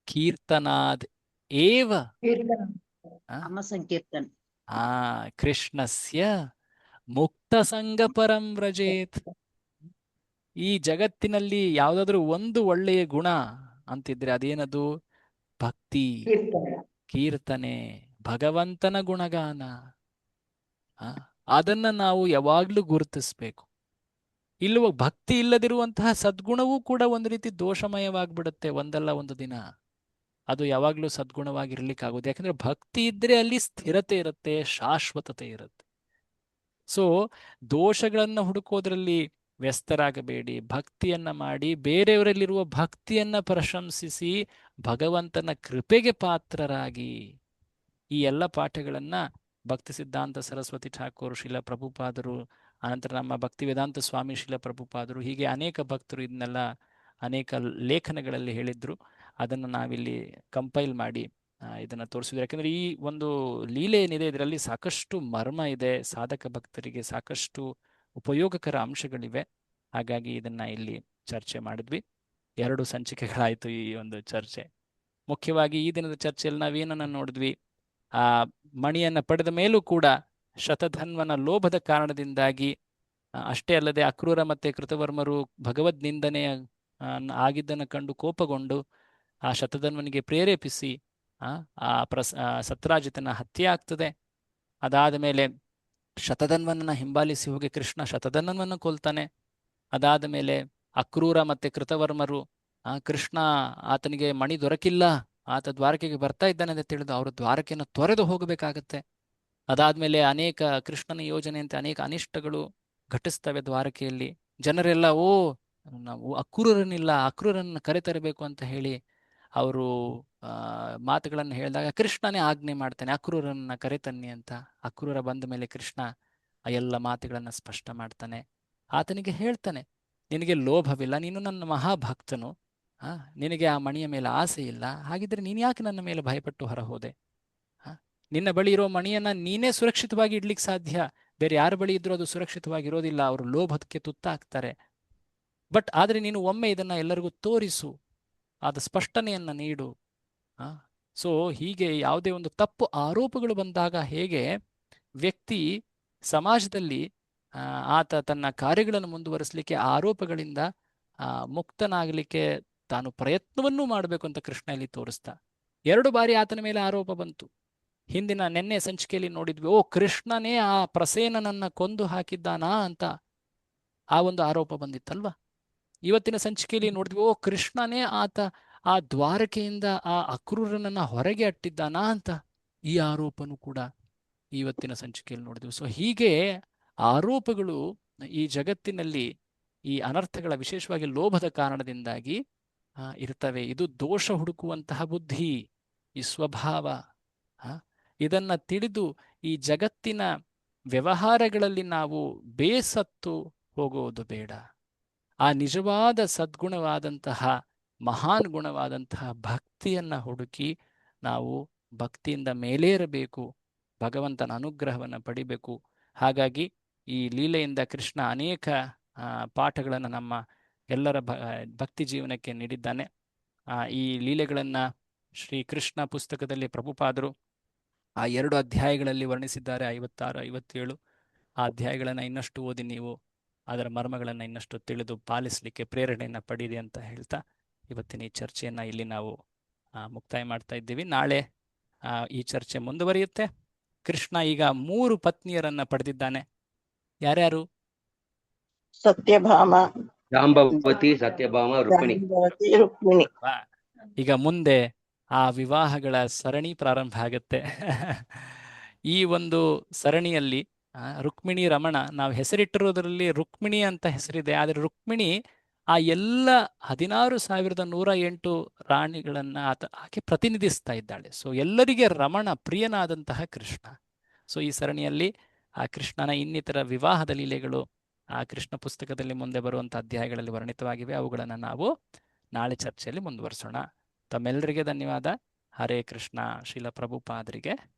ಕೀರ್ತನಾದ್ ಏವ ಕೃಷ್ಣಸ್ಯ ಮುಕ್ತ ಸಂಗ ಪರಂ ವ್ರಜೇತ್. ಈ ಜಗತ್ತಿನಲ್ಲಿ ಯಾವ್ದಾದ್ರು ಒಂದು ಒಳ್ಳೆಯ ಗುಣ ಅಂತಿದ್ರೆ ಅದೇನದು? ಭಕ್ತಿ, ಕೀರ್ತನೆ, ಭಗವಂತನ ಗುಣಗಾನ. ಅದನ್ನ ನಾವು ಯಾವಾಗ್ಲೂ ಗುರುತಿಸ್ಬೇಕು. ಇಲ್ಲವ ಭಕ್ತಿ ಇಲ್ಲದಿರುವಂತಹ ಸದ್ಗುಣವೂ ಕೂಡ ಒಂದು ರೀತಿ ದೋಷಮಯವಾಗ್ಬಿಡುತ್ತೆ ಒಂದಲ್ಲ ಒಂದು ದಿನ. ಅದು ಯಾವಾಗ್ಲೂ ಸದ್ಗುಣವಾಗಿರ್ಲಿಕ್ಕಾಗೋದು. ಯಾಕಂದ್ರೆ ಭಕ್ತಿ ಇದ್ರೆ ಅಲ್ಲಿ ಸ್ಥಿರತೆ ಇರುತ್ತೆ, ಶಾಶ್ವತತೆ ಇರುತ್ತೆ. ಸೊ ದೋಷಗಳನ್ನ ಹುಡುಕೋದ್ರಲ್ಲಿ ವ್ಯಸ್ತರಾಗಬೇಡಿ. ಭಕ್ತಿಯನ್ನ ಮಾಡಿ, ಬೇರೆಯವರಲ್ಲಿರುವ ಭಕ್ತಿಯನ್ನ ಪ್ರಶಂಸಿಸಿ, ಭಗವಂತನ ಕೃಪೆಗೆ ಪಾತ್ರರಾಗಿ. ಈ ಎಲ್ಲ ಪಾಠಗಳನ್ನ ಭಕ್ತಿ ಸಿದ್ಧಾಂತ ಸರಸ್ವತಿ ಠಾಕೂರ್, ಶಿಲ ಪ್ರಭುಪಾದರು, ಅನಂತರ ನಮ್ಮ ಭಕ್ತಿ ವೇದಾಂತ ಸ್ವಾಮಿ ಶಿಲ ಪ್ರಭುಪಾದರು, ಹೀಗೆ ಅನೇಕ ಭಕ್ತರು ಇದನ್ನೆಲ್ಲ ಅನೇಕ ಲೇಖನಗಳಲ್ಲಿ ಹೇಳಿದ್ರು. ಅದನ್ನು ನಾವಿಲ್ಲಿ ಕಂಪೈಲ್ ಮಾಡಿ ಇದನ್ನು ತೋರಿಸಿದ್ರು. ಯಾಕಂದ್ರೆ ಈ ಒಂದು ಲೀಲೆ ಏನಿದೆ ಇದರಲ್ಲಿ ಸಾಕಷ್ಟು ಮರ್ಮ ಇದೆ, ಸಾಧಕ ಭಕ್ತರಿಗೆ ಸಾಕಷ್ಟು ಉಪಯೋಗಕರ ಅಂಶಗಳಿವೆ. ಹಾಗಾಗಿ ಇದನ್ನ ಇಲ್ಲಿ ಚರ್ಚೆ ಮಾಡಿದ್ವಿ. 2 ಸಂಚಿಕೆಗಳಾಯಿತು ಈ ಒಂದು ಚರ್ಚೆ. ಮುಖ್ಯವಾಗಿ ಈ ದಿನದ ಚರ್ಚೆಯಲ್ಲಿ ನಾವೇನನ್ನ ನೋಡಿದ್ವಿ? ಮಣಿಯನ್ನ ಪಡೆದ ಮೇಲೂ ಕೂಡ ಶತಧನ್ವನ ಲೋಭದ ಕಾರಣದಿಂದಾಗಿ, ಅಷ್ಟೇ ಅಲ್ಲದೆ ಅಕ್ರೂರ ಮತ್ತೆ ಕೃತವರ್ಮರು ಭಗವದ್ ನಿಂದನೆ ಆಗಿದ್ದನ್ನು ಕಂಡು ಕೋಪಗೊಂಡು ಆ ಶತಧನ್ವನಿಗೆ ಪ್ರೇರೇಪಿಸಿ ಸತ್ರಾಜಿತನ ಹತ್ಯೆ ಆಗ್ತದೆ. ಅದಾದ ಮೇಲೆ ಶತಧನ್ವನನ್ನ ಹಿಂಬಾಲಿಸಿ ಹೋಗಿ ಕೃಷ್ಣ ಶತಧನ್ವನನ್ನು ಕೊಲ್ತಾನೆ. ಅದಾದ ಮೇಲೆ ಅಕ್ರೂರ ಮತ್ತೆ ಕೃತವರ್ಮರು ಕೃಷ್ಣ ಆತನಿಗೆ ಮಣಿ ದೊರಕಿಲ್ಲ, ಆತ ದ್ವಾರಕೆಗೆ ಬರ್ತಾ ಇದ್ದಾನೆ ಅಂತ ತಿಳಿದು ಅವರು ದ್ವಾರಕೆಯನ್ನು ತೊರೆದು ಹೋಗಬೇಕಾಗತ್ತೆ. ಅದಾದ್ಮೇಲೆ ಅನೇಕ ಕೃಷ್ಣನ ಯೋಜನೆಯಂತೆ ಅನೇಕ ಅನಿಷ್ಟಗಳು ಘಟಿಸ್ತವೆ ದ್ವಾರಕೆಯಲ್ಲಿ. ಜನರೆಲ್ಲ ನಾವು ಅಕ್ರೂರನ್ನ ಕರೆತರಬೇಕು ಅಂತ ಹೇಳಿ ಅವರು ಮಾತುಗಳನ್ನು ಹೇಳಿದಾಗ ಕೃಷ್ಣನೇ ಆಜ್ಞೆ ಮಾಡ್ತಾನೆ, ಅಕ್ರೂರನ್ನ ಕರೆತನ್ನಿ ಅಂತ. ಅಕ್ರೂರ ಬಂದ ಮೇಲೆ ಕೃಷ್ಣ ಆ ಎಲ್ಲ ಮಾತುಗಳನ್ನು ಸ್ಪಷ್ಟ ಮಾಡ್ತಾನೆ. ಆತನಿಗೆ ಹೇಳ್ತಾನೆ, ನಿನಗೆ ಲೋಭವಿಲ್ಲ, ನೀನು ನನ್ನ ಮಹಾಭಕ್ತನು, ನಿನಗೆ ಆ ಮಣಿಯ ಮೇಲೆ ಆಸೆ ಇಲ್ಲ, ಹಾಗಿದ್ರೆ ನೀನು ಯಾಕೆ ನನ್ನ ಮೇಲೆ ಭಯಪಟ್ಟು ಹೊರಹೋದೆ? ನಿನ್ನ ಬಳಿ ಇರೋ ಮಣಿಯನ್ನ ನೀನೇ ಸುರಕ್ಷಿತವಾಗಿ ಇಡ್ಲಿಕ್ಕೆ ಸಾಧ್ಯ, ಬೇರೆ ಯಾರ ಬಳಿ ಇದ್ರೂ ಅದು ಸುರಕ್ಷಿತವಾಗಿರೋದಿಲ್ಲ, ಅವರು ಲೋಭಕ್ಕೆ ತುತ್ತಾಗ್ತಾರೆ. ಆದ್ರೆ ನೀನು ಒಮ್ಮೆ ಇದನ್ನ ಎಲ್ಲರಿಗೂ ತೋರಿಸು, ಆದ ಸ್ಪಷ್ಟನೆಯನ್ನ ನೀಡು. ಸೊ ಹೀಗೆ ಯಾವುದೇ ಒಂದು ತಪ್ಪು ಆರೋಪಗಳು ಬಂದಾಗ ಹೇಗೆ ವ್ಯಕ್ತಿ ಸಮಾಜದಲ್ಲಿ ಆತ ತನ್ನ ಕಾರ್ಯಗಳನ್ನು ಮುಂದುವರಿಸಲಿಕ್ಕೆ ಆರೋಪಗಳಿಂದ ಮುಕ್ತನಾಗಲಿಕ್ಕೆ ತಾನು ಪ್ರಯತ್ನವನ್ನೂ ಮಾಡಬೇಕು ಅಂತ ಕೃಷ್ಣ ಇಲ್ಲಿ ತೋರಿಸ್ತಾ. 2 ಬಾರಿ ಆತನ ಮೇಲೆ ಆರೋಪ ಬಂತು. ನಿನ್ನೆ ಸಂಚಿಕೆಯಲ್ಲಿ ನೋಡಿದ್ವಿ, ಕೃಷ್ಣನೇ ಆ ಪ್ರಸೇನನನ್ನ ಕೊಂದು ಹಾಕಿದ್ದಾನಾ ಅಂತ ಆ ಒಂದು ಆರೋಪ ಬಂದಿತ್ತಲ್ವಾ. ಇವತ್ತಿನ ಸಂಚಿಕೆಯಲ್ಲಿ ನೋಡಿದ್ವಿ, ಕೃಷ್ಣನೇ ಆತ ಆ ದ್ವಾರಕೆಯಿಂದ ಆ ಅಕ್ರೂರನನ್ನ ಹೊರಗೆ ಅಟ್ಟಿದ್ದಾನಾ ಅಂತ ಈ ಆರೋಪನೂ ಕೂಡ ಇವತ್ತಿನ ಸಂಚಿಕೆಯಲ್ಲಿ ನೋಡಿದ್ವಿ. ಸೊ ಹೀಗೆ ಆರೋಪಗಳು ಈ ಜಗತ್ತಿನಲ್ಲಿ ಈ ಅನರ್ಥಗಳ, ವಿಶೇಷವಾಗಿ ಲೋಭದ ಕಾರಣದಿಂದಾಗಿ ಇರ್ತವೆ. ಇದು ದೋಷ ಹುಡುಕುವಂತಹ ಬುದ್ಧಿ, ಈ ಸ್ವಭಾವ. ಇದನ್ನ ತಿಳಿದು ಈ ಜಗತ್ತಿನ ವ್ಯವಹಾರಗಳಲ್ಲಿ ನಾವು ಬೇಸತ್ತು ಹೋಗುವುದು ಬೇಡ. ಆ ನಿಜವಾದ ಸದ್ಗುಣವಾದಂತಹ ಮಹಾನ್ ಗುಣವಾದಂತಹ ಭಕ್ತಿಯನ್ನ ಹುಡುಕಿ ನಾವು ಭಕ್ತಿಯಿಂದ ಮೇಲೇರಬೇಕು, ಭಗವಂತನ ಅನುಗ್ರಹವನ್ನು ಪಡಿಬೇಕು. ಹಾಗಾಗಿ ಈ ಲೀಲೆಯಿಂದ ಕೃಷ್ಣ ಅನೇಕ ಪಾಠಗಳನ್ನು ನಮ್ಮ ಎಲ್ಲರ ಭಕ್ತಿ ಜೀವನಕ್ಕೆ ನೀಡಿದ್ದಾನೆ. ಈ ಲೀಲೆಗಳನ್ನು ಶ್ರೀಕೃಷ್ಣ ಪುಸ್ತಕದಲ್ಲಿ ಪ್ರಭುಪಾದರು ಆ 2 ಅಧ್ಯಾಯಗಳಲ್ಲಿ ವರ್ಣಿಸಿದ್ದಾರೆ, 56, 57. ಆ ಅಧ್ಯಾಯಗಳನ್ನು ಇನ್ನಷ್ಟು ಓದಿ ನೀವು ಅದರ ಮರ್ಮಗಳನ್ನು ಇನ್ನಷ್ಟು ತಿಳಿದು ಪಾಲಿಸಲಿಕ್ಕೆ ಪ್ರೇರಣೆಯನ್ನು ಪಡೀರಿ ಅಂತ ಹೇಳ್ತಾ ಇವತ್ತಿನ ಈ ಚರ್ಚೆಯನ್ನು ಇಲ್ಲಿ ನಾವು ಮುಕ್ತಾಯ ಮಾಡ್ತಾ ಇದ್ದೀವಿ. ನಾಳೆ ಈ ಚರ್ಚೆ ಮುಂದುವರಿಯುತ್ತೆ. ಕೃಷ್ಣ ಈಗ 3 ಪತ್ನಿಯರನ್ನ ಪಡೆದಿದ್ದಾನೆ. ಯಾರ್ಯಾರು? ಸತ್ಯಭಾಮ, ಜಾಂಬವತಿ, ಸತ್ಯಭಾಮ, ರುಕ್ಮಿಣಿ. ಈಗ ಮುಂದೆ ಆ ವಿವಾಹಗಳ ಸರಣಿ ಪ್ರಾರಂಭ ಆಗುತ್ತೆ. ಈ ಒಂದು ಸರಣಿಯಲ್ಲಿ ರುಕ್ಮಿಣಿ ರಮಣ, ನಾವು ಹೆಸರಿಟ್ಟಿರೋದ್ರಲ್ಲಿ ರುಕ್ಮಿಣಿ ಅಂತ ಹೆಸರಿದೆ, ಆದರೆ ರುಕ್ಮಿಣಿ ಆ ಎಲ್ಲ 16,108 ರಾಣಿಗಳನ್ನ ಆಕೆ ಪ್ರತಿನಿಧಿಸ್ತಾ ಇದ್ದಾಳೆ. ಸೊ ಎಲ್ಲರಿಗೆ ರಮಣ ಪ್ರಿಯನಾದಂತಹ ಕೃಷ್ಣ. ಸೊ ಈ ಸರಣಿಯಲ್ಲಿ ಆ ಕೃಷ್ಣನ ಇನ್ನಿತರ ವಿವಾಹದ ಲೀಲೆಗಳು ಆ ಕೃಷ್ಣ ಪುಸ್ತಕದಲ್ಲಿ ಮುಂದೆ ಬರುವಂಥ ಅಧ್ಯಾಯಗಳಲ್ಲಿ ವರ್ಣಿತವಾಗಿವೆ. ಅವುಗಳನ್ನು ನಾವು ನಾಳೆ ಚರ್ಚೆಯಲ್ಲಿ ಮುಂದುವರಿಸೋಣ. ತಮ್ಮೆಲ್ಲರಿಗೆ ಧನ್ಯವಾದ. ಹರೇ ಕೃಷ್ಣ. ಶ್ರೀಲ ಪ್ರಭುಪಾದರಿಗೆ